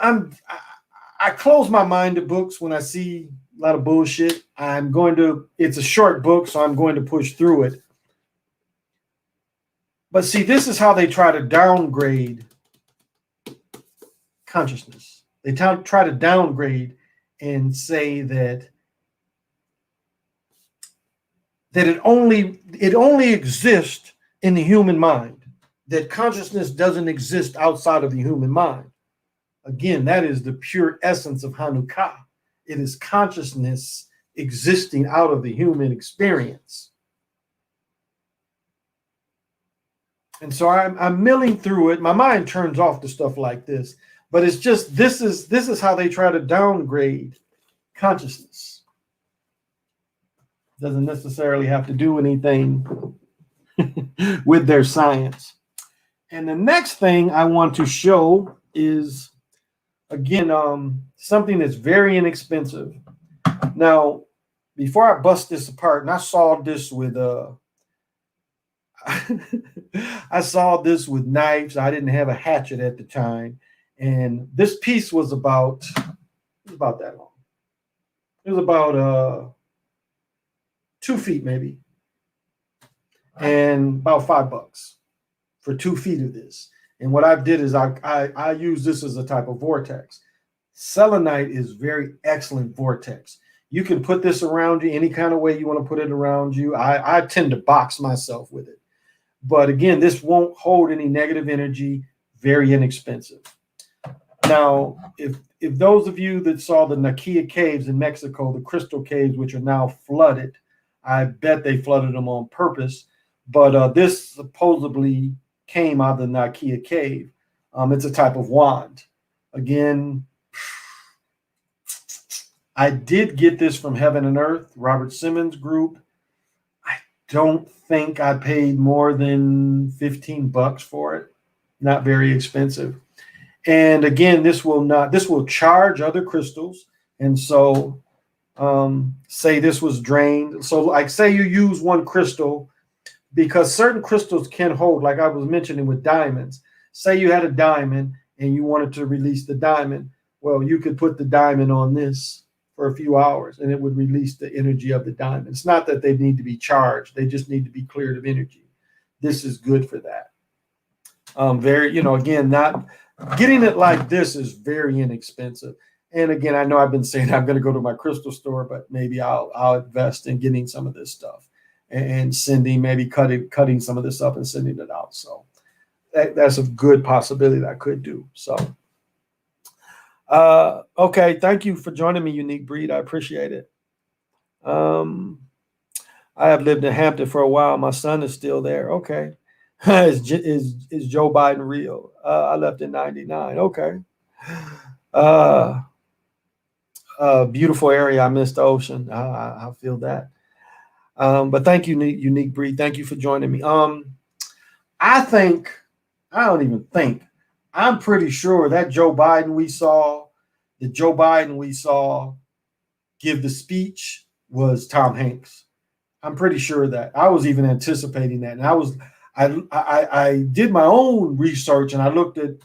I close my mind to books when I see a lot of bullshit. It's a short book, so I'm going to push through it. But see, this is how they try to downgrade consciousness. They try to downgrade and say that it only exists in the human mind, that consciousness doesn't exist outside of the human mind. Again, that is the pure essence of Hanukkah. It is consciousness existing out of the human experience. And so I'm milling through it. My mind turns off to stuff like this, but it's just this is how they try to downgrade consciousness. Doesn't necessarily have to do anything with their science. And the next thing I want to show is, again, something that's very inexpensive. Now, before I bust this apart, and I saw this with knives. I didn't have a hatchet at the time, and this piece was about that long. It was about 2 feet maybe. and about $5 for 2 feet of this. And what I did is I use this as a type of vortex. Selenite is very excellent vortex. You can put this around you any kind of way you want to put it around you. I tend to box myself with it. But again, this won't hold any negative energy, very inexpensive. Now, if those of you that saw the Nakia caves in Mexico, the crystal caves, which are now flooded, I bet they flooded them on purpose. But this supposedly came out of the Nakia cave. It's a type of wand. Again, I did get this from Heaven and Earth, Robert Simmons Group. I don't think I paid more than $15 for it. Not very expensive. And again, this will charge other crystals. And so say this was drained. So like say you use one crystal, because certain crystals can hold, like I was mentioning with diamonds. Say you had a diamond and you wanted to release the diamond. Well, you could put the diamond on this for a few hours and it would release the energy of the diamond. It's not that they need to be charged. They just need to be cleared of energy. This is good for that. Again, not getting it like this is very inexpensive. And again, I know I've been saying I'm going to go to my crystal store, but maybe I'll invest in getting some of this stuff and sending, maybe cutting some of this up and sending it out. So that's a good possibility that I could do. So, okay. Thank you for joining me, Unique Breed. I appreciate it. I have lived in Hampton for a while. My son is still there. Okay. Is Joe Biden real? I left in 99. Okay. Beautiful area. I miss the ocean. I feel that. But thank you, Unique Breed. Thank you for joining me. I'm pretty sure that Joe Biden we saw give the speech was Tom Hanks. I'm pretty sure that. I was even anticipating that. And I did my own research and I looked at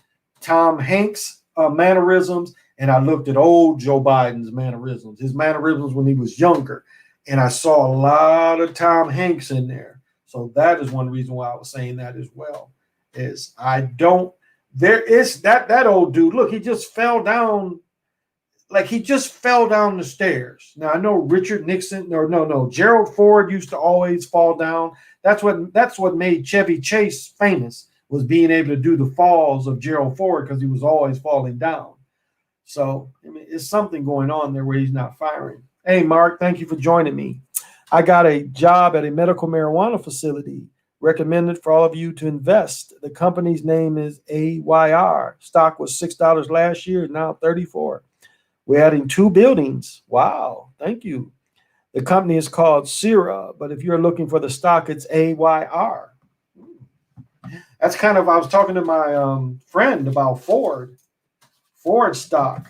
Tom Hanks' mannerisms and I looked at old Joe Biden's mannerisms, his mannerisms when he was younger. And I saw a lot of Tom Hanks in there. So that is one reason why I was saying that as well. There is that old dude. Look, he just fell down. Like he just fell down the stairs. Now I know Richard Nixon, or no, Gerald Ford used to always fall down. That's what made Chevy Chase famous, was being able to do the falls of Gerald Ford because he was always falling down. So I mean, it's something going on there where he's not firing. Hey, Mark, thank you for joining me. I got a job at a medical marijuana facility. Recommended for all of you to invest. The company's name is AYR. Stock was $6 last year, now $34. We're adding 2 buildings. Wow, thank you. The company is called Sierra, but if you're looking for the stock, it's AYR. That's kind of, I was talking to my friend about Ford stock.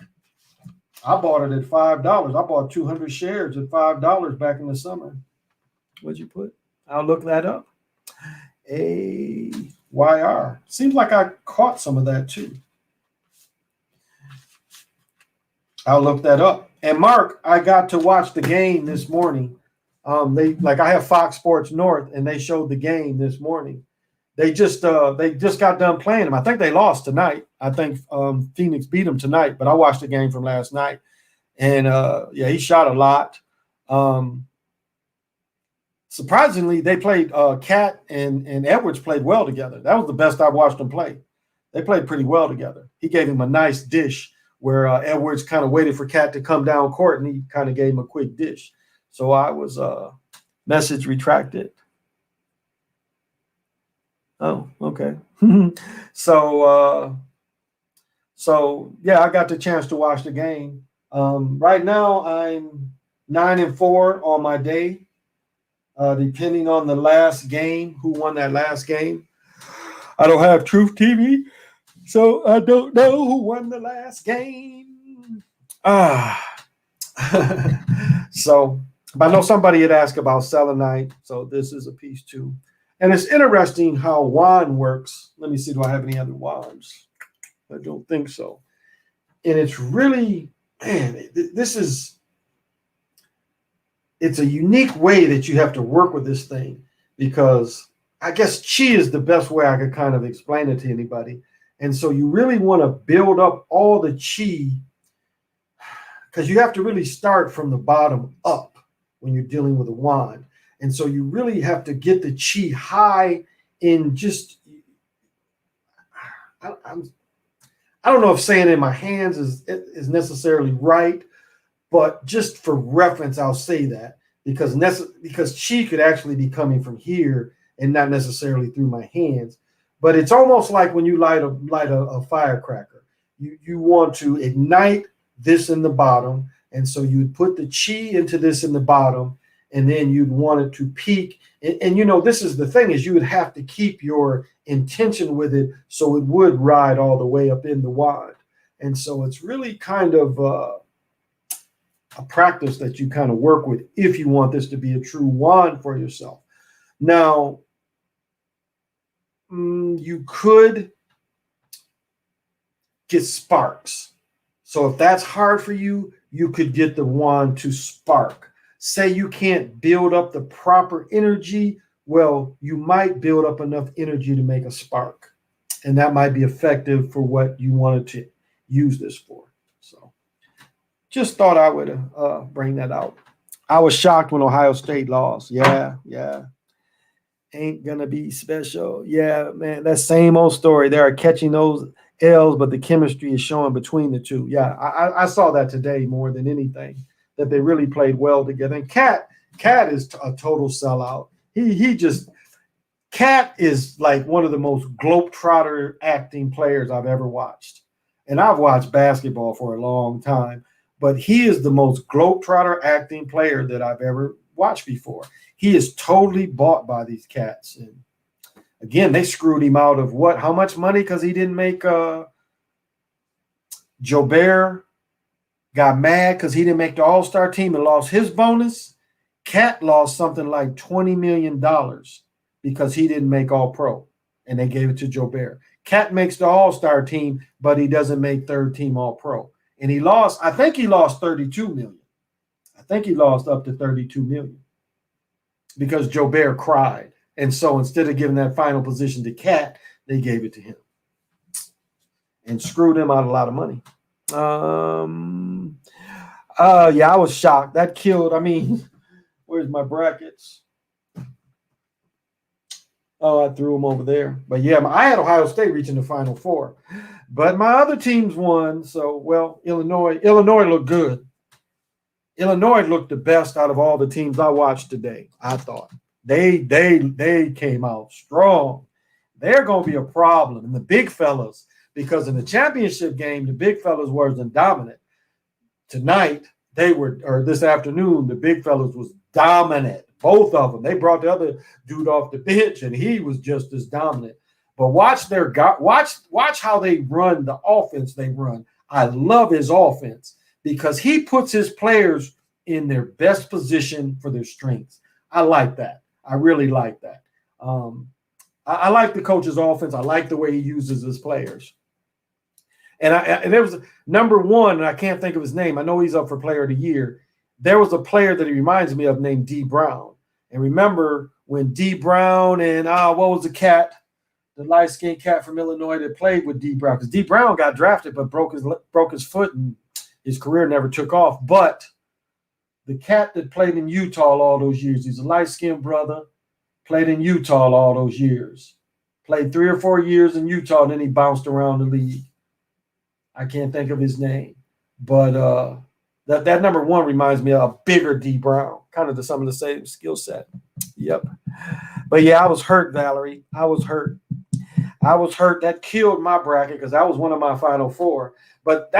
I bought it at $5. I bought 200 shares at $5 back in the summer. What'd you put? I'll look that up. AYR. Seems like I caught some of that too. I'll look that up. And Mark, I got to watch the game this morning. I have Fox Sports North, and they showed the game this morning. They just got done playing them. I think they lost tonight. I think Phoenix beat them tonight, but I watched the game from last night. And he shot a lot. Surprisingly, they played Cat and Edwards played well together. That was the best I've watched them play. They played pretty well together. He gave him a nice dish where Edwards kind of waited for Cat to come down court, and he kind of gave him a quick dish. So I was message retracted. Oh, okay. So yeah, I got the chance to watch the game. Right now, I'm 9-4 on my day, depending on the last game, who won that last game. I don't have Truth TV, so I don't know who won the last game. So, but I know somebody had asked about selenite, so this is a piece too. And it's interesting how wand works. Let me see, do I have any other wands? I don't think so. And it's really, man, it's a unique way that you have to work with this thing, because I guess chi is the best way I could kind of explain it to anybody. And so you really want to build up all the chi, because you have to really start from the bottom up when you're dealing with a wand. And so you really have to get the chi high in just, I'm, I don't know if saying in my hands is necessarily right, but just for reference, I'll say that because chi could actually be coming from here and not necessarily through my hands. But it's almost like when you light a firecracker. You want to ignite this in the bottom, and so you'd put the chi into this in the bottom, and then you'd want it to peak. And you know, this is the thing, is you would have to keep your intention with it so it would ride all the way up in the wand. And so it's really kind of a practice that you kind of work with if you want this to be a true wand for yourself. Now, you could get sparks. So if that's hard for you, you could get the wand to spark. Say you can't build up the proper energy, well, you might build up enough energy to make a spark. And that might be effective for what you wanted to use this for. So just thought I would bring that out. I was shocked when Ohio State lost. Yeah. Ain't gonna be special. Yeah, man, that same old story. They are catching those L's, but the chemistry is showing between the two. Yeah, I saw that today more than anything, that they really played well together. And Cat is a total sellout. Cat is like one of the most globetrotter acting players I've ever watched. And I've watched basketball for a long time, but he is the most globetrotter acting player that I've ever watched before. He is totally bought by these cats. And again, they screwed him out of what? How much money? Because he didn't make Jobert got mad because he didn't make the All-Star team and lost his bonus. Cat lost something like $20 million because he didn't make All-Pro, and they gave it to Jobert. Cat makes the All-Star team, but he doesn't make third team All-Pro. And I think he lost $32 million. I think he lost up to $32 million because Jobert cried. And so instead of giving that final position to Cat, they gave it to him and screwed him out a lot of money. Yeah, I was shocked. That killed. I mean, where's my brackets? Oh, I threw them over there. But yeah, I had Ohio State reaching the Final Four. But my other teams won. So, well, Illinois looked good. Illinois looked the best out of all the teams I watched today, I thought. They came out strong. They're going to be a problem. And the big fellas, because in the championship game, the big fellas wasn't dominant. Tonight, this afternoon, the big fellas was dominant. Both of them. They brought the other dude off the bench, and he was just as dominant. But watch how they run the offense they run. I love his offense because he puts his players in their best position for their strengths. I like that. I really like that. I like the coach's offense. I like the way he uses his players. And there was number one, and I can't think of his name. I know he's up for Player of the Year. There was a player that he reminds me of named D. Brown. And remember when D. Brown and what was the cat, the light-skinned cat from Illinois that played with D. Brown? Because D. Brown got drafted but broke his foot and his career never took off. But the cat that played in Utah all those years, he's a light-skinned brother, played in Utah all those years. Played 3 or 4 years in Utah, and then he bounced around the league. I can't think of his name. But that number one reminds me of a bigger D. Brown, kind of some of the same skill set. Yep. But yeah, I was hurt, Valerie. I was hurt. That killed my bracket because that was one of my Final Four. But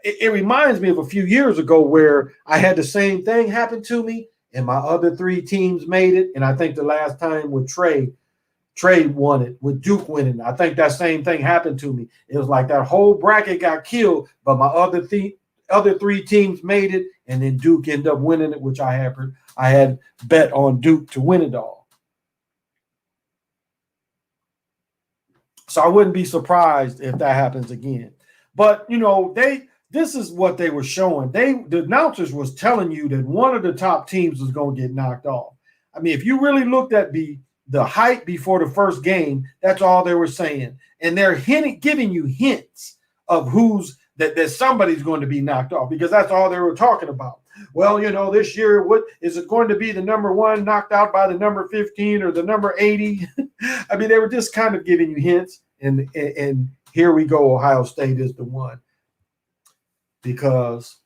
it reminds me of a few years ago where I had the same thing happen to me, and my other 3 teams made it. And I think the last time with Trey won it, with Duke winning. I think that same thing happened to me. It was like that whole bracket got killed, but my other 3 teams made it, and then Duke ended up winning it, which I had bet on Duke to win it all. So I wouldn't be surprised if that happens again. But this is what they were showing. The announcers was telling you that one of the top teams was going to get knocked off. I mean, if you really looked at the the hype before the first game. That's all they were saying, and they're giving you hints of that somebody's going to be knocked off, because that's all they were talking about. Well, this year, what is it going to be? The number 1 knocked out by the number 15 or the number 80? I mean, they were just kind of giving you hints, and here we go. Ohio State is the one, because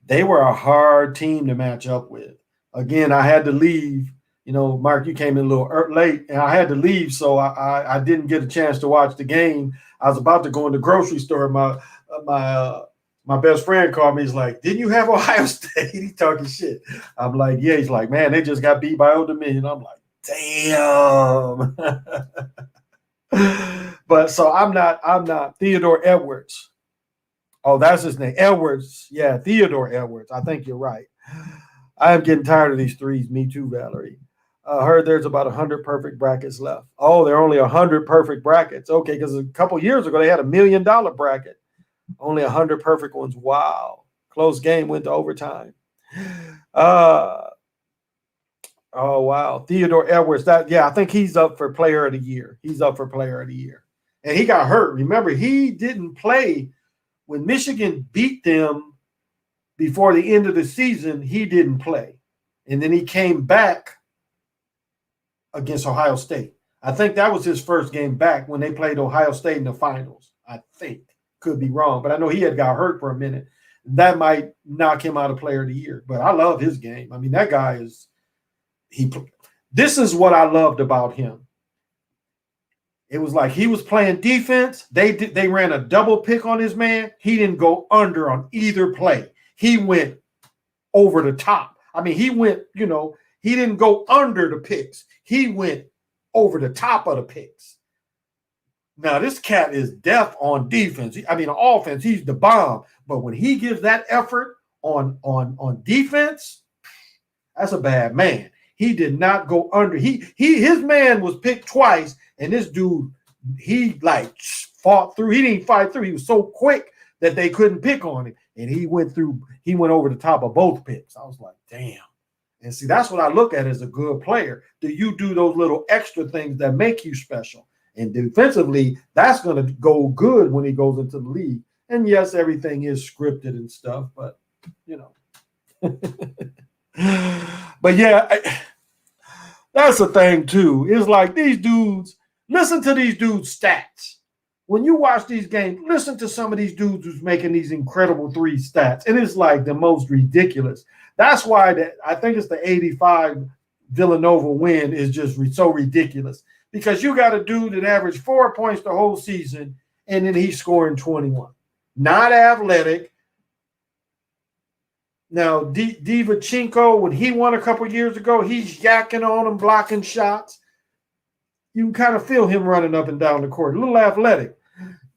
they were a hard team to match up with. Again, I had to leave. Mark, you came in a little late, and I had to leave, so I didn't get a chance to watch the game. I was about to go in the grocery store. My best friend called me. He's like, "Didn't you have Ohio State?" He's talking shit. I'm like, "Yeah." He's like, "Man, they just got beat by Old Dominion." I'm like, "Damn." But so I'm not Theodore Edwards. Oh, that's his name, Edwards. Yeah, Theodore Edwards. I think you're right. I am getting tired of these threes. Me too, Valerie. I heard there's about 100 perfect brackets left. Oh, there are only 100 perfect brackets. Okay, because a couple years ago they had $1 million bracket. Only 100 perfect ones. Wow. Close game, went to overtime. Oh, wow. Theodore Edwards. I think he's up for player of the year. And he got hurt. Remember, he didn't play when Michigan beat them before the end of the season. He didn't play. And then he came back against Ohio State. I think that was his first game back when they played Ohio State in the finals. I think. Could be wrong, but I know he had got hurt for a minute. That might knock him out of player of the year. But I love his game. I mean, that guy this is what I loved about him. It was like he was playing defense. They ran a double pick on his man. He didn't go under on either play. He went over the top. I mean, he went, he didn't go under the picks. He went over the top of the picks. Now, this cat is deaf on defense. On offense, he's the bomb. But when he gives that effort on defense, that's a bad man. He did not go under. His man was picked twice, and this dude, he fought through. He didn't fight through. He was so quick that they couldn't pick on him. And he went over the top of both picks. I was like, damn. And see, that's what I look at as a good player. Do you do those little extra things that make you special? And defensively, that's going to go good when he goes into the league. And yes, everything is scripted and stuff, but but yeah, that's the thing too. It's like these dudes, listen to these dudes' stats. When you watch these games, listen to some of these dudes who's making these incredible 3 stats. And it's like the most ridiculous. That's why I think it's the 85 Villanova win is just so ridiculous. Because you got a dude that averaged 4 points the whole season, and then he's scoring 21. Not athletic. Now, Divachenko, when he won a couple years ago, he's yakking on him, blocking shots. You can kind of feel him running up and down the court. A little athletic.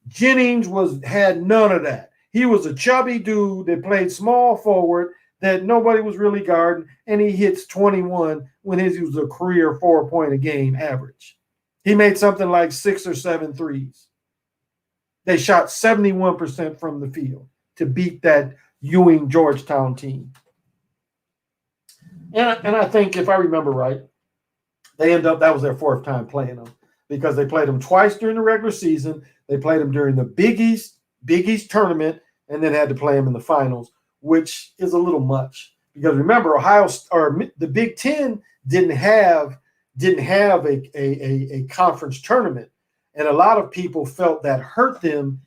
Jennings had none of that. He was a chubby dude that played small forward that nobody was really guarding, and he hits 21 when he was a career 4-point a game average. He made something like 6 or 7 threes. They shot 71% from the field to beat that Ewing Georgetown team. And I think, if I remember right, that was their 4th time playing them, because they played them twice during the regular season. They played them during the Big East tournament, and then had to play them in the finals, which is a little much. Because remember, the Big Ten didn't have a conference tournament. And a lot of people felt that hurt them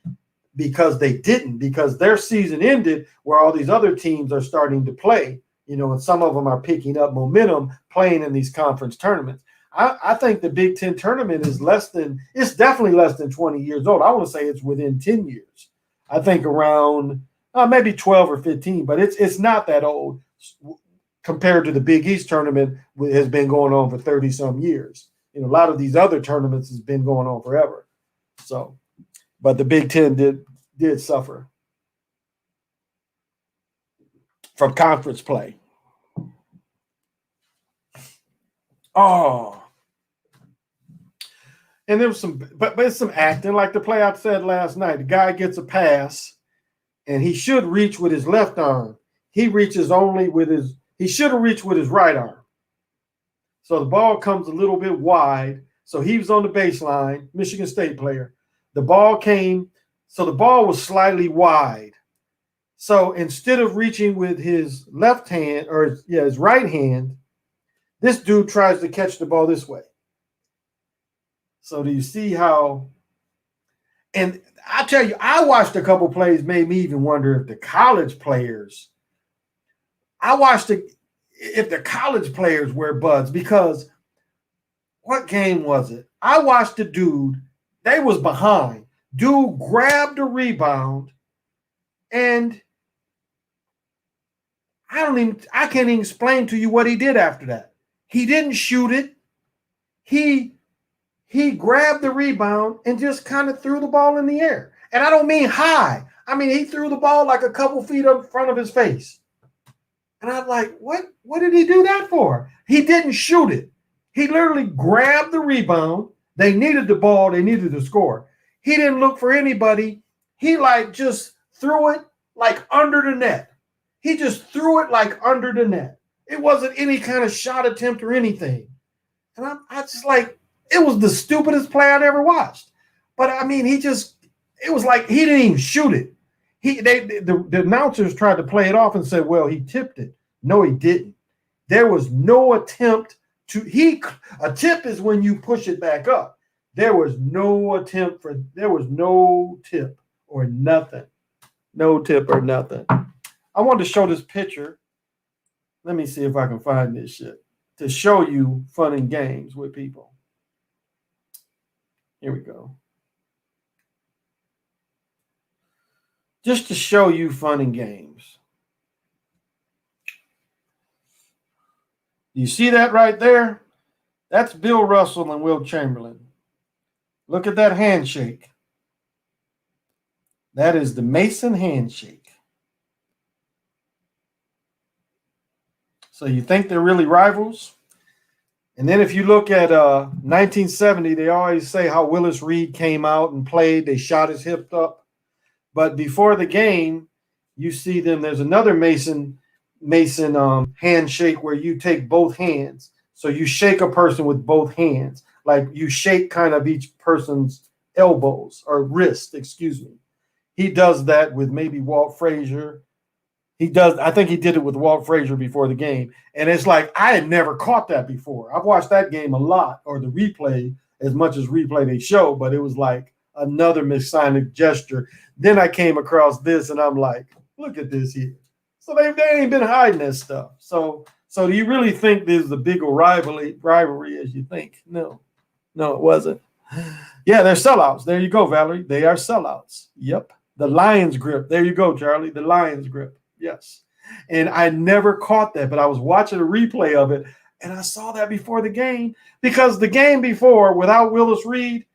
because their season ended where all these other teams are starting to play, and some of them are picking up momentum playing in these conference tournaments. I think the Big Ten tournament is it's definitely less than 20 years old. I want to say it's within 10 years. I think around maybe 12 or 15, but it's not that old compared to the Big East tournament, which has been going on for 30 some years. A lot of these other tournaments has been going on forever. So, but the Big Ten did suffer from conference play. Oh, and there was but it's some acting, like the play I said last night. The guy gets a pass, and he should reach with his left arm. He should have reached with his right arm. So the ball comes a little bit wide. So he was on the baseline, Michigan State player. The ball came, so the ball was slightly wide. So instead of reaching with his left hand or his right hand, this dude tries to catch the ball this way. So do you see how? And I tell you, I watched a couple plays, made me even wonder if the college players. I watched if the college players were buds, because what game was it? I watched the dude. They was behind. Dude grabbed the rebound, and I can't even explain to you what he did after that. He didn't shoot it. He grabbed the rebound and just kind of threw the ball in the air. And I don't mean high. I mean, he threw the ball like a couple feet up in front of his face. And I'm like, what did he do that for? He didn't shoot it. He literally grabbed the rebound. They needed the ball. They needed to score. He didn't look for anybody. He just threw it like under the net. He just threw it like under the net. It wasn't any kind of shot attempt or anything. And I just like, it was the stupidest play I'd ever watched. But I mean, it was like he didn't even shoot it. The announcers tried to play it off and said, well, he tipped it. No, he didn't. There was no attempt a tip is when you push it back up. There was no tip or nothing. No tip or nothing. I wanted to show this picture. Let me see if I can find this shit to show you fun and games with people. Here we go. Just to show you fun and games. You see that right there? That's Bill Russell and Will Chamberlain. Look at that handshake. That is the Mason handshake. So you think they're really rivals? And then if you look at 1970, they always say how Willis Reed came out and played. They shot his hip up. But before the game, you see them. There's another Mason handshake where you take both hands. So you shake a person with both hands. Like you shake kind of each person's elbows or wrist, excuse me. He does that with maybe Walt Frazier. I think he did it with Walt Frazier before the game. And it's like, I had never caught that before. I've watched that game a lot, or the replay, as much as replay they show, but it was like another messianic gesture. Then I came across this and I'm like, look at this here. So they ain't been hiding that stuff. So do you really think there's a bigger rivalry as you think? No, it wasn't. Yeah, they're sellouts. There you go, Valerie. They are sellouts. Yep. The Lions grip. There you go, Charlie. The Lions grip. Yes. And I never caught that, but I was watching a replay of it, and I saw that before the game, because the game before, without Willis Reed,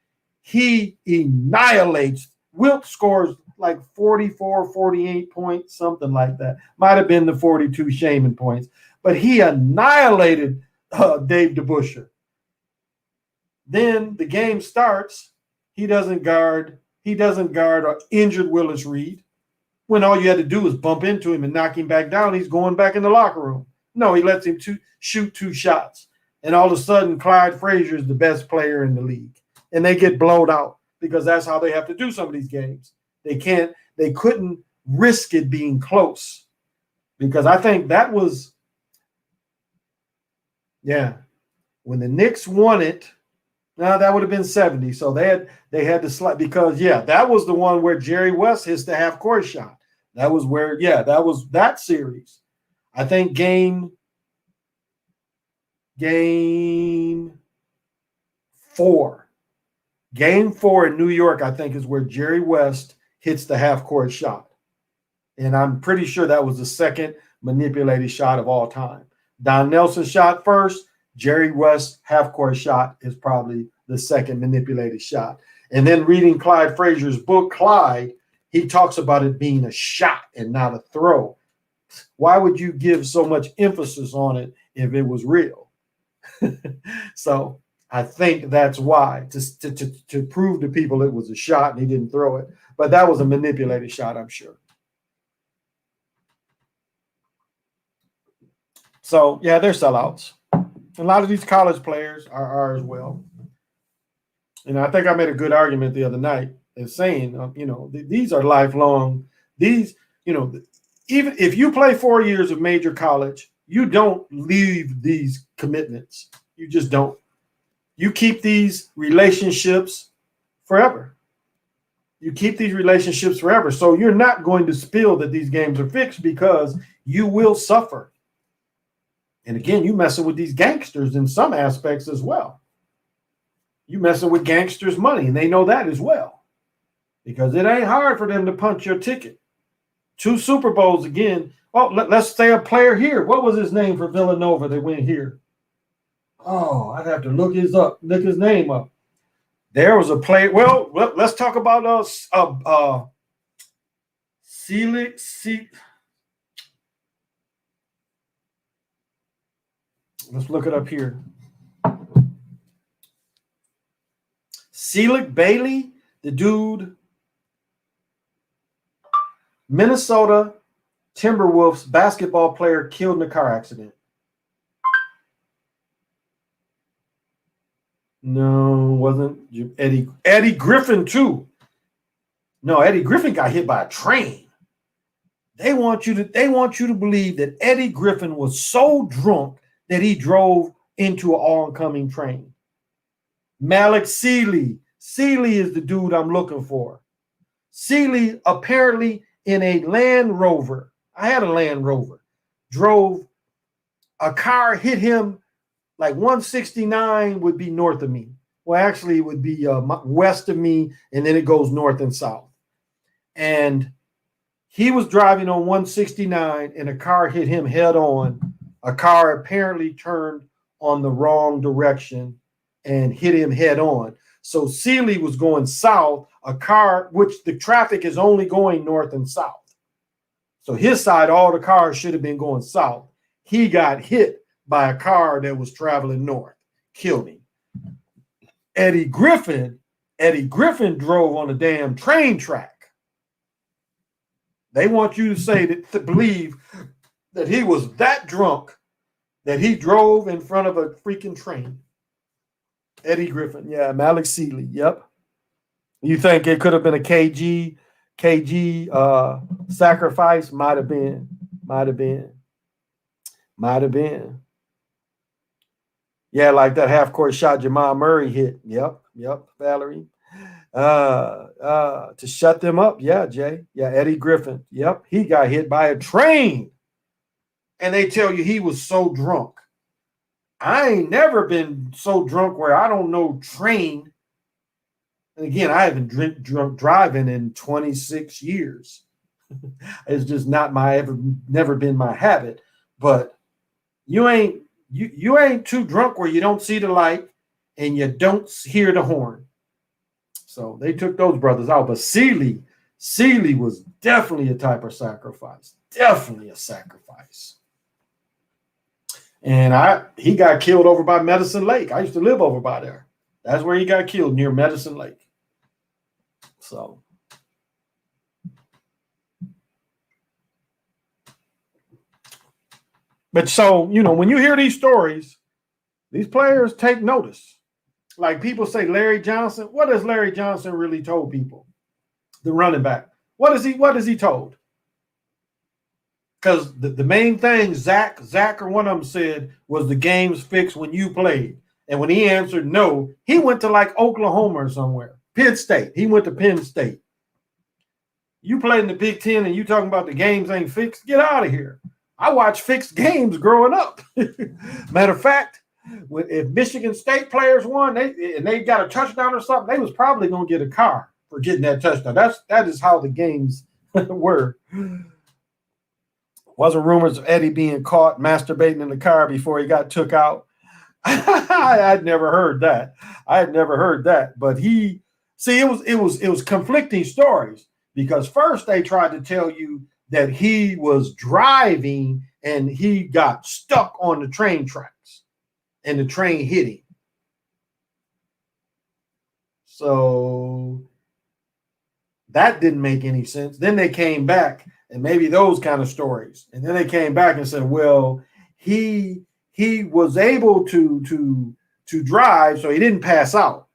he annihilates. Wilt scores like 44, 48 points, something like that. Might have been the 42 Shaman points, but he annihilated Dave DeBusschere. Then the game starts. He doesn't guard or injured Willis Reed, when all you had to do was bump into him and knock him back down. He's going back in the locker room. No, he lets him shoot 2 shots. And all of a sudden, Clyde Frazier is the best player in the league. And they get blown out, because that's how they have to do some of these games. They couldn't risk it being close, because I think that was, when the Knicks won it. Now that would have been 70. So they had to slide, because that was the one where Jerry West hits the half court shot. That was where, that was that series. I think game 4. Game 4 in New York, I think, is where Jerry West hits the half court shot. And I'm pretty sure that was the second manipulated shot of all time. Don Nelson shot first. Jerry West's half-court shot is probably the second manipulated shot. And then reading Clyde Frazier's book, Clyde, he talks about it being a shot and not a throw. Why would you give so much emphasis on it if it was real? So I think that's why, to prove to people it was a shot and he didn't throw it. But that was a manipulated shot, I'm sure. So, they're sellouts. A lot of these college players are as well. And I think I made a good argument the other night as saying, these are lifelong. These, even if you play 4 years of major college, you don't leave these commitments. You just don't. You keep these relationships forever. You keep these relationships forever. So you're not going to spill that these games are fixed because you will suffer. And again, you messing with these gangsters in some aspects as well. You messing with gangsters' money, and they know that as well. Because it ain't hard for them to punch your ticket. 2 Super Bowls again. Oh, let's say a player here. What was his name for Villanova that went here? Oh, I'd have to look his name up. There was a player. Well, let's talk about let's look it up here. Selig Bailey, the dude, Minnesota Timberwolves basketball player killed in a car accident. No, wasn't Eddie Griffin too. No, Eddie Griffin got hit by a train. They want you to believe that Eddie Griffin was so drunk that he drove into an oncoming train. Malik Sealy. Sealy is the dude I'm looking for. Sealy apparently in a Land Rover. I had a Land Rover. Drove a car, hit him like 169 would be north of me. Well, actually, it would be west of me, and then it goes north and south. And he was driving on 169, and a car hit him head on. A car apparently turned on the wrong direction and hit him head on. So Sealy was going south, a car, which the traffic is only going north and south. So his side, all the cars should have been going south. He got hit by a car that was traveling north, killed him. Eddie Griffin drove on a damn train track. They want you to say that, to believe that he was that drunk that he drove in front of a freaking train. Eddie Griffin, yeah, Malik Sealy, yep. You think it could have been a KG sacrifice? Might have been. Yeah, like that half-court shot Jamal Murray hit. Yep, Valerie. To shut them up, yeah, Jay. Yeah, Eddie Griffin. Yep, he got hit by a train. And they tell you he was so drunk. I ain't never been so drunk where I don't know train. And again, I haven't drunk driving in 26 years. It's just never been my habit. But you ain't too drunk where you don't see the light and you don't hear the horn. So they took those brothers out. But Sealy was definitely a type of sacrifice. Definitely a sacrifice. And he got killed over by Medicine Lake. I used to live over by there. That's where he got killed, near Medicine Lake. So. But so, when you hear these stories, these players take notice. Like people say, Larry Johnson. What has Larry Johnson really told people? The running back. What is he told? Because the main thing Zach or one of them said was the game's fixed when you played. And when he answered no, he went to like Oklahoma or somewhere. Penn State. He went to Penn State. You played in the Big Ten and you talking about the games ain't fixed? Get out of here. I watched fixed games growing up. Matter of fact, if Michigan State players won and they got a touchdown or something, they was probably going to get a car for getting that touchdown. That is how the games were. Wasn't rumors of Eddie being caught masturbating in the car before he got took out? I'd never heard that. But it was conflicting stories, because first they tried to tell you that he was driving and he got stuck on the train tracks and the train hit him. So that didn't make any sense. Then they came back, and maybe those kind of stories. And then they came back and said, well, he he was able to drive, so he didn't pass out.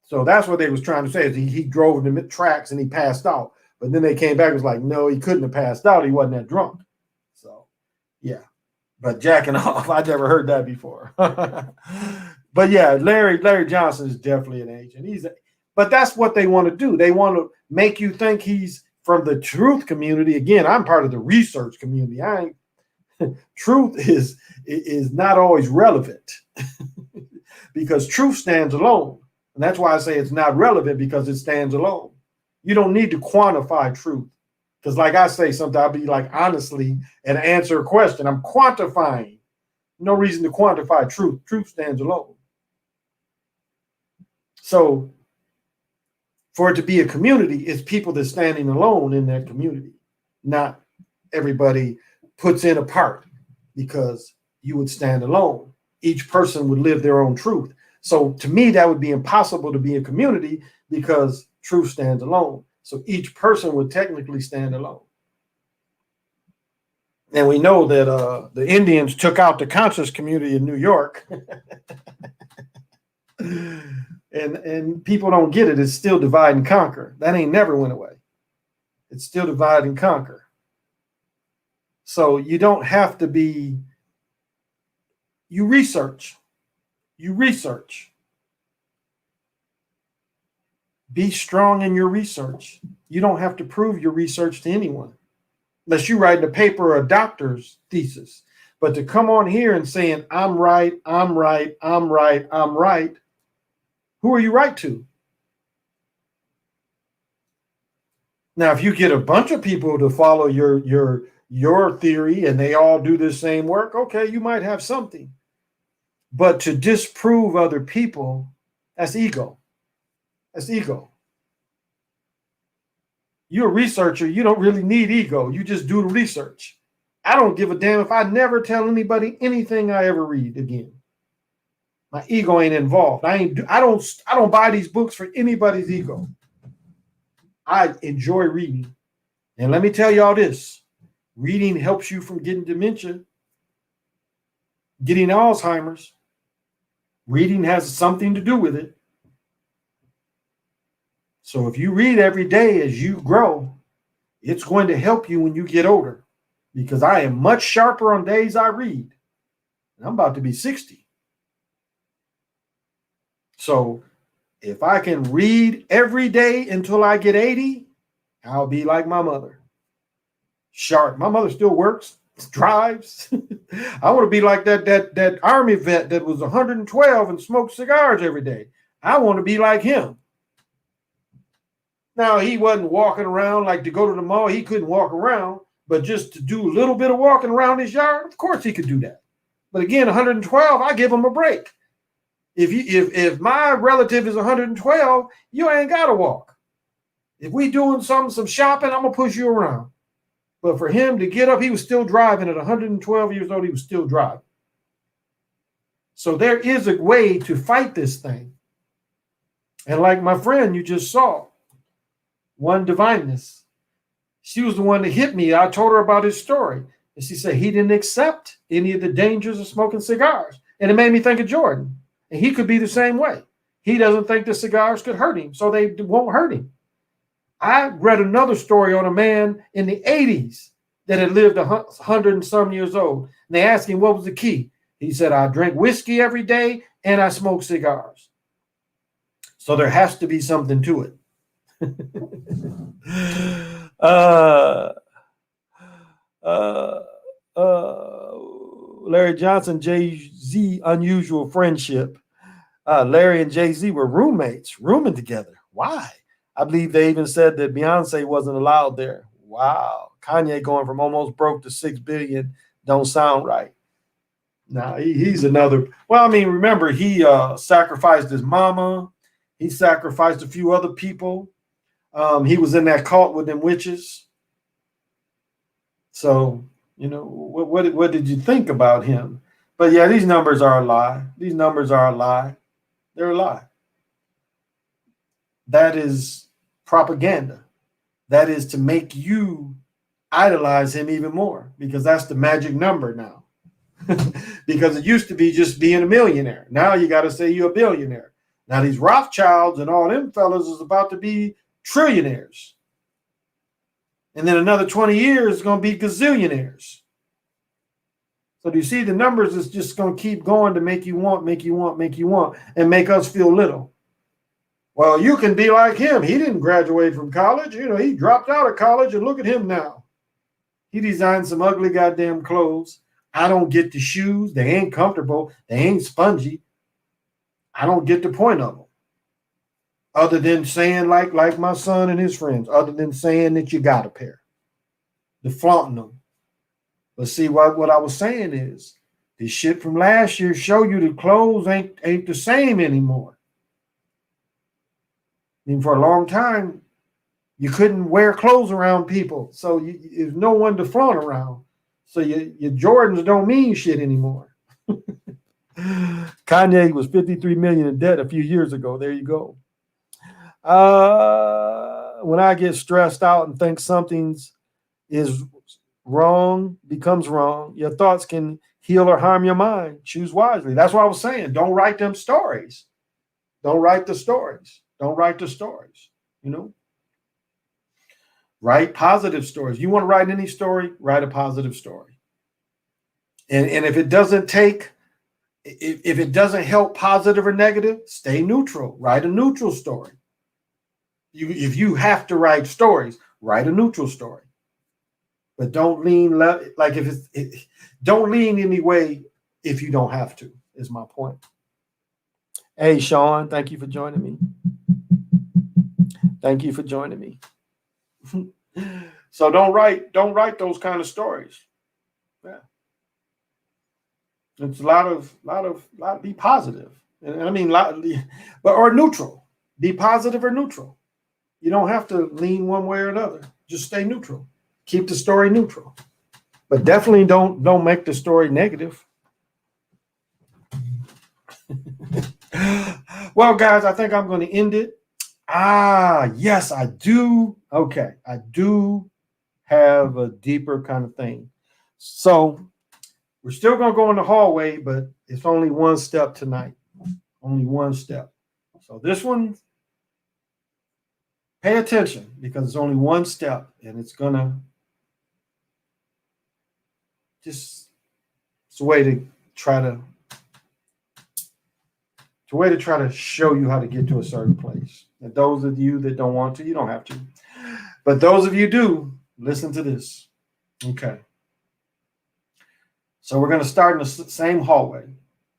So that's what they was trying to say, is he drove in the tracks and he passed out. But then they came back and was like, no, he couldn't have passed out. He wasn't that drunk. So, yeah. But jacking off, I never heard that before. But yeah, Larry Johnson is definitely an agent. But that's what they want to do. They want to make you think he's from the truth community. Again, I'm part of the research community. Truth is not always relevant because truth stands alone. And that's why I say it's not relevant, because it stands alone. You don't need to quantify truth. Because like I say, sometimes I'll be like, honestly, and answer a question. I'm quantifying. No reason to quantify truth. Truth stands alone. So for it to be a community, it's people that's standing alone in that community. Not everybody puts in a part, because you would stand alone. Each person would live their own truth. So to me, that would be impossible to be a community, because truth stands alone. So each person would technically stand alone. And we know that the Indians took out the conscious community in New York. and people don't get it. It's still divide and conquer. That ain't never went away. It's still divide and conquer. So you don't have to be, you research. Be strong in your research. You don't have to prove your research to anyone, unless you're writing a paper or a doctor's thesis. But to come on here and saying, I'm right, I'm right, I'm right, I'm right, who are you right to? Now, if you get a bunch of people to follow your theory and they all do the same work, okay, you might have something. But to disprove other people, that's ego. That's ego. You're a researcher. You don't really need ego. You just do the research. I don't give a damn if I never tell anybody anything I ever read again. My ego ain't involved. I don't buy these books for anybody's ego. I enjoy reading. And let me tell y'all this. Reading helps you from getting dementia, getting Alzheimer's. Reading has something to do with it. So if you read every day as you grow, it's going to help you when you get older, because I am much sharper on days I read. I'm about to be 60. So if I can read every day until I get 80, I'll be like my mother. Sharp. My mother still works, drives. I want to be like that Army vet that was 112 and smoked cigars every day. I want to be like him. Now, he wasn't walking around like to go to the mall. He couldn't walk around, but just to do a little bit of walking around his yard, of course he could do that. But again, 112, I give him a break. If my relative is 112, you ain't got to walk. If we doing some shopping, I'm going to push you around. But for him to get up, he was still driving at 112 years old. He was still driving. So there is a way to fight this thing. And like my friend you just saw, 1divineness, she was the one that hit me. I told her about his story. And she said he didn't accept any of the dangers of smoking cigars. And it made me think of Jordan. And he could be the same way. He doesn't think the cigars could hurt him, so they won't hurt him. I read another story on a man in the 80s that had lived 100 and some years old. And they asked him, what was the key? He said, I drink whiskey every day and I smoke cigars. So there has to be something to it. Larry Johnson, Jay-Z, unusual friendship. Larry and Jay-Z were rooming together. Why? I believe they even said that Beyonce wasn't allowed there. Wow. Kanye going from almost broke to 6 billion don't sound right. Now, he's another. Well, I mean, remember, he sacrificed his mama. He sacrificed a few other people. He was in that cult with them witches. So, you know, what did you think about him? But yeah, these numbers are a lie. These numbers are a lie. They're a lie. That is propaganda. That is to make you idolize him even more, because that's the magic number now. because it used to be just being a millionaire. Now you got to say you're a billionaire. Now these Rothschilds and all them fellas is about to be trillionaires. And then another 20 years is going to be gazillionaires. So do you see the numbers is just going to keep going to make you want, and make us feel little. Well, you can be like him. He didn't graduate from college. He dropped out of college, and look at him now. He designed some ugly goddamn clothes. I don't get the shoes. They ain't comfortable. They ain't spongy. I don't get the point of them. Other than saying like my son and his friends, other than saying that you got a pair. The flaunting them. But see, what I was saying is, this shit from last year show you the clothes ain't the same anymore. I mean, for a long time, you couldn't wear clothes around people, so there's no one to flaunt around. So your Jordans don't mean shit anymore. Kanye was 53 million in debt a few years ago. There you go. When I get stressed out and think something's is wrong, becomes wrong, your thoughts can heal or harm your mind. Choose wisely. That's what I was saying. Don't write them stories. Don't write the stories. Don't write the stories. Write positive stories. You want to write any story, write a positive story. And if it doesn't if it doesn't help positive or negative, stay neutral. Write a neutral story. If you have to write stories, write a neutral story. But don't lean don't lean any way if you don't have to, is my point. Hey, Sean, thank you for joining me. Thank you for joining me. So don't write those kind of stories. Yeah. It's a lot of be positive. And I mean, or neutral. Be positive or neutral. You don't have to lean one way or another. Just stay neutral. Keep the story neutral. But definitely don't make the story negative. Well, guys, I think I'm going to end it. Yes, I do. Okay, I do have a deeper kind of thing. So we're still going to go in the hallway, but it's only one step tonight. Only one step. So this one, pay attention, because it's only one step, and it's going to it's a way to try to show you how to get to a certain place. And those of you that don't want to, you don't have to. But those of you do, listen to this. Okay. So we're going to start in the same hallway.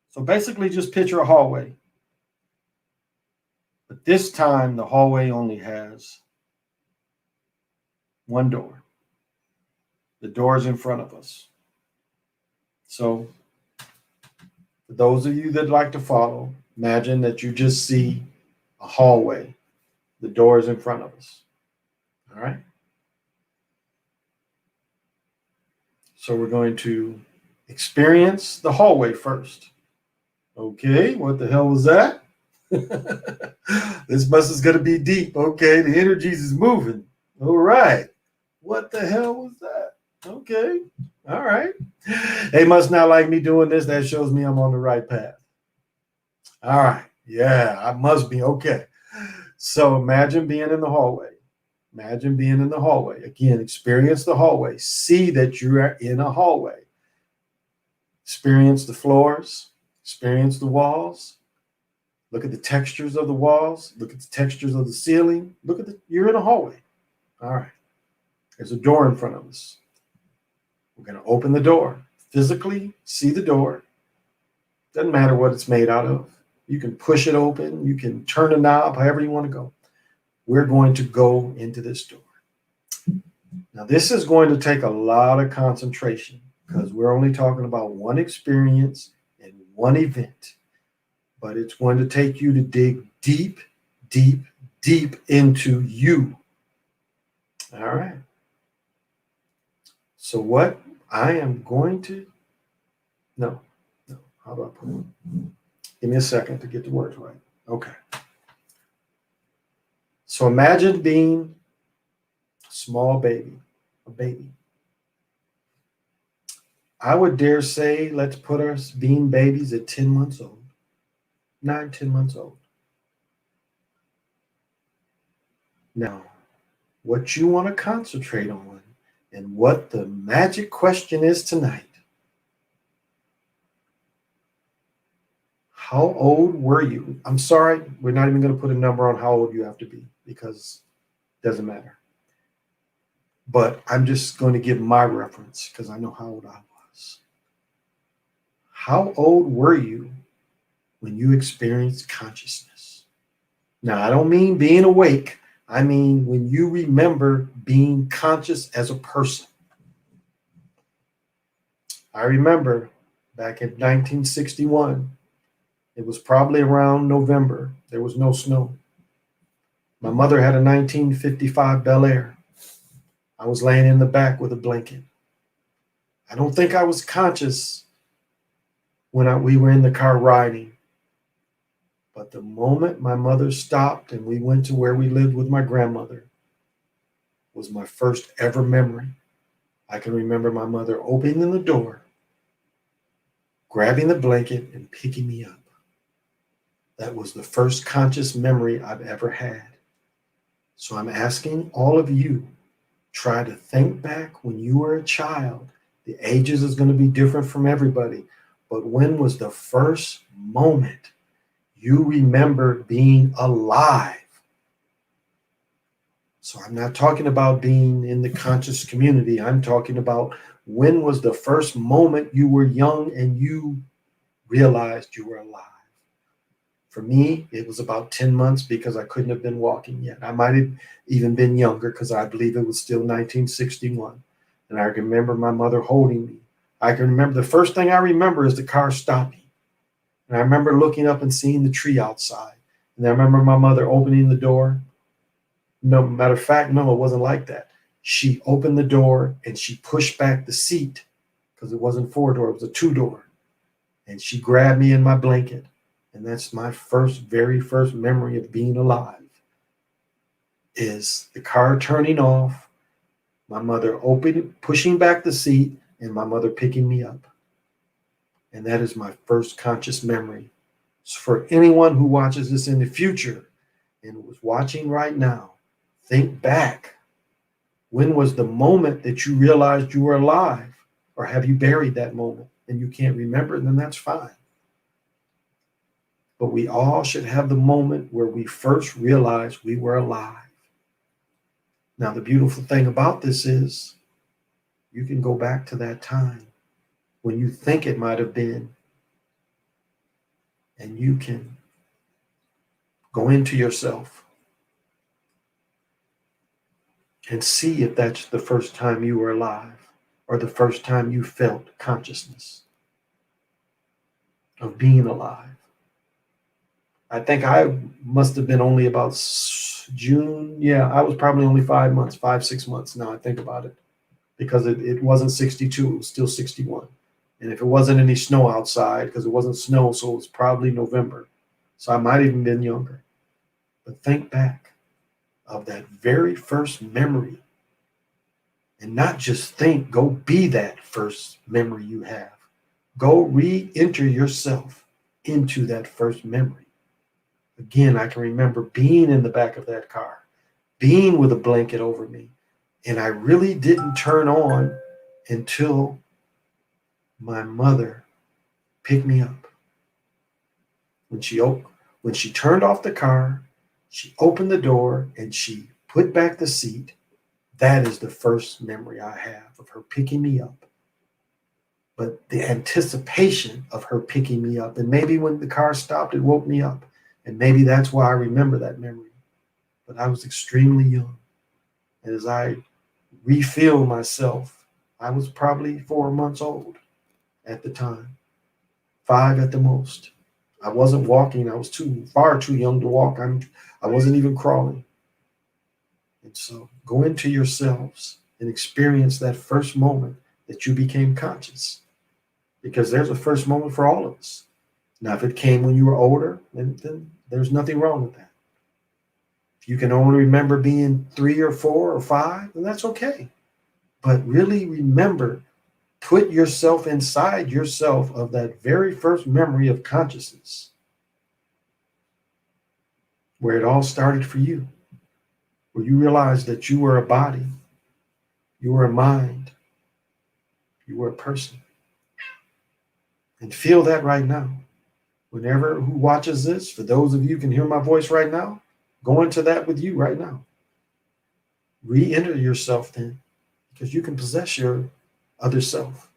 So basically just picture a hallway. But this time the hallway only has one door. The door is in front of us. So for those of you that like to follow, imagine that you just see a hallway. The door is in front of us. All right. So we're going to experience the hallway first. Okay, what the hell was that? This bus is going to be deep. Okay, the energies is moving. All right. What the hell was that? Okay. All right. They must not like me doing this. That shows me I'm on the right path. All right. Yeah, I must be. Okay. So imagine being in the hallway. Imagine being in the hallway. Again, experience the hallway. See that you are in a hallway. Experience the floors. Experience the walls. Look at the textures of the walls. Look at the textures of the ceiling. You're in a hallway. All right. There's a door in front of us. We're going to open the door. Physically see the door. Doesn't matter what it's made out of. You can push it open. You can turn a knob, however you want to go. We're going to go into this door. Now, this is going to take a lot of concentration because we're only talking about one experience and one event. But it's going to take you to dig deep, deep, deep into you. All right. So what I am going to, no, how do I put it? Give me a second to get the words right. Okay. So imagine being a small baby, a baby. I would dare say, let's put us being babies at 10 months old, 9, 10 months old. Now, what you want to concentrate on and what the magic question is tonight. How old were you? I'm sorry, we're not even going to put a number on how old you have to be because it doesn't matter. But I'm just going to give my reference because I know how old I was. How old were you when you experienced consciousness? Now, I don't mean being awake. I mean when you remember being conscious as a person. I remember back in 1961, it was probably around November. There was no snow. My mother had a 1955 Bel Air. I was laying in the back with a blanket. I don't think I was conscious when we were in the car riding. But the moment my mother stopped and we went to where we lived with my grandmother was my first ever memory. I can remember my mother opening the door, grabbing the blanket, and picking me up. That was the first conscious memory I've ever had. So I'm asking all of you, try to think back when you were a child. The ages is going to be different from everybody. But when was the first moment you remember being alive? So I'm not talking about being in the conscious community. I'm talking about when was the first moment you were young and you realized you were alive. For me, it was about 10 months because I couldn't have been walking yet. I might have even been younger because I believe it was still 1961. And I can remember my mother holding me. I can remember the first thing I remember is the car stopping. And I remember looking up and seeing the tree outside. And I remember my mother opening the door. No, matter of fact, no, it wasn't like that. She opened the door and she pushed back the seat because it wasn't 4-door, it was a 2-door. And she grabbed me in my blanket. And that's my very first memory of being alive, is the car turning off, my mother pushing back the seat, and my mother picking me up. And that is my first conscious memory. So for anyone who watches this in the future and was watching right now, think back. When was the moment that you realized you were alive? Or have you buried that moment and you can't remember it? Then that's fine. But we all should have the moment where we first realized we were alive. Now, the beautiful thing about this is you can go back to that time when you think it might have been, and you can go into yourself and see if that's the first time you were alive or the first time you felt consciousness of being alive. I think I must have been only about June. Yeah, I was probably only 5 months, 5, 6 months. Now I think about it, because it wasn't 62, it was still 61. And if it wasn't any snow outside, because it wasn't snow, so it was probably November. So I might even been younger. But think back of that very first memory. And not just think, go be that first memory you have. Go re-enter yourself into that first memory. Again, I can remember being in the back of that car, being with a blanket over me. And I really didn't turn on until my mother picked me up. When she turned off the car, she opened the door and she put back the seat. That is the first memory I have of her picking me up. But the anticipation of her picking me up, and maybe when the car stopped, it woke me up. And maybe that's why I remember that memory. But I was extremely young. And as I refeel myself, I was probably 4 months old at the time, 5 at the most. I wasn't walking. I was far too young to walk. I wasn't even crawling. And so go into yourselves and experience that first moment that you became conscious, because there's a first moment for all of us. Now, if it came when you were older, then there's nothing wrong with that. If you can only remember being 3 or 4 or 5, then that's okay. But really remember Put yourself inside yourself of that very first memory of consciousness, where it all started for you, where you realized that you were a body, you were a mind, you were a person. And feel that right now. Whenever who watches this, for those of you who can hear my voice right now, go into that with you right now. Re-enter yourself then, because you can possess your other self.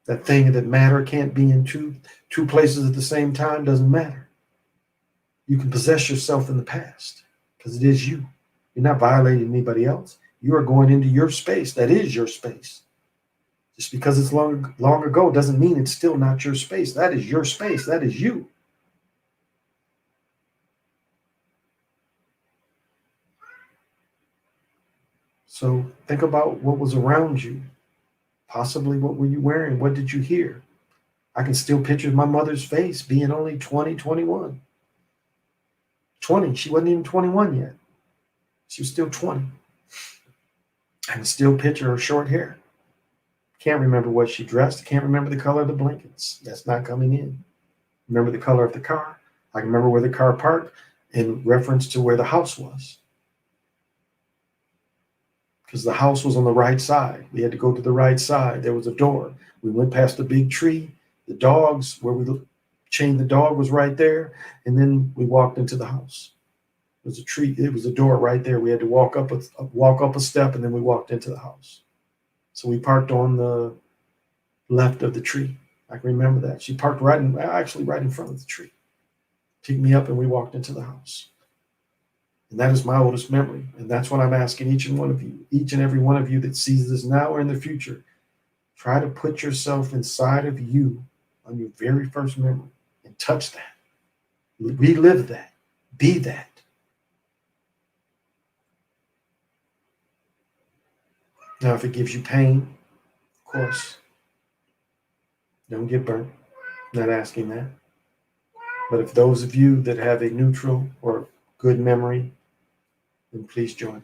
That thing that matter can't be in two places at the same time doesn't matter. You can possess yourself in the past because it is you. You're not violating anybody else. You are going into your space. That is your space. Just because it's long ago doesn't mean it's still not your space. That is your space. That is you. So think about what was around you. Possibly what were you wearing? What did you hear? I can still picture my mother's face being only 20, 21. 20. She wasn't even 21 yet. She was still 20. I can still picture her short hair. Can't remember what she dressed. Can't remember the color of the blankets. That's not coming in. Remember the color of the car. I can remember where the car parked in reference to where the house was. Because the house was on the right side. We had to go to the right side. There was a door. We went past the big tree. The dogs, where we chained the dog, was right there. And then we walked into the house. It was a tree. It was a door right there. We had to walk up a step, and then we walked into the house. So we parked on the left of the tree. I can remember that. She parked right in front of the tree. Picked me up, and we walked into the house. And that is my oldest memory. And that's what I'm asking each and every one of you that sees this now or in the future. Try to put yourself inside of you on your very first memory and touch that. Relive that. Be that. Now, if it gives you pain, of course, don't get burnt. Not asking that. But if those of you that have a neutral or good memory, then please join.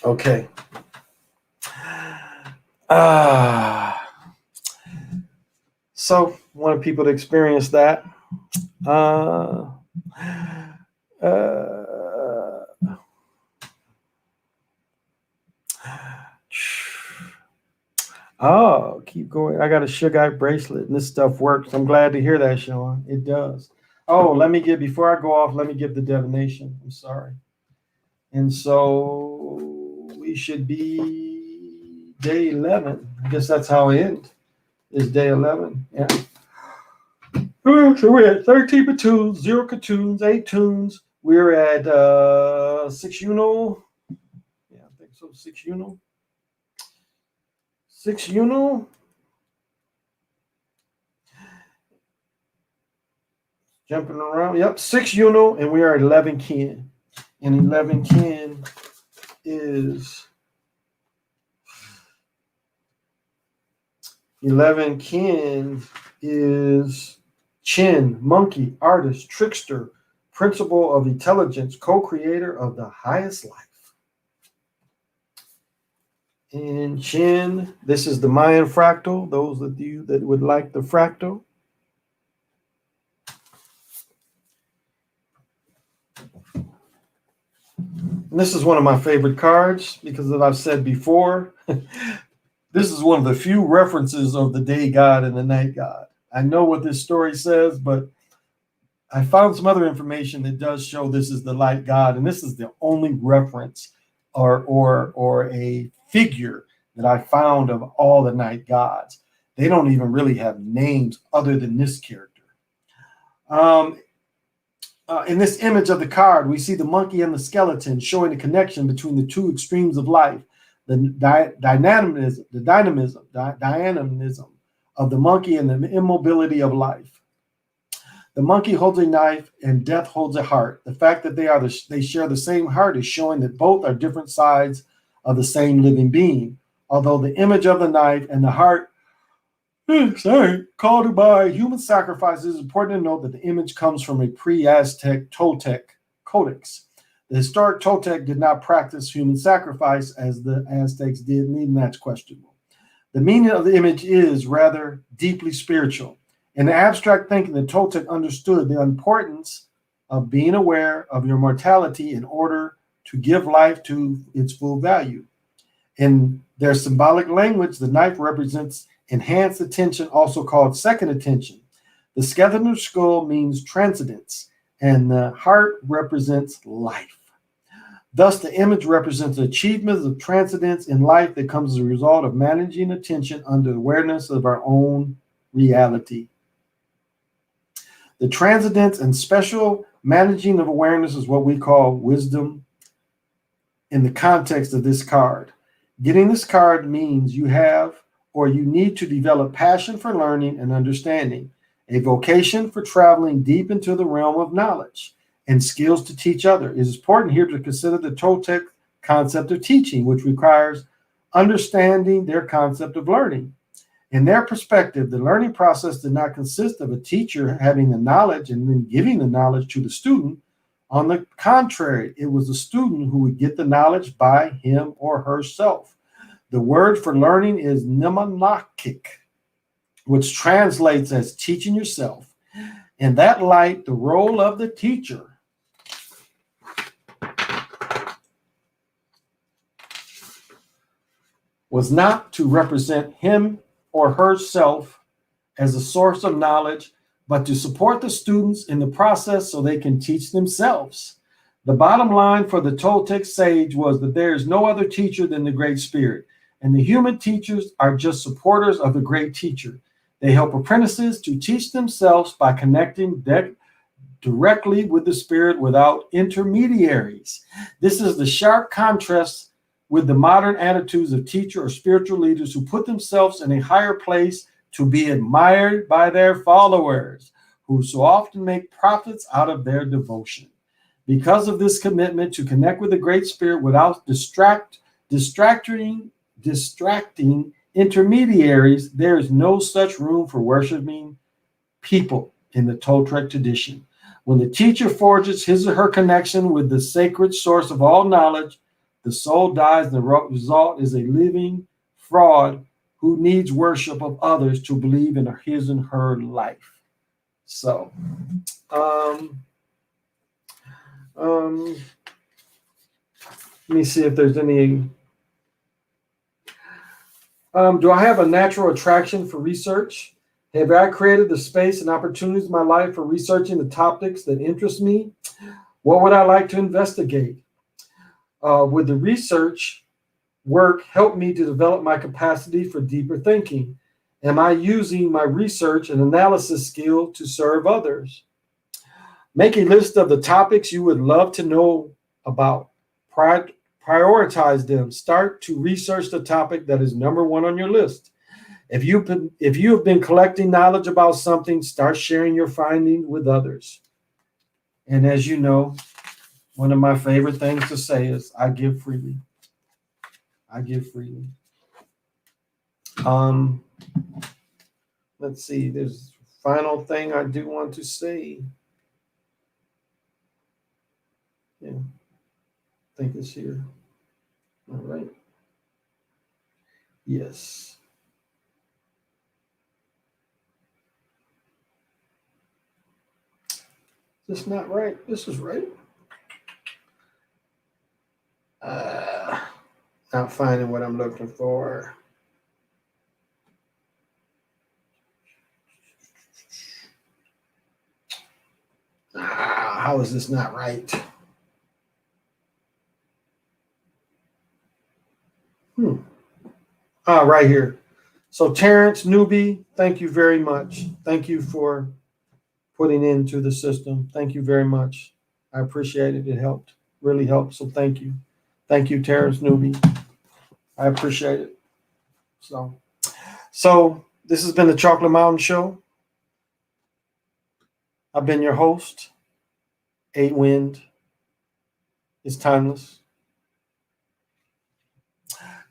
Okay. So I wanted people to experience that. Oh, keep going. I got a Sugar bracelet and this stuff works. I'm glad to hear that, Sean. It does. Oh, before I go off, let me give the divination. I'm sorry. And so we should be day 11. I guess that's how it ends, is day 11. Yeah. So we're at 13 platoons, 0 platoons, 8 tunes. We're at 6 uno. Yeah, I think so. 6 uno. 6 uno. Jumping around. Yep, 6 uno, and we are at 11 kin. And 11 kin is 11 kin is Chin, monkey, artist, trickster, principle of intelligence, co-creator of the highest life. And Chin, this is the Mayan fractal. Those of you that would like the fractal. And this is one of my favorite cards because, as I've said before, this is one of the few references of the day god and the night god. I know what this story says, but I found some other information that does show this is the light god, and this is the only reference or a figure that I found of all the night gods. They don't even really have names other than this character. In this image of the card, we see the monkey and the skeleton, showing the connection between the two extremes of life, the dynamism of the monkey and the immobility of life. The monkey holds a knife and death holds a heart. The fact that they share the same heart is showing that both are different sides of the same living being. Although the image of the knife and the heart called by human sacrifice, it is important to note that the image comes from a pre-Aztec Toltec codex. The historic Toltec did not practice human sacrifice as the Aztecs did, and even that's questionable. The meaning of the image is rather deeply spiritual. In the abstract thinking, the Toltec understood the importance of being aware of your mortality in order to give life to its full value. In their symbolic language, the knife represents enhanced attention, also called second attention. The skeleton skull means transcendence, and the heart represents life. Thus, the image represents achievements of transcendence in life that comes as a result of managing attention under awareness of our own reality. The transcendence and special managing of awareness is what we call wisdom in the context of this card. Getting this card means you have or you need to develop passion for learning and understanding, a vocation for traveling deep into the realm of knowledge, and skills to teach others. It is important here to consider the Toltec concept of teaching, which requires understanding their concept of learning. In their perspective, the learning process did not consist of a teacher having the knowledge and then giving the knowledge to the student. On the contrary, it was the student who would get the knowledge by him or herself. The word for learning is mnemonic, which translates as teaching yourself. In that light, the role of the teacher was not to represent him or herself as a source of knowledge, but to support the students in the process so they can teach themselves. The bottom line for the Toltec sage was that there is no other teacher than the Great Spirit, and the human teachers are just supporters of the great teacher. They help apprentices to teach themselves by connecting directly with the Spirit without intermediaries. This is the sharp contrast with the modern attitudes of teacher or spiritual leaders who put themselves in a higher place to be admired by their followers, who so often make profits out of their devotion. Because of this commitment to connect with the Great Spirit without distracting intermediaries, there is no such room for worshiping people in the Toltec tradition. When the teacher forges his or her connection with the sacred source of all knowledge, the soul dies, and the result is a living fraud who needs worship of others to believe in his and her life. So, let me see if there's any. Do I have a natural attraction for research? Have I created the space and opportunities in my life for researching the topics that interest me? What would I like to investigate? Would the research work help me to develop my capacity for deeper thinking? Am I using my research and analysis skill to serve others? Make a list of the topics you would love to know about. Prioritize them. Start to research the topic that is number one on your list. If you have been collecting knowledge about something, start sharing your findings with others. And as you know, one of my favorite things to say is, I give freely. I give freely. Let's see, there's a final thing I do want to say. Yeah, I think it's here. All right. Yes. This not right. This is right. Not finding what I'm looking for. How is this not right? Right here. So Terrence Newby, thank you very much. Thank you for putting into the system. Thank you very much. I appreciate it. It helped, really helped. So thank you. Thank you, Terrence Newby. I appreciate it. So this has been the Chocolate Mountain Show. I've been your host. 8 Wind is timeless.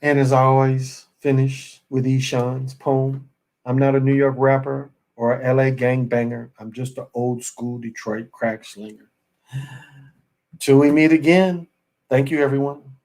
And as I always finish with Eshan's poem, I'm not a New York rapper or a LA gangbanger. I'm just an old school Detroit crack slinger. Till we meet again, thank you, everyone.